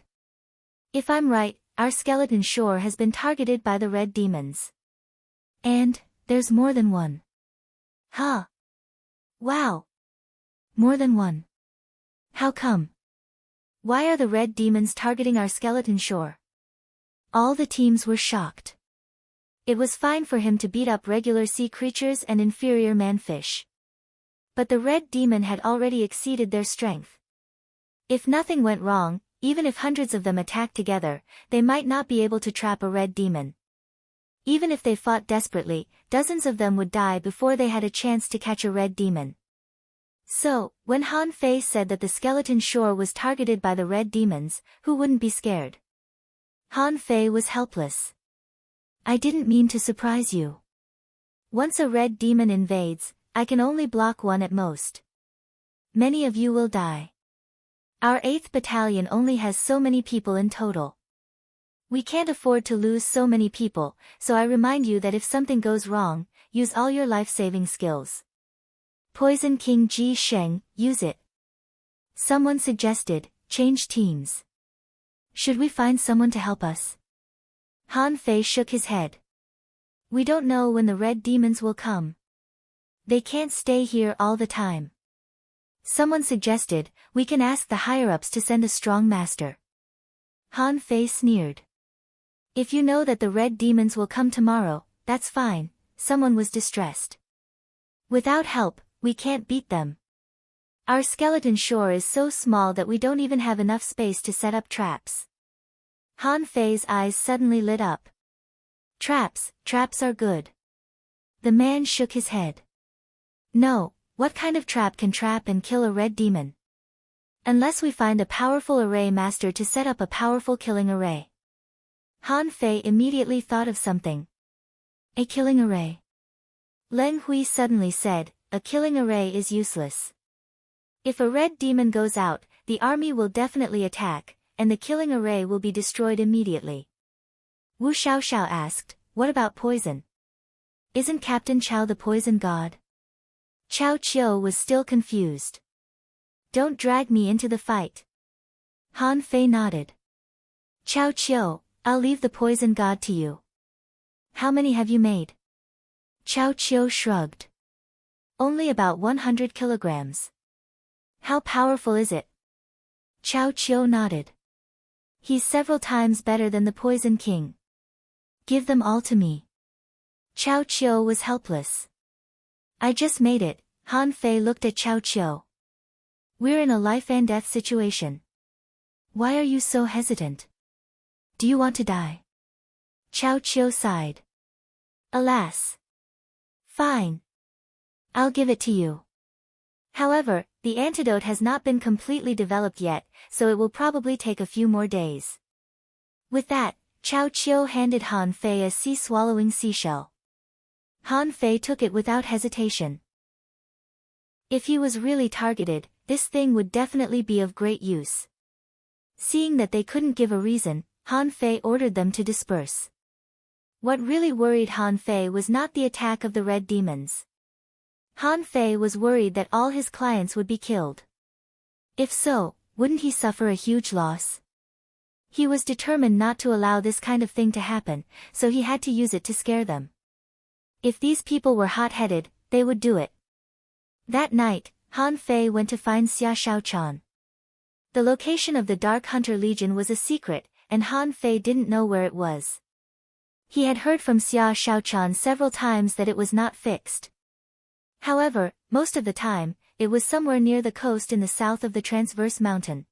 If I'm right, our skeleton shore has been targeted by the red demons. And There's more than one. Huh. Wow. More than one. How come? Why are the red demons targeting our skeleton shore? All the teams were shocked. It was fine for him to beat up regular sea creatures and inferior man-fish. But the red demon had already exceeded their strength. If nothing went wrong, even if hundreds of them attacked together, they might not be able to trap a red demon. Even if they fought desperately, dozens of them would die before they had a chance to catch a red demon. So, when Han Fei said that the skeleton shore was targeted by the red demons, who wouldn't be scared? Han Fei was helpless. I didn't mean to surprise you. Once a red demon invades, I can only block one at most. Many of you will die. Our 8th battalion only has so many people in total. We can't afford to lose so many people, so I remind you that if something goes wrong, use all your life-saving skills. Poison King Ji Sheng, use it. Someone suggested, change teams. Should we find someone to help us? Han Fei shook his head. We don't know when the red demons will come. They can't stay here all the time. Someone suggested, we can ask the higher-ups to send a strong master. Han Fei sneered. If you know that the red demons will come tomorrow, that's fine, someone was distressed. Without help, we can't beat them. Our skeleton shore is so small that we don't even have enough space to set up traps. Han Fei's eyes suddenly lit up. Traps are good. The man shook his head. No, what kind of trap can trap and kill a red demon? Unless we find a powerful array master to set up a powerful killing array. Han Fei immediately thought of something. A killing array. Leng Hui suddenly said, a killing array is useless. If a red demon goes out, the army will definitely attack, and the killing array will be destroyed immediately. Wu Xiaoxiao asked, what about poison? Isn't Captain Chao the poison god? Chao Qiu was still confused. Don't drag me into the fight. Han Fei nodded. Chao Qiu, I'll leave the poison god to you. How many have you made? Chao Qiu shrugged. Only about 100 kilograms. How powerful is it? Chao Qiu nodded. He's several times better than the Poison King. Give them all to me. Chao Qiu was helpless. I just made it. Han Fei looked at Chao Qiu. We're in a life and death situation. Why are you so hesitant? Do you want to die? Chao Qiu sighed. Alas. Fine. I'll give it to you. However, the antidote has not been completely developed yet, so it will probably take a few more days. With that, Chao Qiu handed Han Fei a sea-swallowing seashell. Han Fei took it without hesitation. If he was really targeted, this thing would definitely be of great use. Seeing that they couldn't give a reason, Han Fei ordered them to disperse. What really worried Han Fei was not the attack of the red demons. Han Fei was worried that all his clients would be killed. If so, wouldn't he suffer a huge loss? He was determined not to allow this kind of thing to happen, so he had to use it to scare them. If these people were hot-headed, they would do it. That night, Han Fei went to find Xia Shaochan. The location of the Dark Hunter Legion was a secret, and Han Fei didn't know where it was. He had heard from Xia Shaochan several times that it was not fixed. However, most of the time, it was somewhere near the coast in the south of the Transverse Mountain.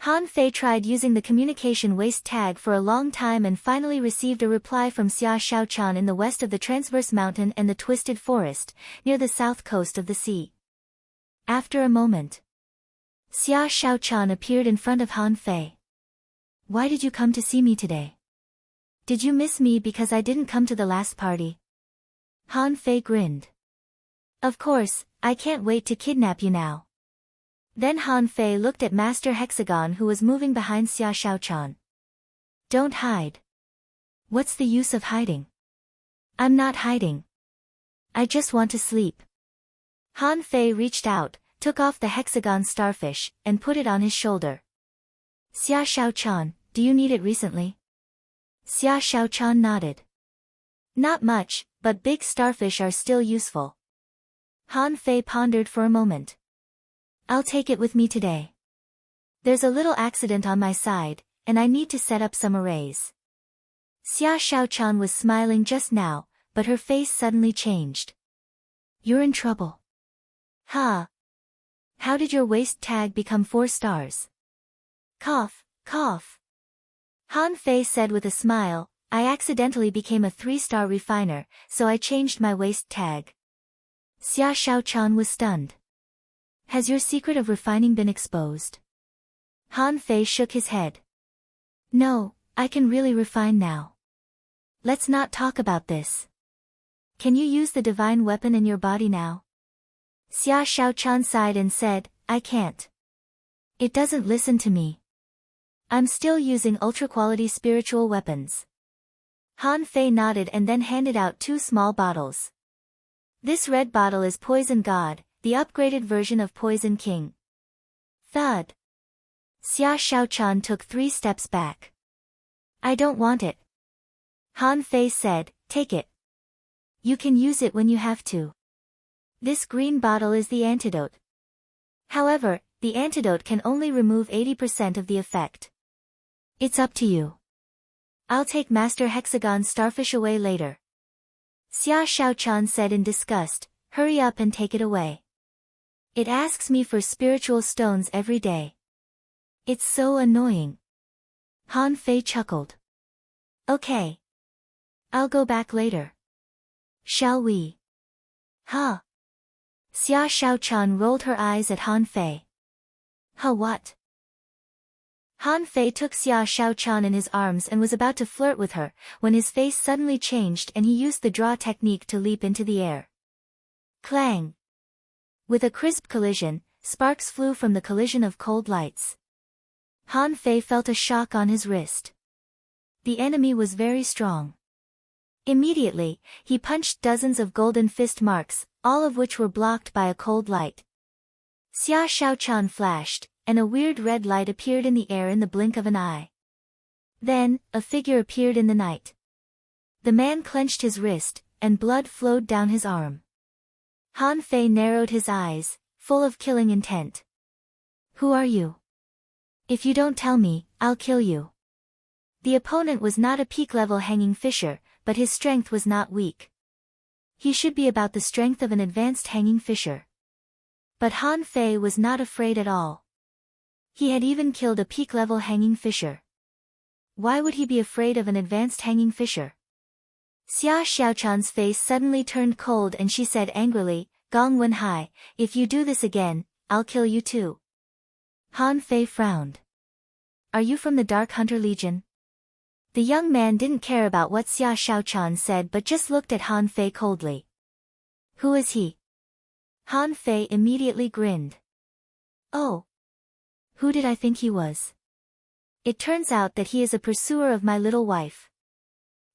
Han Fei tried using the communication waste tag for a long time and finally received a reply from Xia Shaochan in the west of the Transverse Mountain and the Twisted Forest, near the south coast of the sea. After a moment, Xia Shaochan appeared in front of Han Fei. Why did you come to see me today? Did you miss me because I didn't come to the last party? Han Fei grinned. Of course, I can't wait to kidnap you now. Then Han Fei looked at Master Hexagon who was moving behind Xia Shaochan. Don't hide. What's the use of hiding? I'm not hiding. I just want to sleep. Han Fei reached out, took off the hexagon starfish, and put it on his shoulder. Xia Shaochan, do you need it recently? Xia Shaochan nodded. Not much, but big starfish are still useful. Han Fei pondered for a moment. I'll take it with me today. There's a little accident on my side, and I need to set up some arrays. Xia Xiaochan was smiling just now, but her face suddenly changed. You're in trouble. Ha! How did your waist tag become 4 stars? Cough, cough. Han Fei said with a smile, I accidentally became a 3-star refiner, so I changed my waist tag. Xia Xiaochan was stunned. Has your secret of refining been exposed? Han Fei shook his head. No, I can really refine now. Let's not talk about this. Can you use the divine weapon in your body now? Xia Xiaochan sighed and said, I can't. It doesn't listen to me. I'm still using ultra-quality spiritual weapons. Han Fei nodded and then handed out 2 small bottles. This red bottle is Poison God, the upgraded version of Poison King. Thud. Xia Xiaochan took 3 steps back. I don't want it. Han Fei said, take it. You can use it when you have to. This green bottle is the antidote. However, the antidote can only remove 80% of the effect. It's up to you. I'll take Master Hexagon Starfish away later. Xia Xiaochan said in disgust, hurry up and take it away. It asks me for spiritual stones every day. It's so annoying. Han Fei chuckled. Okay. I'll go back later. Shall we? Huh? Xia Xiaochan rolled her eyes at Han Fei. Huh, what? Han Fei took Xia Xiaochan in his arms and was about to flirt with her, when his face suddenly changed and he used the draw technique to leap into the air. Clang! With a crisp collision, sparks flew from the collision of cold lights. Han Fei felt a shock on his wrist. The enemy was very strong. Immediately, he punched dozens of golden fist marks, all of which were blocked by a cold light. Xia Xiaochan flashed, and a weird red light appeared in the air in the blink of an eye. Then, a figure appeared in the night. The man clenched his wrist, and blood flowed down his arm. Han Fei narrowed his eyes, full of killing intent. Who are you? If you don't tell me, I'll kill you. The opponent was not a peak-level hanging fisher, but his strength was not weak. He should be about the strength of an advanced hanging fisher. But Han Fei was not afraid at all. He had even killed a peak-level hanging fisher. Why would he be afraid of an advanced hanging fisher? Xia Xiaochan's face suddenly turned cold and she said angrily, Gong Wenhai, if you do this again, I'll kill you too. Han Fei frowned. Are you from the Dark Hunter Legion? The young man didn't care about what Xia Xiaochan said but just looked at Han Fei coldly. Who is he? Han Fei immediately grinned. Oh. Who did I think he was? It turns out that he is a pursuer of my little wife.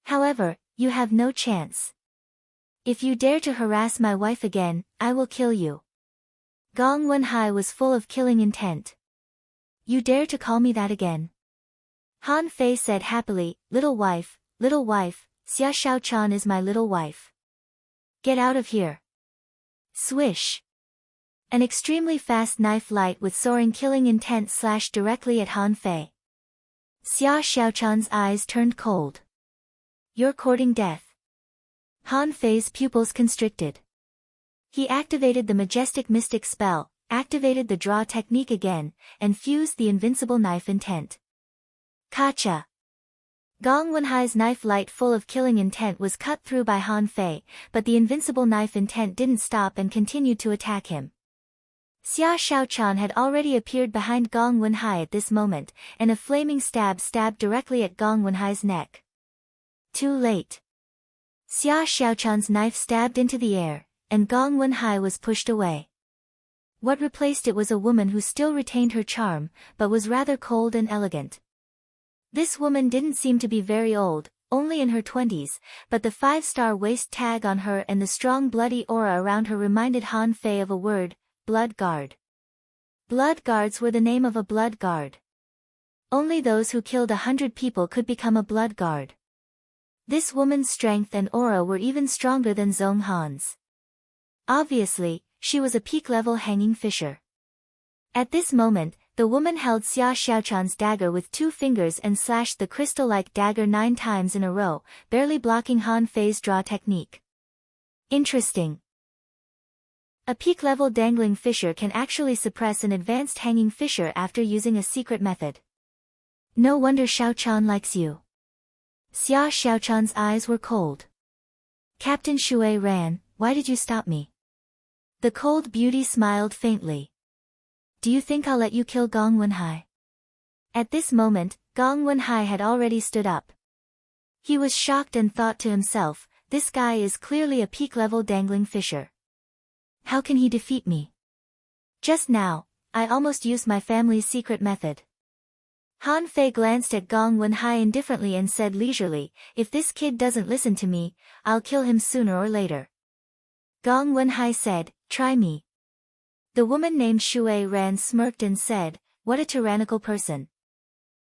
However, you have no chance. If you dare to harass my wife again, I will kill you. Gong Wenhai was full of killing intent. You dare to call me that again? Han Fei said happily, little wife, Xia Xiaochan is my little wife. Get out of here. Swish. An extremely fast knife light with soaring killing intent slashed directly at Han Fei. Xia Xiaochan's eyes turned cold. You're courting death. Han Fei's pupils constricted. He activated the majestic mystic spell, activated the draw technique again, and fused the invincible knife intent. Kacha! Gong Wenhai's knife light full of killing intent was cut through by Han Fei, but the invincible knife intent didn't stop and continued to attack him. Xia Xiaochan had already appeared behind Gong Wenhai at this moment, and a flaming stab stabbed directly at Gong Wenhai's neck. Too late. Xia Xiaochan's knife stabbed into the air, and Gong Wenhai was pushed away. What replaced it was a woman who still retained her charm, but was rather cold and elegant. This woman didn't seem to be very old, only in her 20s, but the 5-star waist tag on her and the strong bloody aura around her reminded Han Fei of a word, Blood Guard. Blood Guards were the name of a blood guard. Only those who killed 100 people could become a blood guard. This woman's strength and aura were even stronger than Zhong Han's. Obviously, she was a peak-level hanging fisher. At this moment, the woman held Xia Xiaochan's dagger with 2 fingers and slashed the crystal-like dagger 9 times in a row, barely blocking Han Fei's draw technique. Interesting. A peak-level dangling fisher can actually suppress an advanced hanging fisher after using a secret method. No wonder Xiaochan likes you. Xia Xiaochan's eyes were cold. Captain Shui ran, why did you stop me? The cold beauty smiled faintly. Do you think I'll let you kill Gong Wenhai? At this moment, Gong Wenhai had already stood up. He was shocked and thought to himself, this guy is clearly a peak-level dangling fisher. How can he defeat me? Just now, I almost used my family's secret method. Han Fei glanced at Gong Wenhai indifferently and said leisurely, if this kid doesn't listen to me, I'll kill him sooner or later. Gong Wenhai said, try me. The woman named Shui Ran smirked and said, what a tyrannical person.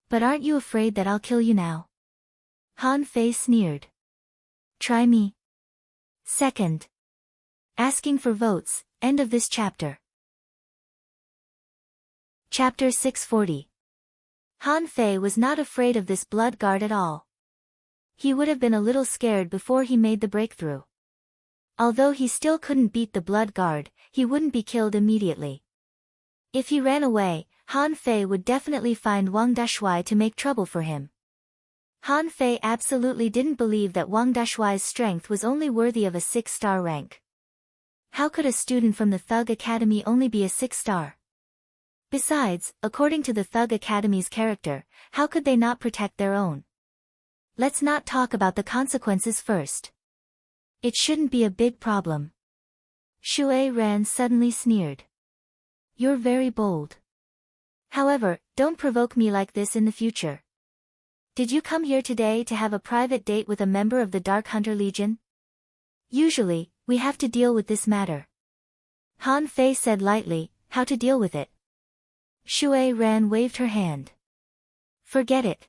But aren't you afraid that I'll kill you now? Han Fei sneered. Try me. Second. Asking for votes, end of this chapter. Chapter 640. Han Fei was not afraid of this blood guard at all. He would have been a little scared before he made the breakthrough. Although he still couldn't beat the blood guard, he wouldn't be killed immediately. If he ran away, Han Fei would definitely find Wang Dashui to make trouble for him. Han Fei absolutely didn't believe that Wang Dashui's strength was only worthy of a 6-star rank. How could a student from the Thug Academy only be a 6-star? Besides, according to the Thug Academy's character, how could they not protect their own? Let's not talk about the consequences first. It shouldn't be a big problem. Shui Ran suddenly sneered. You're very bold. However, don't provoke me like this in the future. Did you come here today to have a private date with a member of the Dark Hunter Legion? Usually, we have to deal with this matter. Han Fei said lightly, how to deal with it? Shui Ran waved her hand. Forget it.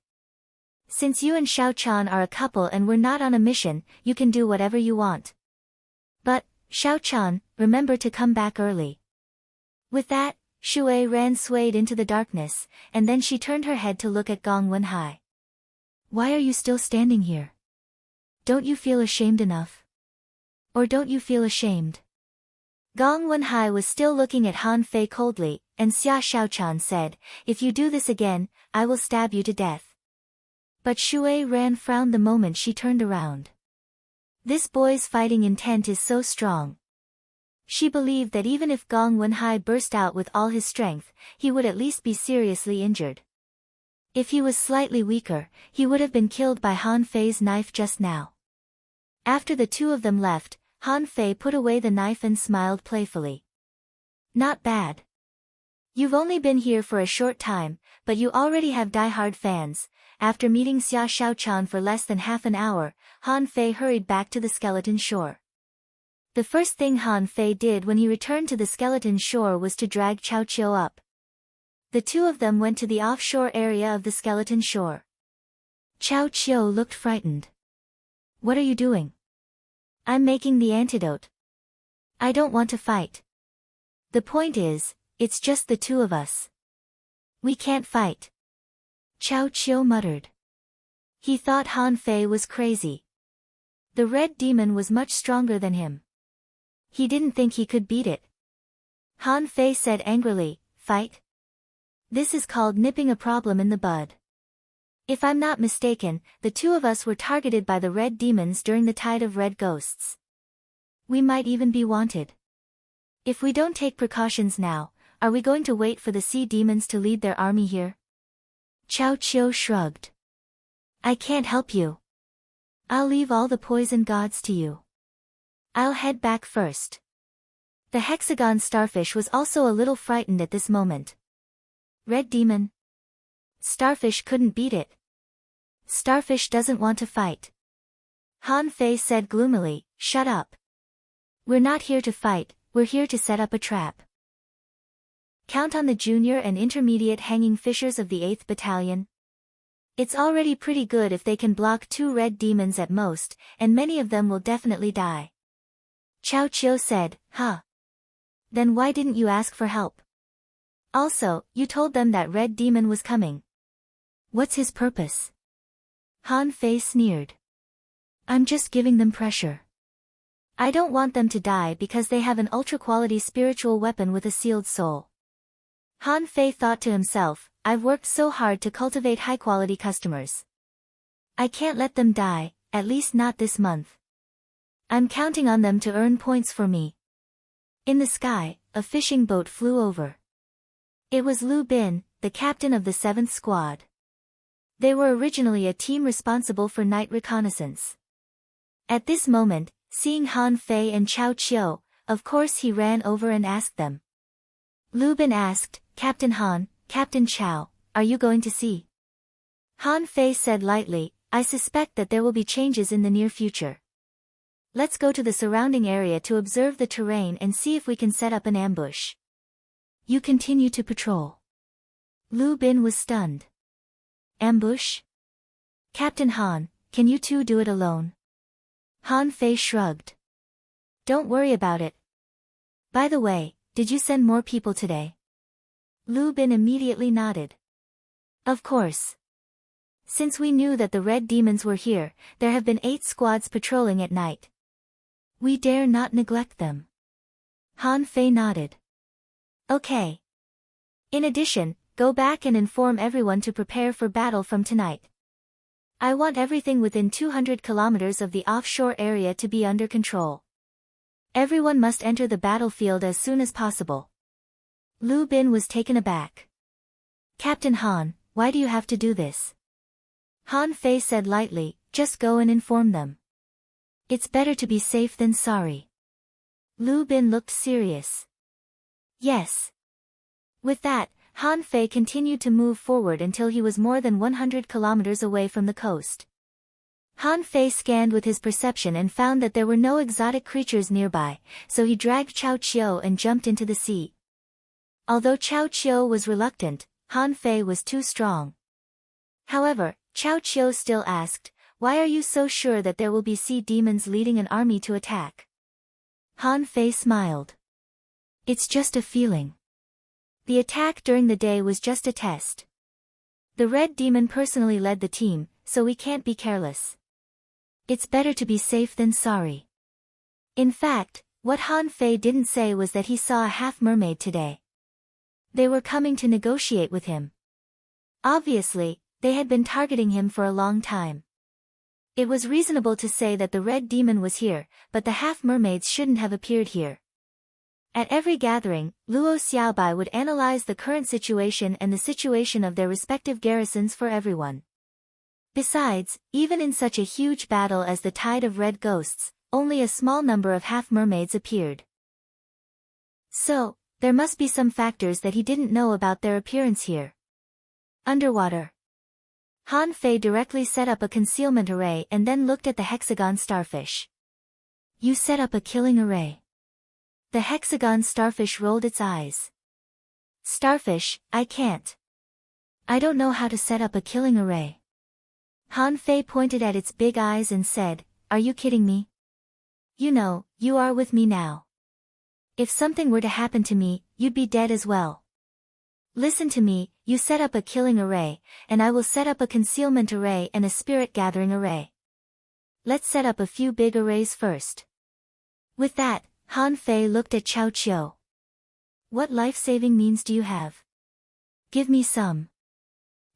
Since you and Xiaochan are a couple and we're not on a mission, you can do whatever you want. But, Xiaochan, remember to come back early. With that, Shui Ran swayed into the darkness, and then she turned her head to look at Gong Wenhai. Why are you still standing here? Don't you feel ashamed enough? Or don't you feel ashamed? Gong Wenhai was still looking at Han Fei coldly, and Xia Xiaochan said, if you do this again, I will stab you to death. But Shui Ran frowned the moment she turned around. This boy's fighting intent is so strong. She believed that even if Gong Wenhai burst out with all his strength, he would at least be seriously injured. If he was slightly weaker, he would have been killed by Han Fei's knife just now. After the two of them left, Han Fei put away the knife and smiled playfully. Not bad. You've only been here for a short time, but you already have die-hard fans. After meeting Xia Xiaochan for less than half an hour, Han Fei hurried back to the skeleton shore. The first thing Han Fei did when he returned to the skeleton shore was to drag Chao Qiu up. The two of them went to the offshore area of the skeleton shore. Chao Qiu looked frightened. What are you doing? I'm making the antidote. I don't want to fight. The point is, it's just the two of us. We can't fight. Chao Qiu muttered. He thought Han Fei was crazy. The red demon was much stronger than him. He didn't think he could beat it. Han Fei said angrily, fight? This is called nipping a problem in the bud. If I'm not mistaken, the two of us were targeted by the red demons during the tide of red ghosts. We might even be wanted. If we don't take precautions now, are we going to wait for the sea demons to lead their army here? Chao Qiu shrugged. I can't help you. I'll leave all the poison gods to you. I'll head back first. The hexagon starfish was also a little frightened at this moment. Red demon. Starfish couldn't beat it. Starfish doesn't want to fight. Han Fei said gloomily, shut up. We're not here to fight, we're here to set up a trap. Count on the junior and intermediate hanging fishers of the 8th Battalion. It's already pretty good if they can block 2 red demons at most, and many of them will definitely die. Chao Qiu said, huh? Then why didn't you ask for help? Also, you told them that red demon was coming. What's his purpose? Han Fei sneered. I'm just giving them pressure. I don't want them to die because they have an ultra-quality spiritual weapon with a sealed soul. Han Fei thought to himself, I've worked so hard to cultivate high-quality customers. I can't let them die, at least not this month. I'm counting on them to earn points for me. In the sky, a fishing boat flew over. It was Lu Bin, the captain of the 7th squad. They were originally a team responsible for night reconnaissance. At this moment, seeing Han Fei and Chao Qiu, of course he ran over and asked them. Lu Bin asked, Captain Han, Captain Chao, are you going to sea? Han Fei said lightly, I suspect that there will be changes in the near future. Let's go to the surrounding area to observe the terrain and see if we can set up an ambush. You continue to patrol. Lu Bin was stunned. Ambush? Captain Han, can you two do it alone? Han Fei shrugged. Don't worry about it. By the way, did you send more people today? Lu Bin immediately nodded. Of course. Since we knew that the red demons were here, there have been 8 squads patrolling at night. We dare not neglect them. Han Fei nodded. Okay. In addition, go back and inform everyone to prepare for battle from tonight. I want everything within 200 kilometers of the offshore area to be under control. Everyone must enter the battlefield as soon as possible. Lu Bin was taken aback. Captain Han, why do you have to do this? Han Fei said lightly, just go and inform them. It's better to be safe than sorry. Lu Bin looked serious. Yes. With that, Han Fei continued to move forward until he was more than 100 kilometers away from the coast. Han Fei scanned with his perception and found that there were no exotic creatures nearby, so he dragged Chao Qiu and jumped into the sea. Although Chao Qiu was reluctant, Han Fei was too strong. However, Chao Qiu still asked, why are you so sure that there will be sea demons leading an army to attack? Han Fei smiled. It's just a feeling. The attack during the day was just a test. The red demon personally led the team, so we can't be careless. It's better to be safe than sorry. In fact, what Han Fei didn't say was that he saw a half-mermaid today. They were coming to negotiate with him. Obviously, they had been targeting him for a long time. It was reasonable to say that the red demon was here, but the half-mermaids shouldn't have appeared here. At every gathering, Luo Xiaobai would analyze the current situation and the situation of their respective garrisons for everyone. Besides, even in such a huge battle as the Tide of Red Ghosts, only a small number of half-mermaids appeared. So, there must be some factors that he didn't know about their appearance here. Underwater. Han Fei directly set up a concealment array and then looked at the hexagon starfish. You set up a killing array. The hexagon starfish rolled its eyes. Starfish, I can't. I don't know how to set up a killing array. Han Fei pointed at its big eyes and said, are you kidding me? You know, you are with me now. If something were to happen to me, you'd be dead as well. Listen to me, you set up a killing array, and I will set up a concealment array and a spirit gathering array. Let's set up a few big arrays first. With that, Han Fei looked at Chao Qiu. What life-saving means do you have? Give me some.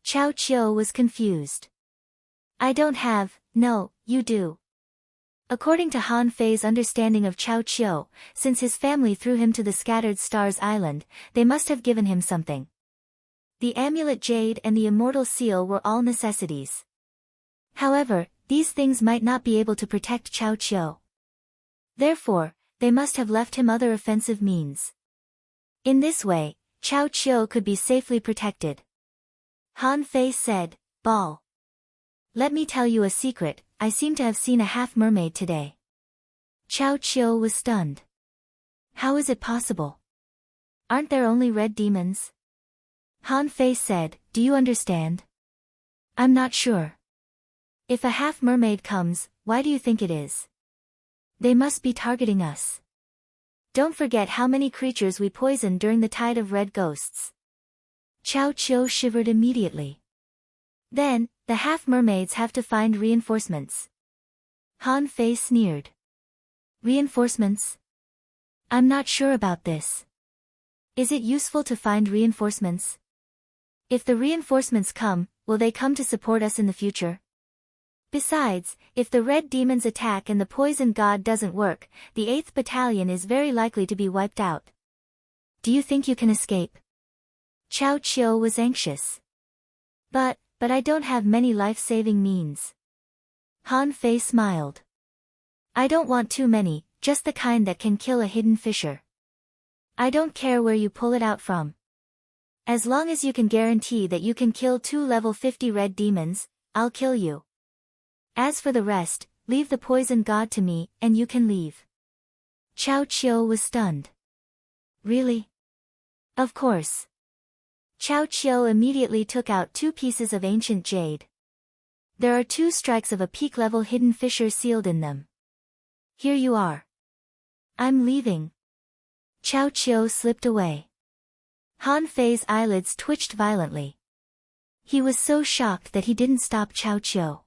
Chao Qiu was confused. I don't have, no, you do. According to Han Fei's understanding of Chao Qiu, since his family threw him to the Scattered Stars Island, they must have given him something. The amulet jade and the immortal seal were all necessities. However, these things might not be able to protect Chao Qiu. Therefore, they must have left him other offensive means. In this way, Chao Qiu could be safely protected. Han Fei said, Ball. Let me tell you a secret, I seem to have seen a half-mermaid today. Chao Qiu was stunned. How is it possible? Aren't there only red demons? Han Fei said, do you understand? I'm not sure. If a half-mermaid comes, why do you think it is? They must be targeting us. Don't forget how many creatures we poisoned during the tide of red ghosts. Chao Chiu shivered immediately. Then, the half-mermaids have to find reinforcements. Han Fei sneered. Reinforcements? I'm not sure about this. Is it useful to find reinforcements? If the reinforcements come, will they come to support us in the future? Besides, if the red demons attack and the poison god doesn't work, the 8th Battalion is very likely to be wiped out. Do you think you can escape? Chao Chiu was anxious. But I don't have many life-saving means. Han Fei smiled. I don't want too many, just the kind that can kill a hidden fissure. I don't care where you pull it out from. As long as you can guarantee that you can kill 2 level 50 red demons, I'll kill you. As for the rest, leave the poison god to me, and you can leave. Chao Chiu was stunned. Really? Of course. Chao Chiu immediately took out 2 pieces of ancient jade. There are 2 strikes of a peak-level hidden fissure sealed in them. Here you are. I'm leaving. Chao Chiu slipped away. Han Fei's eyelids twitched violently. He was so shocked that he didn't stop Chao Chiu.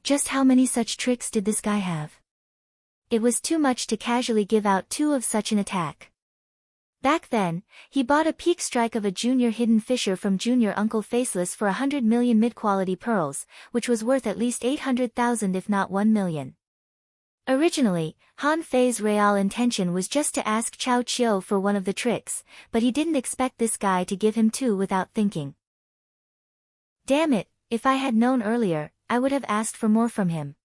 Just how many such tricks did this guy have? It was too much to casually give out 2 of such an attack. Back then, he bought a peak strike of a junior hidden fissure from junior Uncle Faceless for 100 million mid-quality pearls, which was worth at least 800,000 if not 1 million. Originally, Han Fei's real intention was just to ask Chao Chiu for one of the tricks, but he didn't expect this guy to give him 2 without thinking. Damn it, if I had known earlier, I would have asked for more from him.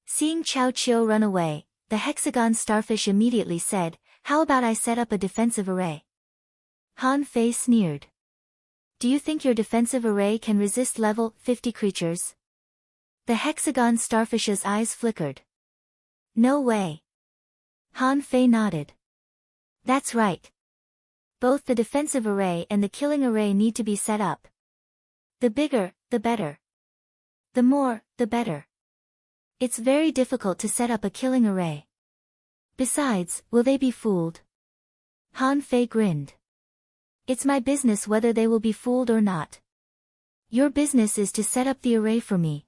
Seeing Chao Chiu run away, the hexagon starfish immediately said, how about I set up a defensive array? Han Fei sneered. Do you think your defensive array can resist level 50 creatures? The hexagon starfish's eyes flickered. No way. Han Fei nodded. That's right. Both the defensive array and the killing array need to be set up. The bigger, the better. The more, the better. It's very difficult to set up a killing array. Besides, will they be fooled? Han Fei grinned. It's my business whether they will be fooled or not. Your business is to set up the array for me.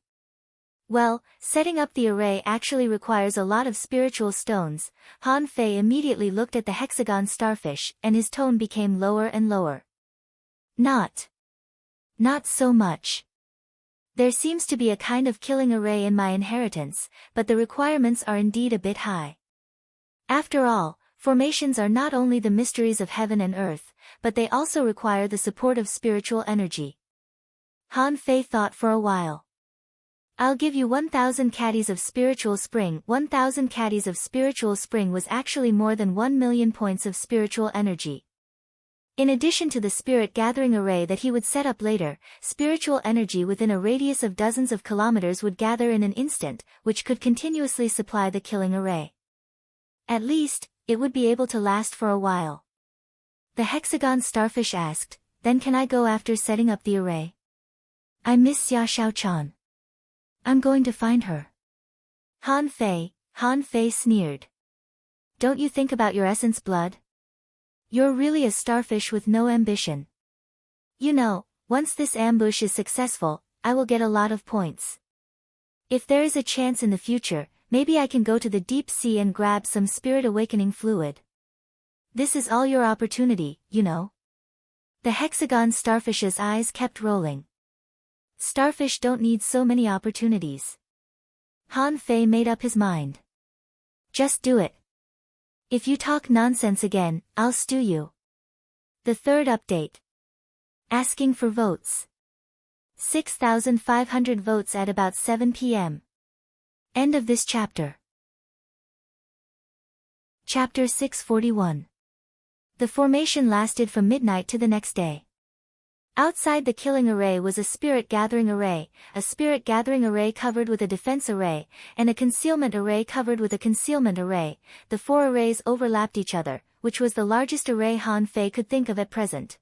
Well, setting up the array actually requires a lot of spiritual stones. Han Fei immediately looked at the hexagon starfish, and his tone became lower and lower. Not so much. There seems to be a kind of killing array in my inheritance, but the requirements are indeed a bit high. After all, formations are not only the mysteries of heaven and earth, but they also require the support of spiritual energy. Han Fei thought for a while. I'll give you 1,000 caddies of spiritual spring. 1,000 caddies of spiritual spring was actually more than 1 million points of spiritual energy. In addition to the spirit gathering array that he would set up later, spiritual energy within a radius of dozens of kilometers would gather in an instant, which could continuously supply the killing array. At least, it would be able to last for a while. The hexagon starfish asked, then can I go after setting up the array? I miss Xia Xiaochan. I'm going to find her. Han Fei sneered. Don't you think about your essence blood? You're really a starfish with no ambition. You know, once this ambush is successful, I will get a lot of points. If there is a chance in the future, maybe I can go to the deep sea and grab some spirit awakening fluid. This is all your opportunity, you know. The hexagon starfish's eyes kept rolling. Starfish don't need so many opportunities. Han Fei made up his mind. Just do it. If you talk nonsense again, I'll stew you. The 3rd update. Asking for votes. 6,500 votes at about 7 p.m. End of this chapter. Chapter 641. The formation lasted from midnight to the next day. Outside the killing array was a spirit gathering array covered with a defense array, and a concealment array covered with a concealment array. The 4 arrays overlapped each other, which was the largest array Han Fei could think of at present.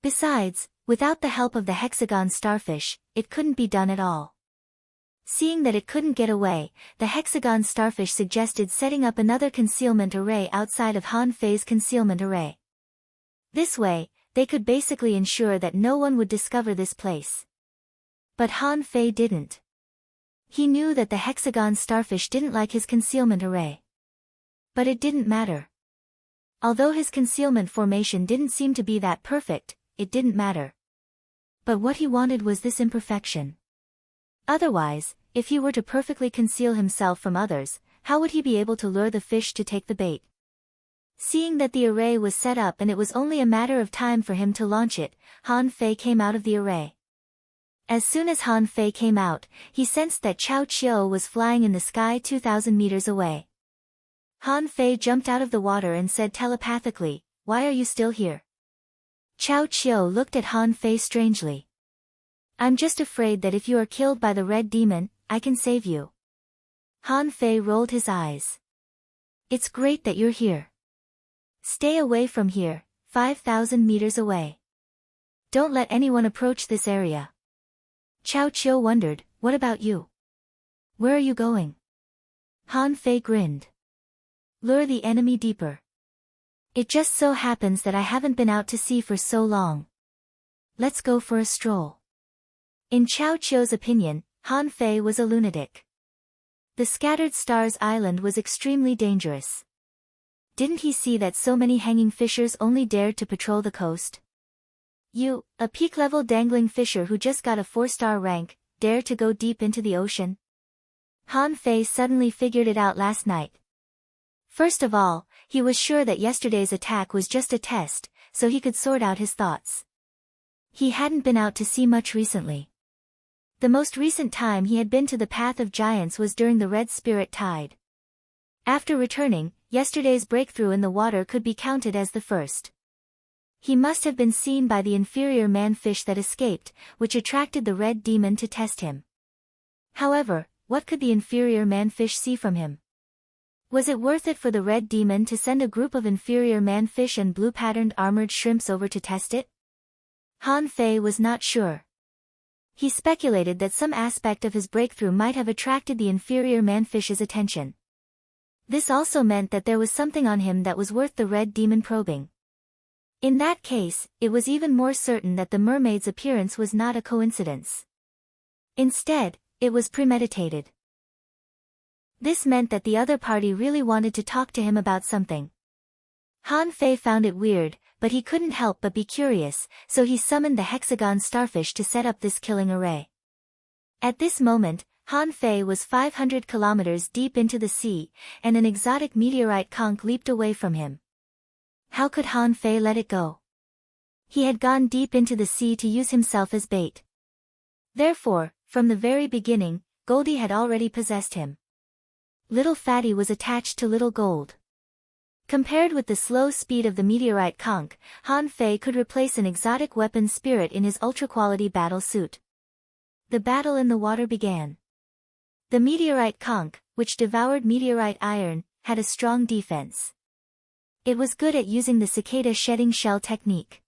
Besides, Without the help of the hexagon starfish, it couldn't be done at all. Seeing that it couldn't get away, the hexagon starfish suggested setting up another concealment array outside of Han Fei's concealment array. This way, they could basically ensure that no one would discover this place. But Han Fei didn't. He knew that the hexagon starfish didn't like his concealment array. But it didn't matter. Although his concealment formation didn't seem to be that perfect, it didn't matter. But what he wanted was this imperfection. Otherwise, if he were to perfectly conceal himself from others, how would he be able to lure the fish to take the bait? Seeing that the array was set up and it was only a matter of time for him to launch it, Han Fei came out of the array. As soon as Han Fei came out, he sensed that Chao Qiu was flying in the sky 2,000 meters away. Han Fei jumped out of the water and said telepathically, "Why are you still here?" Chao Qiu looked at Han Fei strangely. "I'm just afraid that if you are killed by the red demon, I can save you." Han Fei rolled his eyes. "It's great that you're here. Stay away from here, 5,000 meters away. Don't let anyone approach this area." Chao Qiu wondered, "What about you? Where are you going?" Han Fei grinned. "Lure the enemy deeper. It just so happens that I haven't been out to sea for so long. Let's go for a stroll." In Chao Qiu's opinion, Han Fei was a lunatic. The Scattered Stars Island was extremely dangerous. Didn't he see that so many hanging fishers only dared to patrol the coast? You, a peak-level dangling fisher who just got a 4-star rank, dare to go deep into the ocean? Han Fei suddenly figured it out last night. First of all, he was sure that yesterday's attack was just a test, so he could sort out his thoughts. He hadn't been out to sea much recently. The most recent time he had been to the Path of Giants was during the Red Spirit Tide. After returning, yesterday's breakthrough in the water could be counted as the first. He must have been seen by the inferior man-fish that escaped, which attracted the red demon to test him. However, what could the inferior man-fish see from him? Was it worth it for the red demon to send a group of inferior man-fish and blue-patterned armored shrimps over to test it? Han Fei was not sure. He speculated that some aspect of his breakthrough might have attracted the inferior man-fish's attention. This also meant that there was something on him that was worth the red demon probing. In that case, it was even more certain that the mermaid's appearance was not a coincidence. Instead, it was premeditated. This meant that the other party really wanted to talk to him about something. Han Fei found it weird, but he couldn't help but be curious, so he summoned the hexagon starfish to set up this killing array. At this moment, Han Fei was 500 kilometers deep into the sea, and an exotic meteorite conch leaped away from him. How could Han Fei let it go? He had gone deep into the sea to use himself as bait. Therefore, from the very beginning, Goldie had already possessed him. Little Fatty was attached to Little Gold. Compared with the slow speed of the meteorite conch, Han Fei could replace an exotic weapon spirit in his ultra-quality battle suit. The battle in the water began. The meteorite conch, which devoured meteorite iron, had a strong defense. It was good at using the cicada shedding shell technique.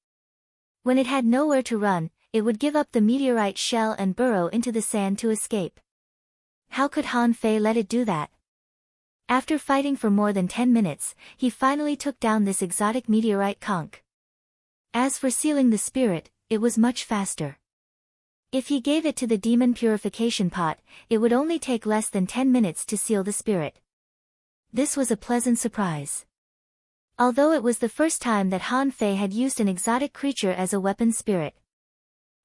When it had nowhere to run, it would give up the meteorite shell and burrow into the sand to escape. How could Han Fei let it do that? After fighting for more than 10 minutes, he finally took down this exotic meteorite conch. As for sealing the spirit, it was much faster. If he gave it to the demon purification pot, it would only take less than 10 minutes to seal the spirit. This was a pleasant surprise. Although it was the first time that Han Fei had used an exotic creature as a weapon spirit.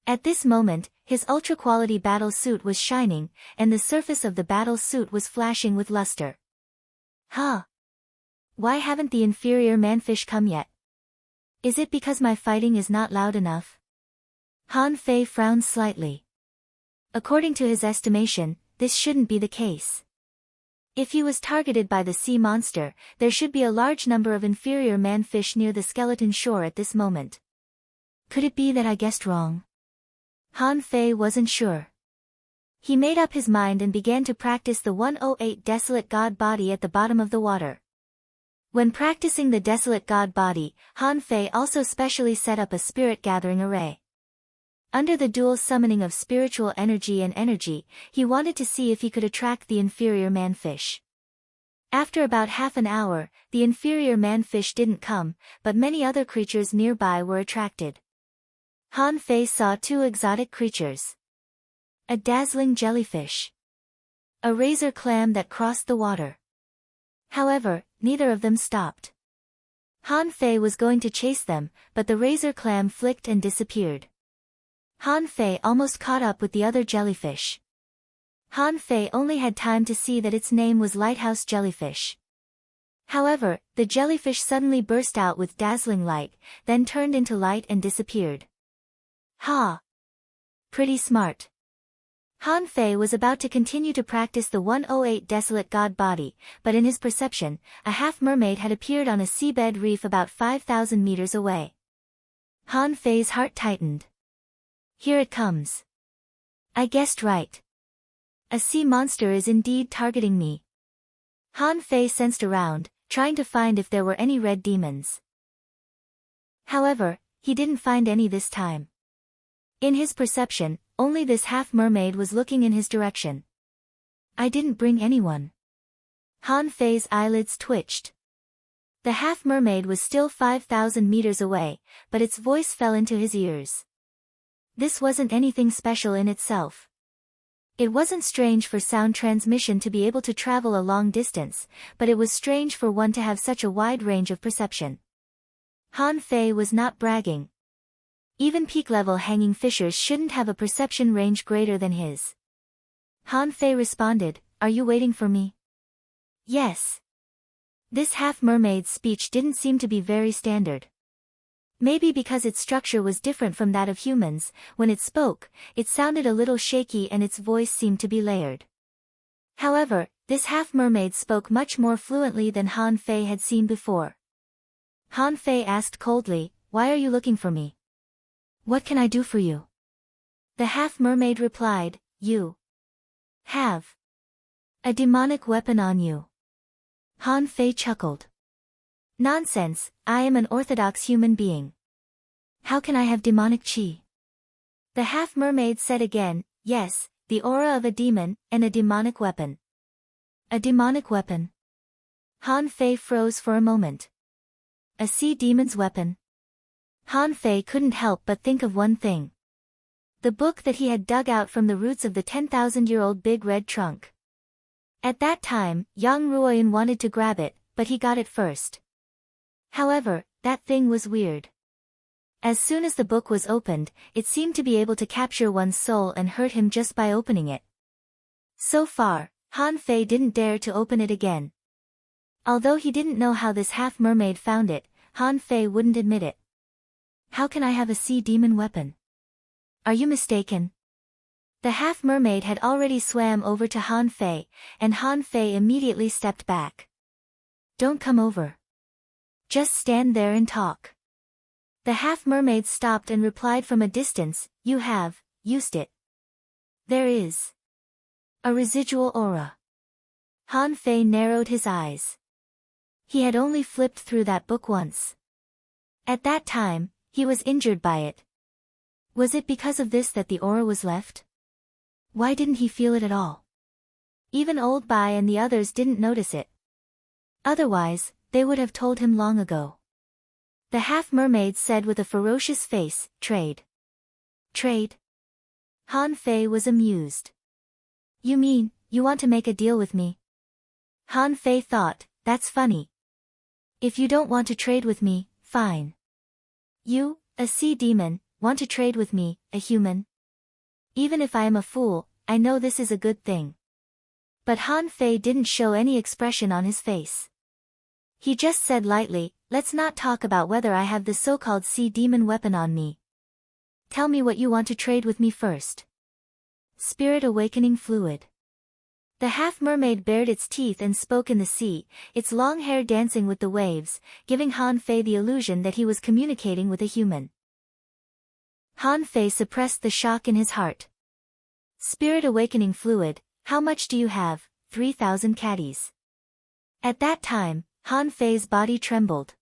At this moment, his ultra-quality battle suit was shining, and the surface of the battle suit was flashing with luster. Huh? Why haven't the inferior manfish come yet? Is it because my fighting is not loud enough? Han Fei frowned slightly. According to his estimation, this shouldn't be the case. If he was targeted by the sea monster, there should be a large number of inferior manfish near the skeleton shore at this moment. Could it be that I guessed wrong? Han Fei wasn't sure. He made up his mind and began to practice the 108 Desolate God Body at the bottom of the water. When practicing the Desolate God Body, Han Fei also specially set up a spirit gathering array. Under the dual summoning of spiritual energy and energy, he wanted to see if he could attract the inferior man-fish. After about half an hour, the inferior man-fish didn't come, but many other creatures nearby were attracted. Han Fei saw two exotic creatures. A dazzling jellyfish. A razor clam that crossed the water. However, neither of them stopped. Han Fei was going to chase them, but the razor clam flicked and disappeared. Han Fei almost caught up with the other jellyfish. Han Fei only had time to see that its name was lighthouse jellyfish. However, the jellyfish suddenly burst out with dazzling light, then turned into light and disappeared. Ha! Pretty smart. Han Fei was about to continue to practice the 108 desolate god body, but in his perception, a half-mermaid had appeared on a seabed reef about 5,000 meters away. Han Fei's heart tightened. Here it comes. I guessed right. A sea monster is indeed targeting me. Han Fei sensed around, trying to find if there were any red demons. However, he didn't find any this time. In his perception, only this half-mermaid was looking in his direction. I didn't bring anyone. Han Fei's eyelids twitched. The half-mermaid was still 5,000 meters away, but its voice fell into his ears. This wasn't anything special in itself. It wasn't strange for sound transmission to be able to travel a long distance, but it was strange for one to have such a wide range of perception. Han Fei was not bragging. Even peak-level hanging fishers shouldn't have a perception range greater than his. Han Fei responded, "Are you waiting for me?" Yes. This half-mermaid's speech didn't seem to be very standard. Maybe because its structure was different from that of humans, when it spoke, it sounded a little shaky and its voice seemed to be layered. However, this half-mermaid spoke much more fluently than Han Fei had seen before. Han Fei asked coldly, "Why are you looking for me? What can I do for you?" The half-mermaid replied, "You have a demonic weapon on you." Han Fei chuckled. "Nonsense, I am an orthodox human being. How can I have demonic chi?" The half-mermaid said again, "Yes, the aura of a demon, and a demonic weapon." A demonic weapon? Han Fei froze for a moment. A sea demon's weapon? Han Fei couldn't help but think of one thing. The book that he had dug out from the roots of the 10,000-year-old big red trunk. At that time, Yang Ruoyan wanted to grab it, but he got it first. However, that thing was weird. As soon as the book was opened, it seemed to be able to capture one's soul and hurt him just by opening it. So far, Han Fei didn't dare to open it again. Although he didn't know how this half-mermaid found it, Han Fei wouldn't admit it. "How can I have a sea demon weapon? Are you mistaken?" The half-mermaid had already swam over to Han Fei, and Han Fei immediately stepped back. "Don't come over. Just stand there and talk." The half-mermaid stopped and replied from a distance, "You have used it. There is a residual aura." Han Fei narrowed his eyes. He had only flipped through that book once. At that time, he was injured by it. Was it because of this that the aura was left? Why didn't he feel it at all? Even Old Bai and the others didn't notice it. Otherwise, they would have told him long ago. The half-mermaid said with a ferocious face, "Trade." "Trade?" Han Fei was amused. "You mean, you want to make a deal with me?" Han Fei thought, "That's funny. If you don't want to trade with me, fine. You, a sea demon, want to trade with me, a human? Even if I am a fool, I know this is a good thing." But Han Fei didn't show any expression on his face. He just said lightly, "Let's not talk about whether I have the so-called sea demon weapon on me. Tell me what you want to trade with me first." Spirit awakening fluid. The half-mermaid bared its teeth and spoke in the sea, its long hair dancing with the waves, giving Han Fei the illusion that he was communicating with a human. Han Fei suppressed the shock in his heart. "Spirit awakening fluid, how much do you have?" 3,000 caddies. At that time, Han Fei's body trembled.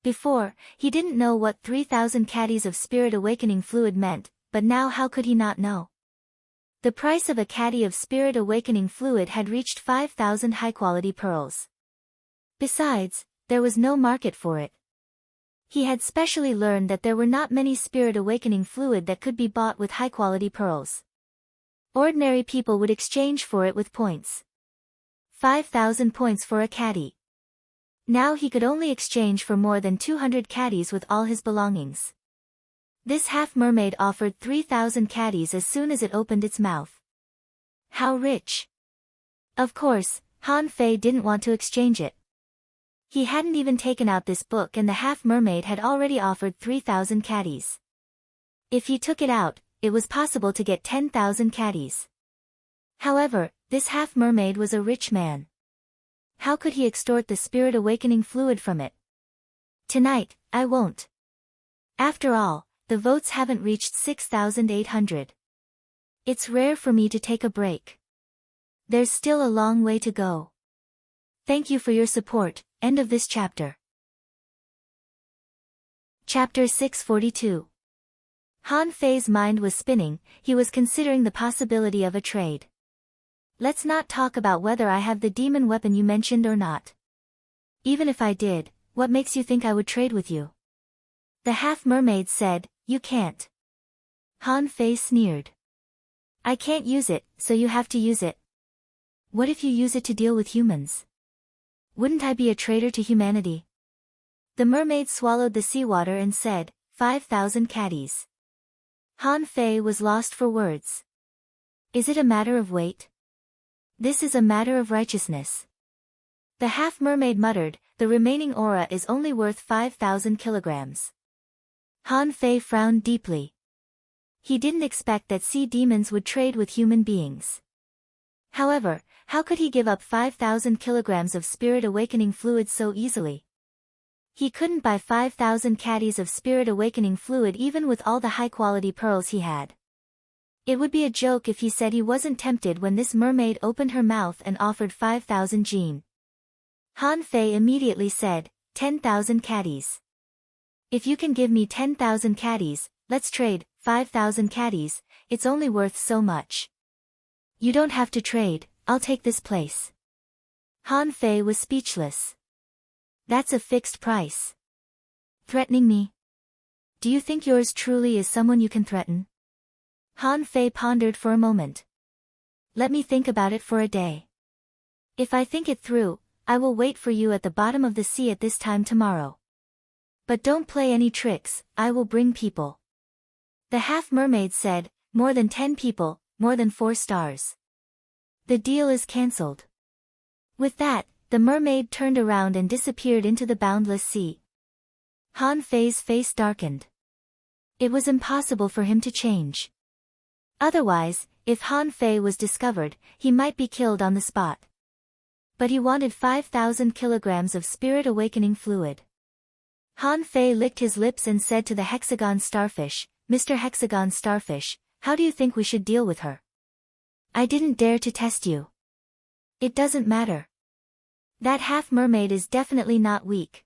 Before, he didn't know what 3,000 caddies of spirit awakening fluid meant, but now how could he not know? The price of a caddy of spirit awakening fluid had reached 5,000 high-quality pearls. Besides, there was no market for it. He had specially learned that there were not many spirit awakening fluid that could be bought with high-quality pearls. Ordinary people would exchange for it with points. 5,000 points for a caddy. Now he could only exchange for more than 200 caddies with all his belongings. This half-mermaid offered 3,000 caddies as soon as it opened its mouth. How rich! Of course, Han Fei didn't want to exchange it. He hadn't even taken out this book and the half-mermaid had already offered 3,000 caddies. If he took it out, it was possible to get 10,000 caddies. However, this half-mermaid was a rich man. How could he extort the spirit awakening fluid from it? Tonight, I won't. After all, the votes haven't reached 6,800. It's rare for me to take a break. There's still a long way to go. Thank you for your support. End of this chapter. Chapter 642. Han Fei's mind was spinning, he was considering the possibility of a trade. Let's not talk about whether I have the demon weapon you mentioned or not. Even if I did, what makes you think I would trade with you? The half-mermaid said, you can't. Han Fei sneered. I can't use it, so you have to use it. What if you use it to deal with humans? Wouldn't I be a traitor to humanity? The mermaid swallowed the seawater and said, 5,000 caddies. Han Fei was lost for words. Is it a matter of weight? This is a matter of righteousness. The half-mermaid muttered, the remaining aura is only worth 5,000 kilograms. Han Fei frowned deeply. He didn't expect that sea demons would trade with human beings. However, how could he give up 5,000 kilograms of spirit awakening fluid so easily? He couldn't buy 5,000 caddies of spirit awakening fluid even with all the high-quality pearls he had. It would be a joke if he said he wasn't tempted when this mermaid opened her mouth and offered 5,000 jin. Han Fei immediately said, 10,000 caddies. If you can give me 10,000 caddies, let's trade, 5,000 caddies, it's only worth so much. You don't have to trade, I'll take this place. Han Fei was speechless. That's a fixed price. Threatening me? Do you think yours truly is someone you can threaten? Han Fei pondered for a moment. Let me think about it for a day. If I think it through, I will wait for you at the bottom of the sea at this time tomorrow. But don't play any tricks, I will bring people. The half-mermaid said, more than 10 people, more than 4 stars. The deal is cancelled. With that, the mermaid turned around and disappeared into the boundless sea. Han Fei's face darkened. It was impossible for him to change. Otherwise, if Han Fei was discovered, he might be killed on the spot. But he wanted 5,000 kilograms of spirit awakening fluid. Han Fei licked his lips and said to the hexagon starfish, Mr. Hexagon Starfish, how do you think we should deal with her? I didn't dare to test you. It doesn't matter. That half-mermaid is definitely not weak.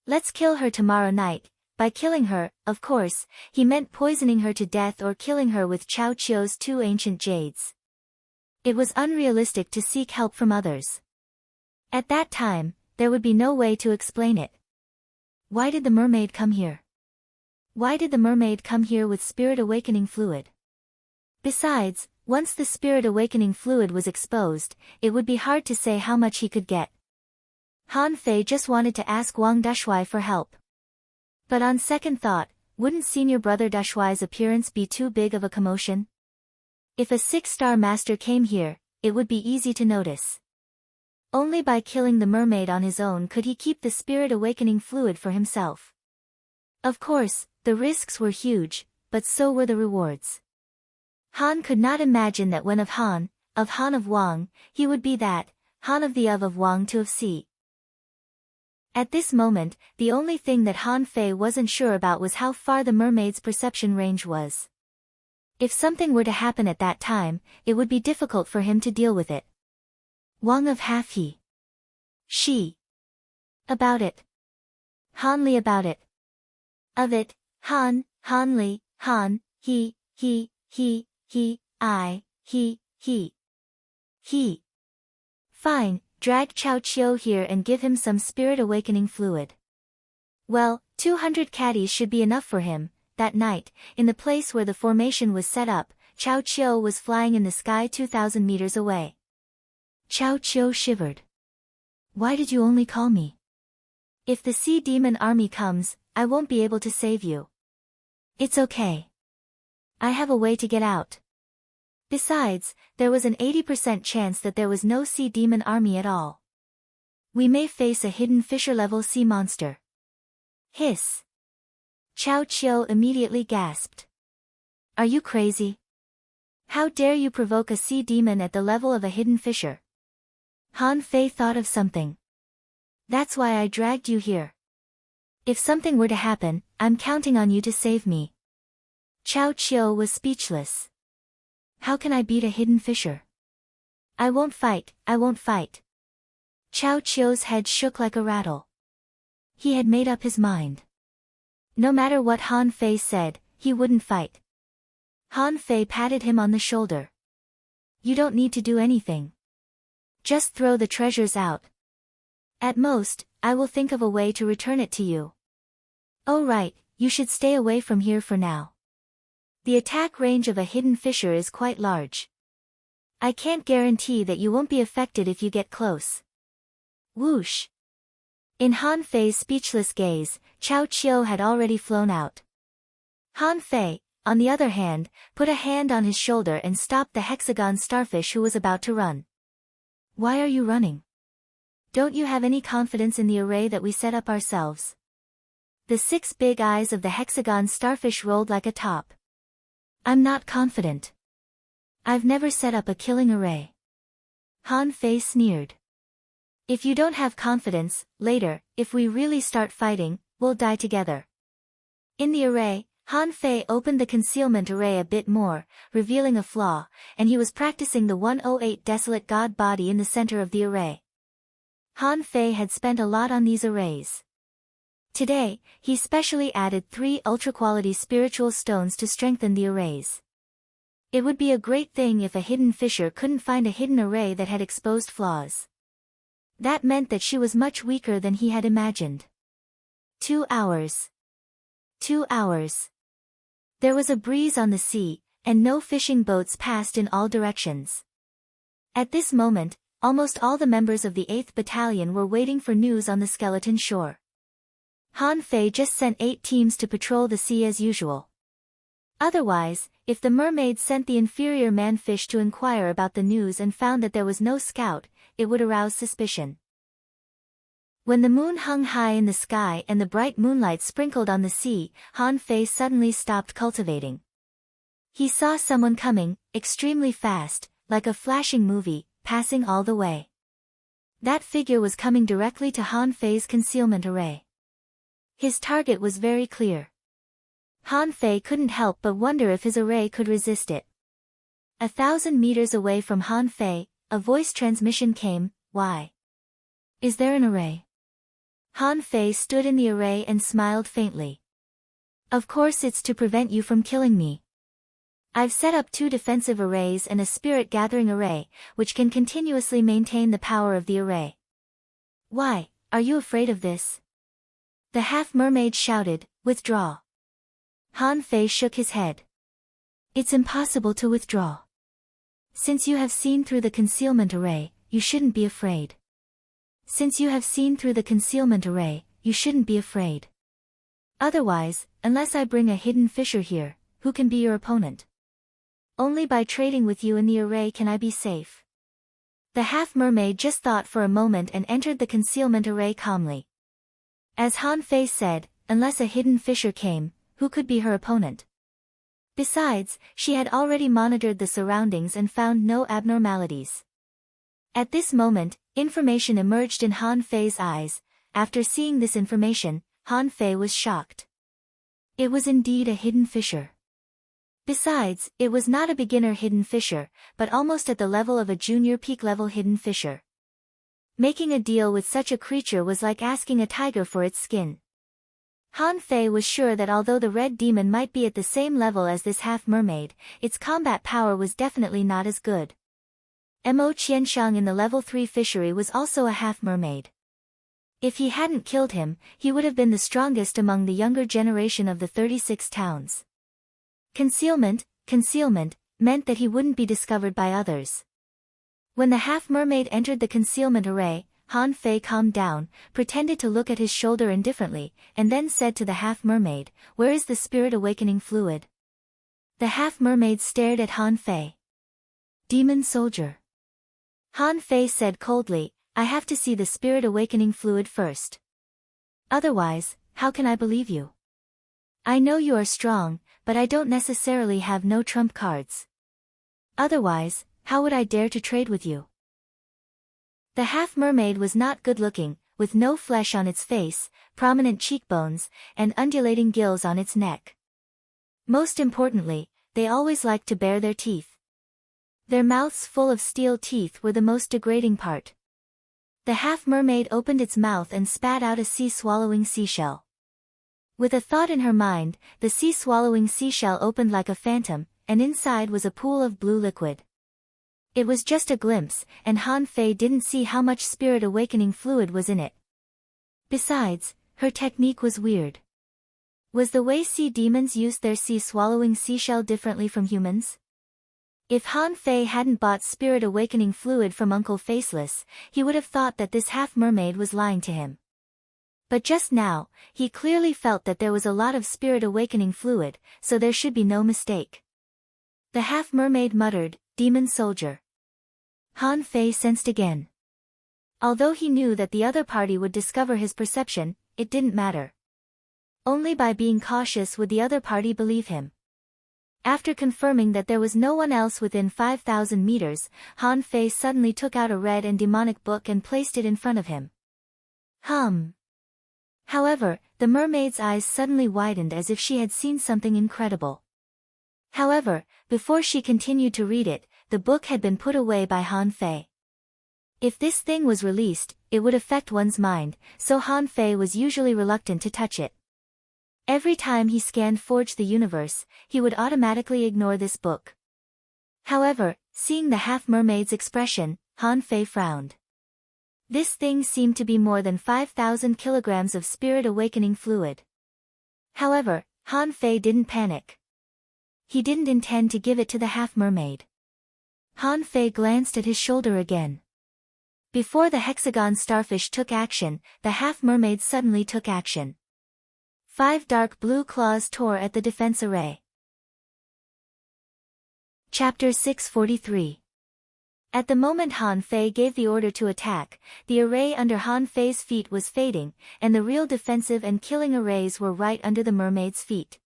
Let's kill her tomorrow night. By killing her, of course, he meant poisoning her to death or killing her with Chao Chio's 2 ancient jades. It was unrealistic to seek help from others. At that time, there would be no way to explain it. Why did the mermaid come here? Why did the mermaid come here with spirit awakening fluid? Besides, once the spirit awakening fluid was exposed, it would be hard to say how much he could get. Han Fei just wanted to ask Wang Dashui for help. But on second thought, wouldn't senior brother Dashui's appearance be too big of a commotion? If a 6-star master came here, it would be easy to notice. Only by killing the mermaid on his own could he keep the spirit awakening fluid for himself. Of course, the risks were huge, but so were the rewards. Han could not imagine that when of Han of Wang, he would be that, Han of the of Wang to of Si. At this moment, the only thing that Han Fei wasn't sure about was how far the mermaid's perception range was. If something were to happen at that time, it would be difficult for him to deal with it. Wang of half he. She. About it. Han Li about it. Of it, Han Li, He. Fine, drag Chao Chiu here and give him some spirit awakening fluid. Well, 200 caddies should be enough for him. That night, in the place where the formation was set up, Chao Chiu was flying in the sky 2,000 meters away. Chao Chiu shivered. Why did you only call me? If the sea demon army comes, I won't be able to save you. It's okay. I have a way to get out. Besides, there was an 80% chance that there was no sea demon army at all. We may face a hidden fissure-level sea monster. Hiss. Chao Chiu immediately gasped. Are you crazy? How dare you provoke a sea demon at the level of a hidden fissure? Han Fei thought of something. That's why I dragged you here. If something were to happen, I'm counting on you to save me. Chao Chiu was speechless. How can I beat a hidden fissure? I won't fight. Chao Chiu's head shook like a rattle. He had made up his mind. No matter what Han Fei said, he wouldn't fight. Han Fei patted him on the shoulder. You don't need to do anything. Just throw the treasures out. At most, I will think of a way to return it to you. Oh right, you should stay away from here for now. The attack range of a hidden fissure is quite large. I can't guarantee that you won't be affected if you get close. Whoosh. In Han Fei's speechless gaze, Chao Chiu had already flown out. Han Fei, on the other hand, put a hand on his shoulder and stopped the hexagon starfish who was about to run. Why are you running? Don't you have any confidence in the array that we set up ourselves? The 6 big eyes of the hexagon starfish rolled like a top. I'm not confident. I've never set up a killing array. Han Fei sneered. If you don't have confidence, later, if we really start fighting, we'll die together. In the array, Han Fei opened the concealment array a bit more, revealing a flaw, and he was practicing the 108 Desolate God body in the center of the array. Han Fei had spent a lot on these arrays. Today, he specially added 3 ultra-quality spiritual stones to strengthen the arrays. It would be a great thing if a hidden fissure couldn't find a hidden array that had exposed flaws. That meant that she was much weaker than he had imagined. 2 hours. 2 hours. There was a breeze on the sea, and no fishing boats passed in all directions. At this moment, almost all the members of the 8th Battalion were waiting for news on the skeleton shore. Han Fei just sent 8 teams to patrol the sea as usual. Otherwise, if the mermaid sent the inferior man-fish to inquire about the news and found that there was no scout, it would arouse suspicion. When the moon hung high in the sky and the bright moonlight sprinkled on the sea, Han Fei suddenly stopped cultivating. He saw someone coming, extremely fast, like a flashing movie, passing all the way. That figure was coming directly to Han Fei's concealment array. His target was very clear. Han Fei couldn't help but wonder if his array could resist it. 1,000 meters away from Han Fei, a voice transmission came, "Why? Is there an array?" Han Fei stood in the array and smiled faintly. "Of course it's to prevent you from killing me. I've set up 2 defensive arrays and a spirit-gathering array, which can continuously maintain the power of the array." "Why, are you afraid of this?" The half-mermaid shouted, "Withdraw." Han Fei shook his head. "It's impossible to withdraw. Since you have seen through the concealment array, you shouldn't be afraid. Since you have seen through the concealment array, you shouldn't be afraid. Otherwise, unless I bring a hidden fissure here, who can be your opponent? Only by trading with you in the array can I be safe." The half-mermaid just thought for a moment and entered the concealment array calmly. As Han Fei said, unless a hidden fissure came, who could be her opponent? Besides, she had already monitored the surroundings and found no abnormalities. At this moment, information emerged in Han Fei's eyes. After seeing this information, Han Fei was shocked. It was indeed a hidden fissure. Besides, it was not a beginner hidden fissure, but almost at the level of a junior peak-level hidden fissure. Making a deal with such a creature was like asking a tiger for its skin. Han Fei was sure that although the red demon might be at the same level as this half-mermaid, its combat power was definitely not as good. Mo Qiansheng in the level 3 fishery was also a half-mermaid. If he hadn't killed him, he would have been the strongest among the younger generation of the 36 towns. Concealment meant that he wouldn't be discovered by others. When the half-mermaid entered the concealment array, Han Fei calmed down, pretended to look at his shoulder indifferently, and then said to the half-mermaid, "Where is the spirit awakening fluid?" The half-mermaid stared at Han Fei. "Demon soldier." Han Fei said coldly, "I have to see the spirit awakening fluid first. Otherwise, how can I believe you? I know you are strong, but I don't necessarily have no trump cards. Otherwise, how would I dare to trade with you?" The half-mermaid was not good-looking, with no flesh on its face, prominent cheekbones, and undulating gills on its neck. Most importantly, they always liked to bare their teeth. Their mouths full of steel teeth were the most degrading part. The half-mermaid opened its mouth and spat out a sea-swallowing seashell. With a thought in her mind, the sea-swallowing seashell opened like a phantom, and inside was a pool of blue liquid. It was just a glimpse, and Han Fei didn't see how much spirit awakening fluid was in it. Besides, her technique was weird. Was the way sea demons used their sea-swallowing seashell differently from humans? If Han Fei hadn't bought spirit awakening fluid from Uncle Faceless, he would have thought that this half-mermaid was lying to him. But just now, he clearly felt that there was a lot of spirit awakening fluid, so there should be no mistake. The half-mermaid muttered, "Demon soldier." Han Fei sensed again. Although he knew that the other party would discover his perception, it didn't matter. Only by being cautious would the other party believe him. After confirming that there was no one else within 5,000 meters, Han Fei suddenly took out a red and demonic book and placed it in front of him. However, the mermaid's eyes suddenly widened as if she had seen something incredible. However, before she continued to read it, the book had been put away by Han Fei. If this thing was released, it would affect one's mind, so Han Fei was usually reluctant to touch it. Every time he scanned Forge the Universe, he would automatically ignore this book. However, seeing the half-mermaid's expression, Han Fei frowned. This thing seemed to be more than 5,000 kilograms of spirit awakening fluid. However, Han Fei didn't panic. He didn't intend to give it to the half-mermaid. Han Fei glanced at his shoulder again. Before the hexagon starfish took action, the half-mermaid suddenly took action. 5 dark blue claws tore at the defense array. Chapter 643. At the moment Han Fei gave the order to attack, the array under Han Fei's feet was fading, and the real defensive and killing arrays were right under the mermaid's feet.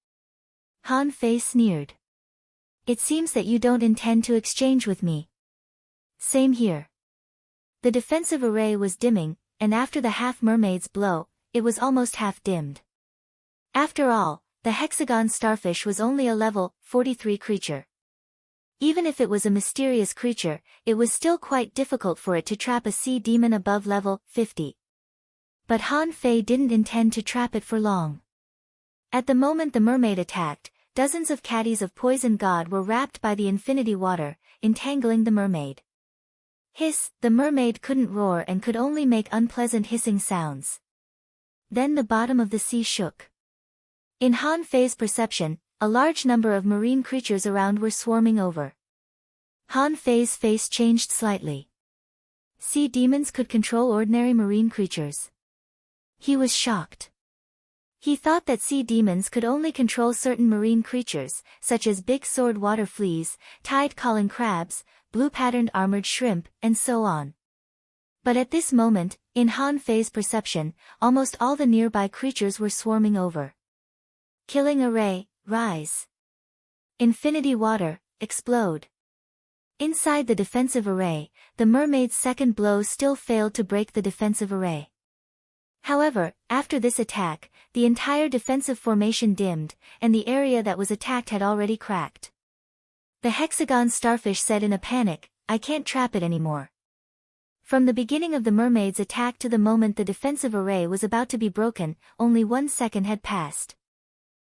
Han Fei sneered. "It seems that you don't intend to exchange with me." "Same here." The defensive array was dimming, and after the half-mermaid's blow, it was almost half-dimmed. After all, the hexagon starfish was only a level 43 creature. Even if it was a mysterious creature, it was still quite difficult for it to trap a sea demon above level 50. But Han Fei didn't intend to trap it for long. At the moment the mermaid attacked, dozens of caddies of poison god were wrapped by the infinity water, entangling the mermaid. Hiss, the mermaid couldn't roar and could only make unpleasant hissing sounds. Then the bottom of the sea shook. In Han Fei's perception, a large number of marine creatures around were swarming over. Han Fei's face changed slightly. Sea demons could control ordinary marine creatures. He was shocked. He thought that sea demons could only control certain marine creatures, such as big sword water fleas, tide-calling crabs, blue-patterned armored shrimp, and so on. But at this moment, in Han Fei's perception, almost all the nearby creatures were swarming over. Killing array, rise. Infinity water, explode. Inside the defensive array, the mermaid's second blow still failed to break the defensive array. However, after this attack, the entire defensive formation dimmed, and the area that was attacked had already cracked. The hexagon starfish said in a panic, "I can't trap it anymore." From the beginning of the mermaid's attack to the moment the defensive array was about to be broken, only 1 second had passed.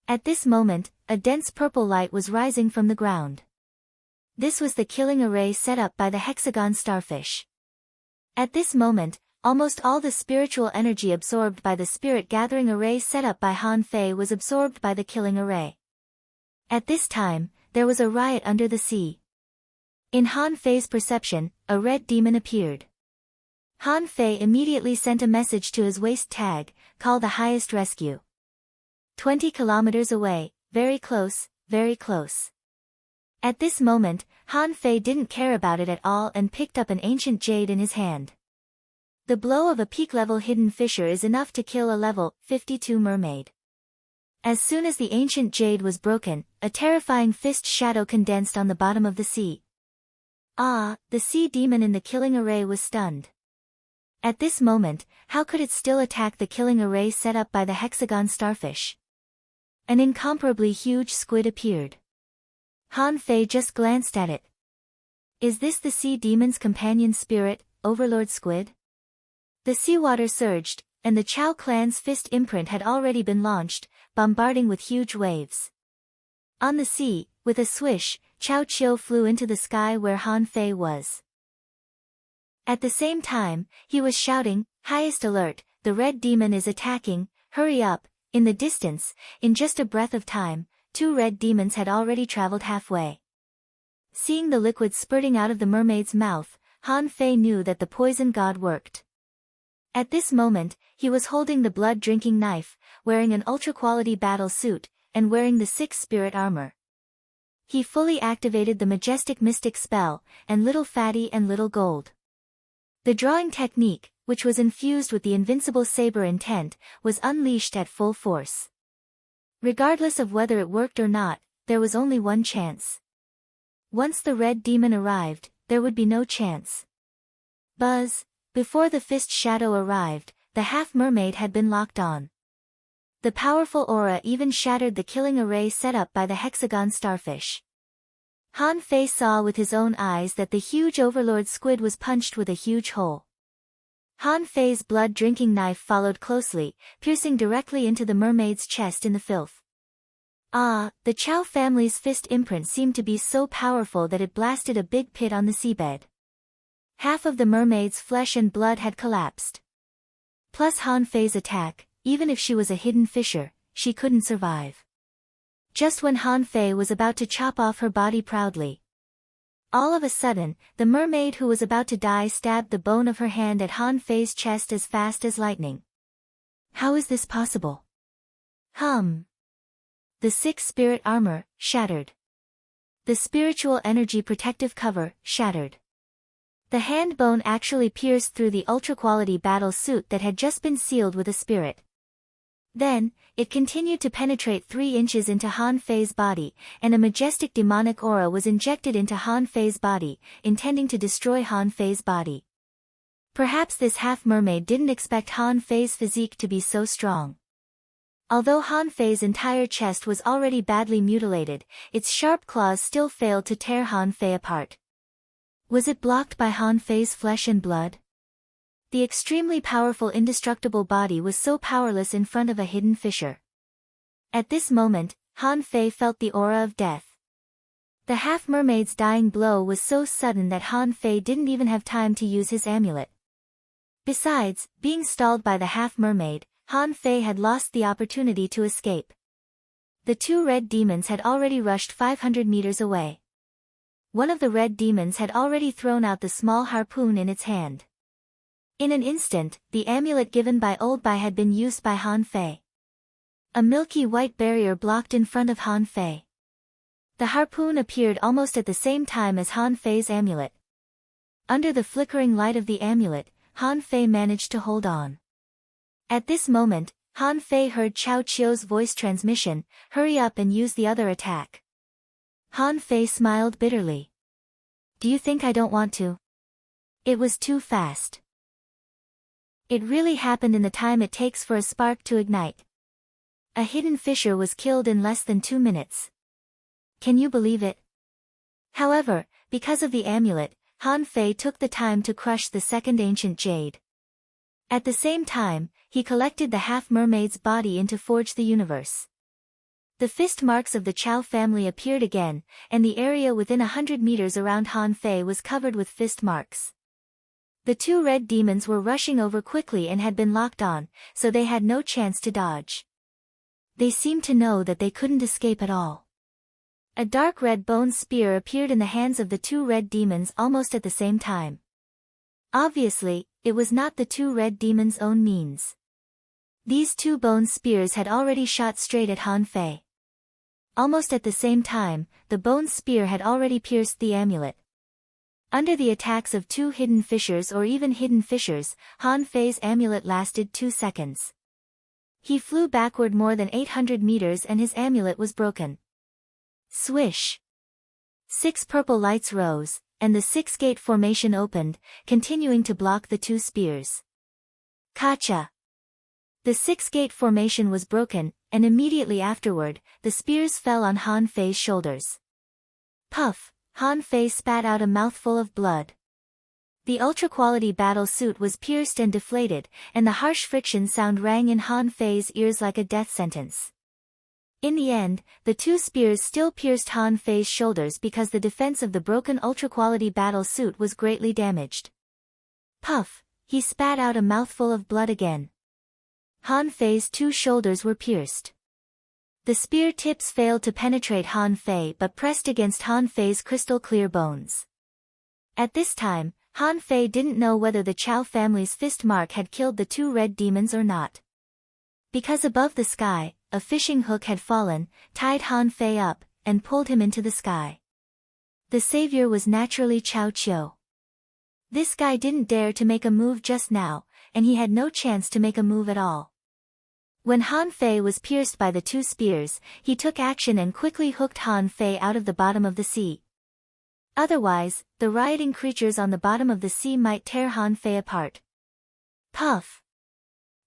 At this moment, a dense purple light was rising from the ground. This was the killing array set up by the hexagon starfish. At this moment, almost all the spiritual energy absorbed by the spirit-gathering array set up by Han Fei was absorbed by the killing array. At this time, there was a riot under the sea. In Han Fei's perception, a red demon appeared. Han Fei immediately sent a message to his waist tag, "Call the highest rescue." 20 kilometers away, very close, very close. At this moment, Han Fei didn't care about it at all and picked up an ancient jade in his hand. The blow of a peak-level hidden fissure is enough to kill a level 52 mermaid. As soon as the ancient jade was broken, a terrifying fist shadow condensed on the bottom of the sea. The sea demon in the killing array was stunned. At this moment, how could it still attack the killing array set up by the hexagon starfish? An incomparably huge squid appeared. Han Fei just glanced at it. Is this the sea demon's companion spirit, Overlord Squid? The seawater surged, and the Chao clan's fist imprint had already been launched, bombarding with huge waves. On the sea, with a swish, Chao Chiu flew into the sky where Han Fei was. At the same time, he was shouting, "Highest alert, the red demon is attacking, hurry up." In the distance, in just a breath of time, 2 red demons had already traveled halfway. Seeing the liquid spurting out of the mermaid's mouth, Han Fei knew that the poison god worked. At this moment, he was holding the blood-drinking knife, wearing an ultra-quality battle suit, and wearing the 6 spirit armor. He fully activated the majestic mystic spell, and Little Fatty and Little Gold. The drawing technique, which was infused with the invincible saber intent, was unleashed at full force. Regardless of whether it worked or not, there was only one chance. Once the red demon arrived, there would be no chance. Buzz! Before the fist shadow arrived, the half-mermaid had been locked on. The powerful aura even shattered the killing array set up by the hexagon starfish. Han Fei saw with his own eyes that the huge overlord squid was punched with a huge hole. Han Fei's blood-drinking knife followed closely, piercing directly into the mermaid's chest in the filth. The Chao family's fist imprint seemed to be so powerful that it blasted a big pit on the seabed. Half of the mermaid's flesh and blood had collapsed. Plus Han Fei's attack, even if she was a hidden fissure, she couldn't survive. Just when Han Fei was about to chop off her body proudly, all of a sudden, the mermaid who was about to die stabbed the bone of her hand at Han Fei's chest as fast as lightning. How is this possible? The 6 spirit armor, shattered. The spiritual energy protective cover, shattered. The hand bone actually pierced through the ultra-quality battle suit that had just been sealed with a spirit. Then, it continued to penetrate 3 inches into Han Fei's body, and a majestic demonic aura was injected into Han Fei's body, intending to destroy Han Fei's body. Perhaps this half-mermaid didn't expect Han Fei's physique to be so strong. Although Han Fei's entire chest was already badly mutilated, its sharp claws still failed to tear Han Fei apart. Was it blocked by Han Fei's flesh and blood? The extremely powerful indestructible body was so powerless in front of a hidden fissure. At this moment, Han Fei felt the aura of death. The half-mermaid's dying blow was so sudden that Han Fei didn't even have time to use his amulet. Besides, being stalled by the half-mermaid, Han Fei had lost the opportunity to escape. The 2 red demons had already rushed 500 meters away. One of the red demons had already thrown out the small harpoon in its hand. In an instant, the amulet given by Old Bai had been used by Han Fei. A milky white barrier blocked in front of Han Fei. The harpoon appeared almost at the same time as Han Fei's amulet. Under the flickering light of the amulet, Han Fei managed to hold on. At this moment, Han Fei heard Chao Chiu's voice transmission, "Hurry up and use the other attack." Han Fei smiled bitterly. "Do you think I don't want to?" It was too fast. It really happened in the time it takes for a spark to ignite. A hidden fissure was killed in less than 2 minutes. Can you believe it? However, because of the amulet, Han Fei took the time to crush the second ancient jade. At the same time, he collected the half-mermaid's body into Forge the Universe. The fist marks of the Chao family appeared again, and the area within 100 meters around Han Fei was covered with fist marks. The two red demons were rushing over quickly and had been locked on, so they had no chance to dodge. They seemed to know that they couldn't escape at all. A dark red bone spear appeared in the hands of the two red demons almost at the same time. Obviously, it was not the two red demons' own means. These two bone spears had already shot straight at Han Fei. Almost at the same time, the bone spear had already pierced the amulet. Under the attacks of two hidden fissures or even hidden fissures, Han Fei's amulet lasted 2 seconds. He flew backward more than 800 meters and his amulet was broken. Swish! 6 purple lights rose, and the 6-gate formation opened, continuing to block the two spears. Kacha! The 6-gate formation was broken, and immediately afterward, the spears fell on Han Fei's shoulders. Puff! Han Fei spat out a mouthful of blood. The ultra-quality battle suit was pierced and deflated, and the harsh friction sound rang in Han Fei's ears like a death sentence. In the end, the two spears still pierced Han Fei's shoulders because the defense of the broken ultra-quality battle suit was greatly damaged. Puff! He spat out a mouthful of blood again. Han Fei's two shoulders were pierced. The spear tips failed to penetrate Han Fei but pressed against Han Fei's crystal-clear bones. At this time, Han Fei didn't know whether the Chao family's fist mark had killed the two red demons or not. Because above the sky, a fishing hook had fallen, tied Han Fei up, and pulled him into the sky. The savior was naturally Chao Qiu. This guy didn't dare to make a move just now, and he had no chance to make a move at all. When Han Fei was pierced by the two spears, he took action and quickly hooked Han Fei out of the bottom of the sea. Otherwise, the rioting creatures on the bottom of the sea might tear Han Fei apart. Puff!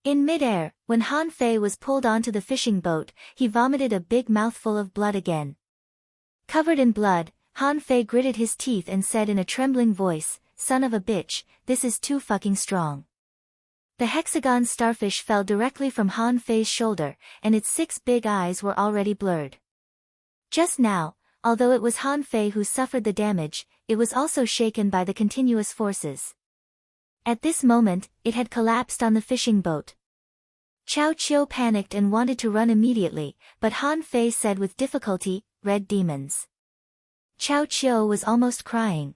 In midair, when Han Fei was pulled onto the fishing boat, he vomited a big mouthful of blood again. Covered in blood, Han Fei gritted his teeth and said in a trembling voice, "Son of a bitch, this is too fucking strong." The hexagon starfish fell directly from Han Fei's shoulder, and its 6 big eyes were already blurred. Just now, although it was Han Fei who suffered the damage, it was also shaken by the continuous forces. At this moment, it had collapsed on the fishing boat. Chao Qiu panicked and wanted to run immediately, but Han Fei said with difficulty, "Red demons." Chao Qiu was almost crying.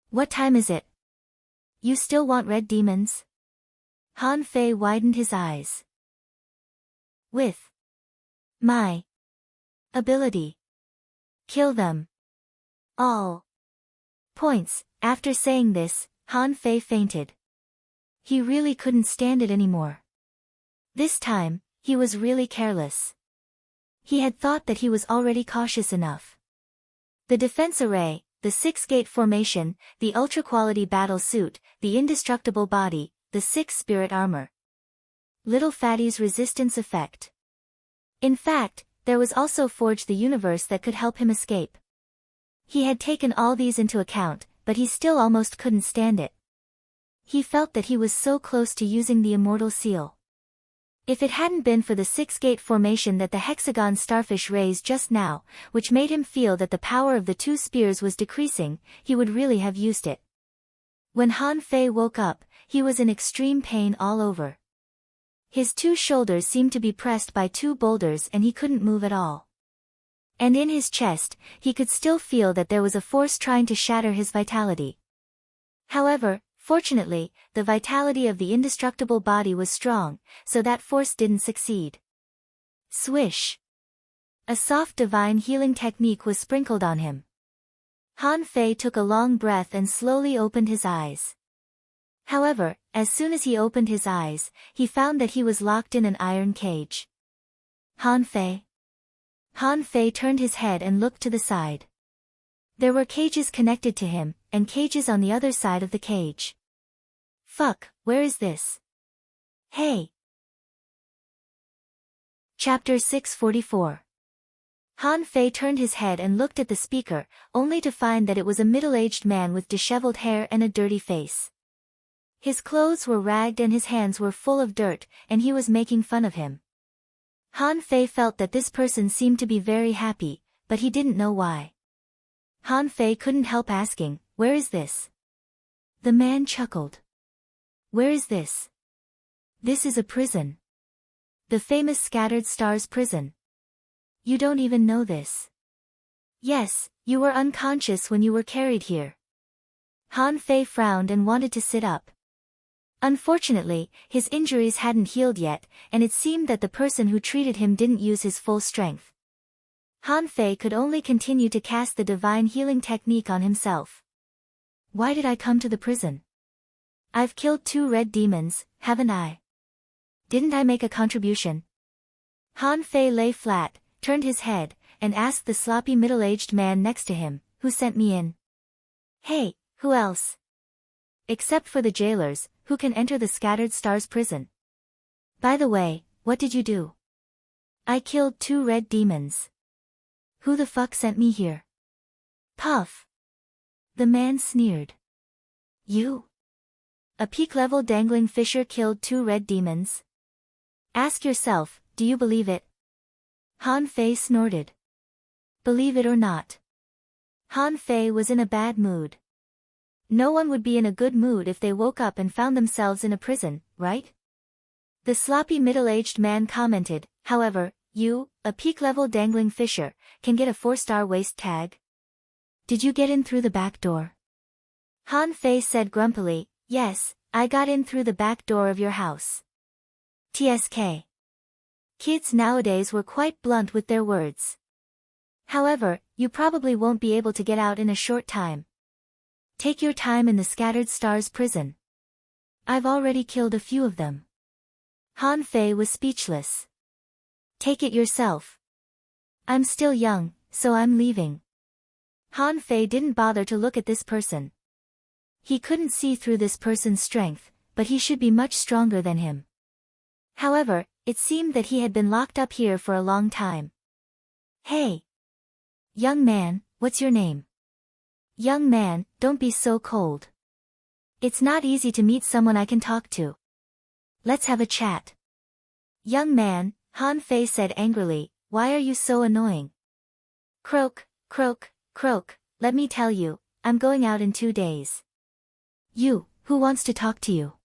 "What time is it? You still want red demons?" Han Fei widened his eyes. "With my ability, kill them all." Points. After saying this, Han Fei fainted. He really couldn't stand it anymore. This time, he was really careless. He had thought that he was already cautious enough. The defense array, the 6-gate formation, the ultra-quality battle suit, the indestructible body, the 6 spirit armor. Little Fatty's resistance effect. In fact, there was also Forge the Universe that could help him escape. He had taken all these into account, but he still almost couldn't stand it. He felt that he was so close to using the immortal seal. If it hadn't been for the 6-gate formation that the hexagon starfish raised just now, which made him feel that the power of the two spears was decreasing, he would really have used it. When Han Fei woke up, he was in extreme pain all over. His two shoulders seemed to be pressed by 2 boulders and he couldn't move at all. And in his chest, he could still feel that there was a force trying to shatter his vitality. However, fortunately, the vitality of the indestructible body was strong, so that force didn't succeed. Swish! A soft divine healing technique was sprinkled on him. Han Fei took a long breath and slowly opened his eyes. However, as soon as he opened his eyes, he found that he was locked in an iron cage. Han Fei? Han Fei turned his head and looked to the side. There were cages connected to him, and cages on the other side of the cage. Fuck, where is this? Hey! Chapter 644. Han Fei turned his head and looked at the speaker, only to find that it was a middle-aged man with disheveled hair and a dirty face. His clothes were ragged and his hands were full of dirt, and he was making fun of him. Han Fei felt that this person seemed to be very happy, but he didn't know why. Han Fei couldn't help asking, "Where is this?" The man chuckled. "Where is this?" "This is a prison. The famous Scattered Stars prison. You don't even know this." "Yes, you were unconscious when you were carried here." Han Fei frowned and wanted to sit up. Unfortunately, his injuries hadn't healed yet, and it seemed that the person who treated him didn't use his full strength. Han Fei could only continue to cast the divine healing technique on himself. "Why did I come to the prison? I've killed 2 red demons, haven't I? Didn't I make a contribution?" Han Fei lay flat, turned his head, and asked the sloppy middle-aged man next to him, "Who sent me in?" "Hey, who else? Except for the jailers, who can enter the Scattered Stars prison? By the way, what did you do?" "I killed 2 red demons." "Who the fuck sent me here?" "Puff." The man sneered. "You? A peak-level dangling fisher killed 2 red demons? Ask yourself, do you believe it?" Han Fei snorted. Believe it or not. Han Fei was in a bad mood. No one would be in a good mood if they woke up and found themselves in a prison, right? The sloppy middle-aged man commented, "However, you, a peak-level dangling fisher, can get a 4-star waist tag. Did you get in through the back door?" Han Fei said grumpily, "Yes, I got in through the back door of your house." TSK. Kids nowadays were quite blunt with their words. However, you probably won't be able to get out in a short time. Take your time in the Scattered Stars prison. I've already killed a few of them. Han Fei was speechless. Take it yourself. I'm still young, so I'm leaving. Han Fei didn't bother to look at this person. He couldn't see through this person's strength, but he should be much stronger than him. However, it seemed that he had been locked up here for a long time. "Hey! Young man, what's your name?" "Young man, don't be so cold. It's not easy to meet someone I can talk to. Let's have a chat." "Young man," Han Fei said angrily, "why are you so annoying?" "Croak, croak, croak, let me tell you, I'm going out in 2 days. You, who wants to talk to you?"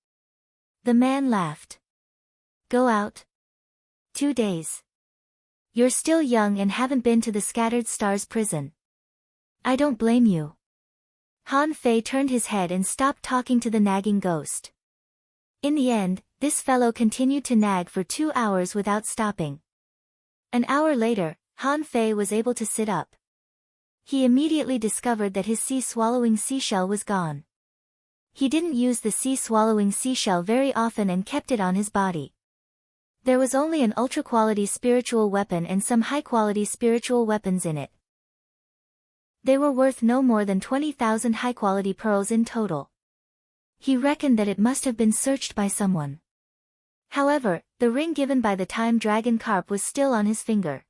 The man laughed. "Go out? 2 days. You're still young and haven't been to the Scattered Stars prison. I don't blame you." Han Fei turned his head and stopped talking to the nagging ghost. In the end, this fellow continued to nag for 2 hours without stopping. An hour later, Han Fei was able to sit up. He immediately discovered that his sea-swallowing seashell was gone. He didn't use the sea-swallowing seashell very often and kept it on his body. There was only an ultra-quality spiritual weapon and some high-quality spiritual weapons in it. They were worth no more than 20,000 high-quality pearls in total. He reckoned that it must have been searched by someone. However, the ring given by the time dragon carp was still on his finger.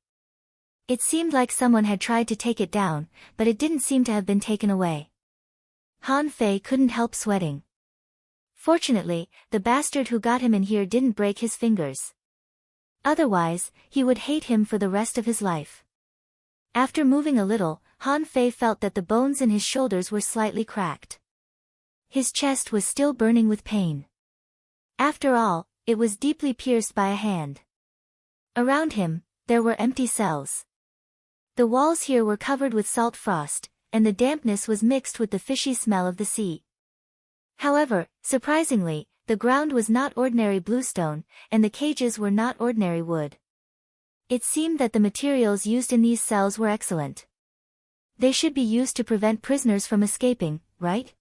It seemed like someone had tried to take it down, but it didn't seem to have been taken away. Han Fei couldn't help sweating. Fortunately, the bastard who got him in here didn't break his fingers. Otherwise, he would hate him for the rest of his life. After moving a little, Han Fei felt that the bones in his shoulders were slightly cracked. His chest was still burning with pain. After all, it was deeply pierced by a hand. Around him, there were empty cells. The walls here were covered with salt frost, and the dampness was mixed with the fishy smell of the sea. However, surprisingly, the ground was not ordinary bluestone, and the cages were not ordinary wood. It seemed that the materials used in these cells were excellent. They should be used to prevent prisoners from escaping, right?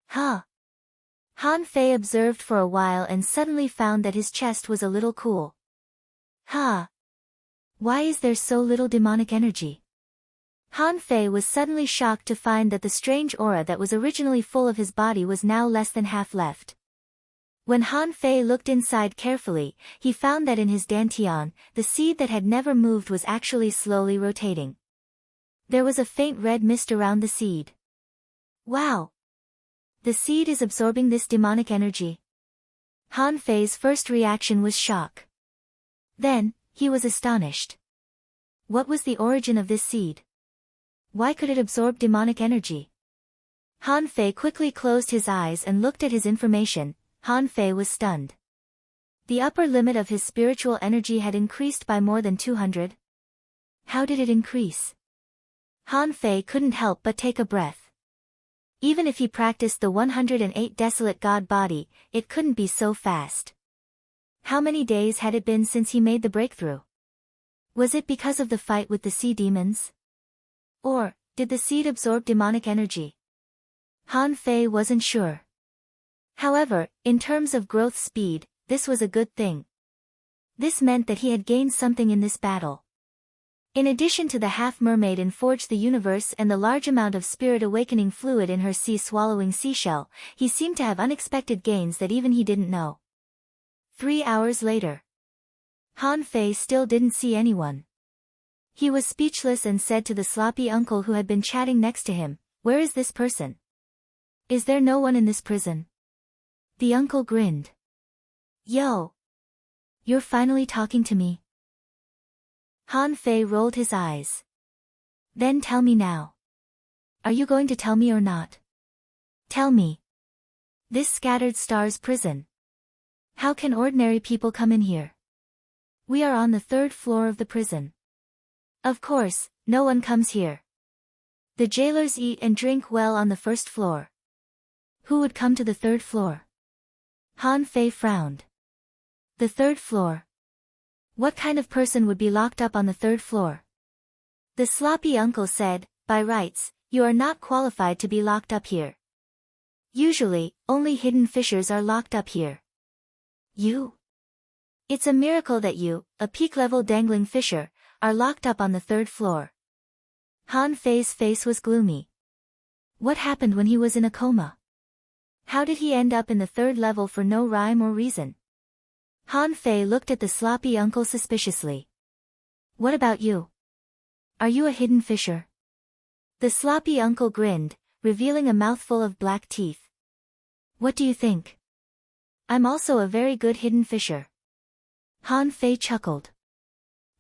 Huh? Han Fei observed for a while and suddenly found that his chest was a little cool. Huh? Why is there so little demonic energy? Han Fei was suddenly shocked to find that the strange aura that was originally full of his body was now less than half left. When Han Fei looked inside carefully, he found that in his dantian, the seed that had never moved was actually slowly rotating. There was a faint red mist around the seed. Wow! The seed is absorbing this demonic energy. Han Fei's first reaction was shock. Then, he was astonished. What was the origin of this seed? Why could it absorb demonic energy? Han Fei quickly closed his eyes and looked at his information. Han Fei was stunned. The upper limit of his spiritual energy had increased by more than 200. How did it increase? Han Fei couldn't help but take a breath. Even if he practiced the 108 desolate god body, it couldn't be so fast. How many days had it been since he made the breakthrough? Was it because of the fight with the sea demons? Or, did the seed absorb demonic energy? Han Fei wasn't sure. However, in terms of growth speed, this was a good thing. This meant that he had gained something in this battle. In addition to the half-mermaid in Forge the Universe and the large amount of spirit awakening fluid in her sea-swallowing seashell, he seemed to have unexpected gains that even he didn't know. 3 hours later. Han Fei still didn't see anyone. He was speechless and said to the sloppy uncle who had been chatting next to him, "Where is this person? Is there no one in this prison?" The uncle grinned. "Yo! You're finally talking to me." Han Fei rolled his eyes. "Then tell me now. Are you going to tell me or not? Tell me. This Scattered Stars prison. How can ordinary people come in here? We are on the 3rd floor of the prison. Of course, no one comes here. The jailers eat and drink well on the 1st floor. Who would come to the 3rd floor?" Han Fei frowned. The 3rd floor. What kind of person would be locked up on the 3rd floor? The sloppy uncle said, "By rights, you are not qualified to be locked up here. Usually, only hidden fishers are locked up here. You? It's a miracle that you, a peak-level dangling fisher, are locked up on the 3rd floor." Han Fei's face was gloomy. What happened when he was in a coma? How did he end up in the 3rd level for no rhyme or reason? Han Fei looked at the sloppy uncle suspiciously. "What about you? Are you a hidden fisher?" The sloppy uncle grinned, revealing a mouthful of black teeth. "What do you think? I'm also a very good hidden fisher." Han Fei chuckled.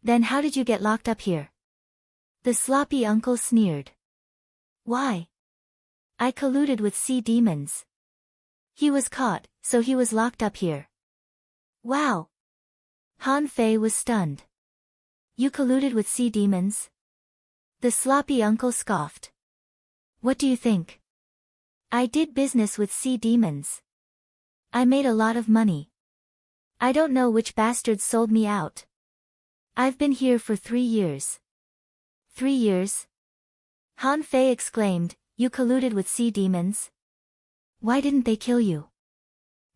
"Then how did you get locked up here?" The sloppy uncle sneered. "Why? I colluded with sea demons. He was caught, so he was locked up here." "Wow!" Han Fei was stunned. "You colluded with sea demons?" The sloppy uncle scoffed. "What do you think? I did business with sea demons. I made a lot of money. I don't know which bastards sold me out. I've been here for 3 years. 3 years? Han Fei exclaimed, "You colluded with sea demons? Why didn't they kill you?"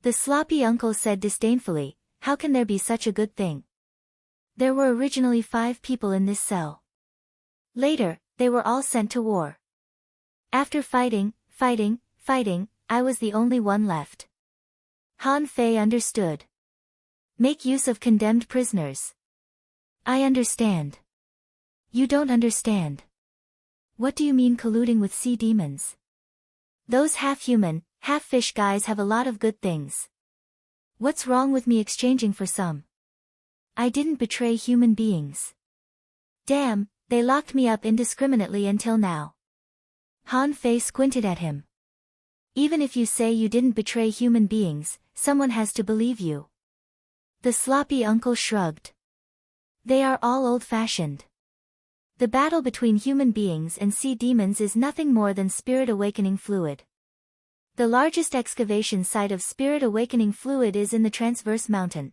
The sloppy uncle said disdainfully, "How can there be such a good thing? There were originally 5 people in this cell. Later, they were all sent to war. After fighting, I was the only one left." Han Fei understood. "Make use of condemned prisoners." "I understand." "You don't understand. What do you mean colluding with sea demons? Those half-human, half-fish guys have a lot of good things. What's wrong with me exchanging for some? I didn't betray human beings. Damn, they locked me up indiscriminately until now." Han Fei squinted at him. "Even if you say you didn't betray human beings, someone has to believe you." The sloppy uncle shrugged. "They are all old-fashioned. The battle between human beings and sea demons is nothing more than spirit awakening fluid. The largest excavation site of spirit awakening fluid is in the Transverse Mountain.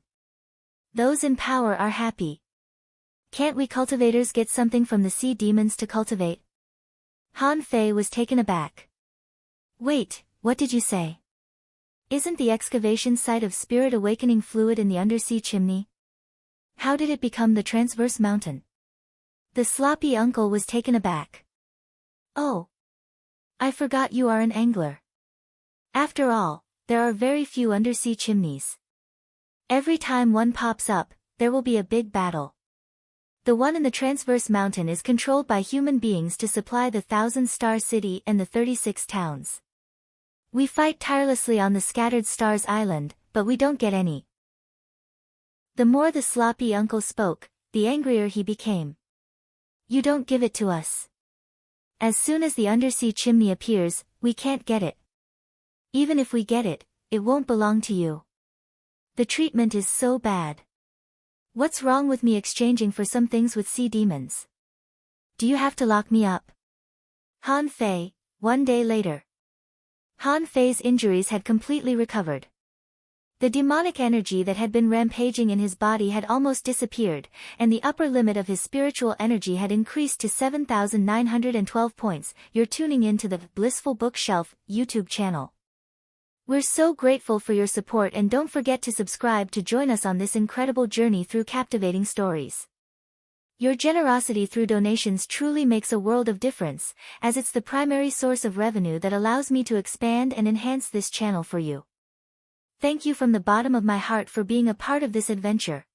Those in power are happy. Can't we cultivators get something from the sea demons to cultivate?" Han Fei was taken aback. "Wait, what did you say? Isn't the excavation site of spirit awakening fluid in the undersea chimney? How did it become the Transverse Mountain?" The sloppy uncle was taken aback. "Oh. I forgot you are an angler. After all, there are very few undersea chimneys. Every time one pops up, there will be a big battle. The one in the Transverse Mountain is controlled by human beings to supply the 1,000-star city and the 36 towns. We fight tirelessly on the Scattered Stars Island, but we don't get any. The more the sloppy uncle spoke, the angrier he became. You don't give it to us. As soon as the undersea chimney appears, we can't get it. Even if we get it, it won't belong to you. The treatment is so bad. What's wrong with me exchanging for some things with sea demons? Do you have to lock me up? Han Fei, 1 day later. Han Fei's injuries had completely recovered. The demonic energy that had been rampaging in his body had almost disappeared, and the upper limit of his spiritual energy had increased to 7,912 points. You're tuning in to the Blissful Bookshelf YouTube channel. We're so grateful for your support, and don't forget to subscribe to join us on this incredible journey through captivating stories. Your generosity through donations truly makes a world of difference, as it's the primary source of revenue that allows me to expand and enhance this channel for you. Thank you from the bottom of my heart for being a part of this adventure.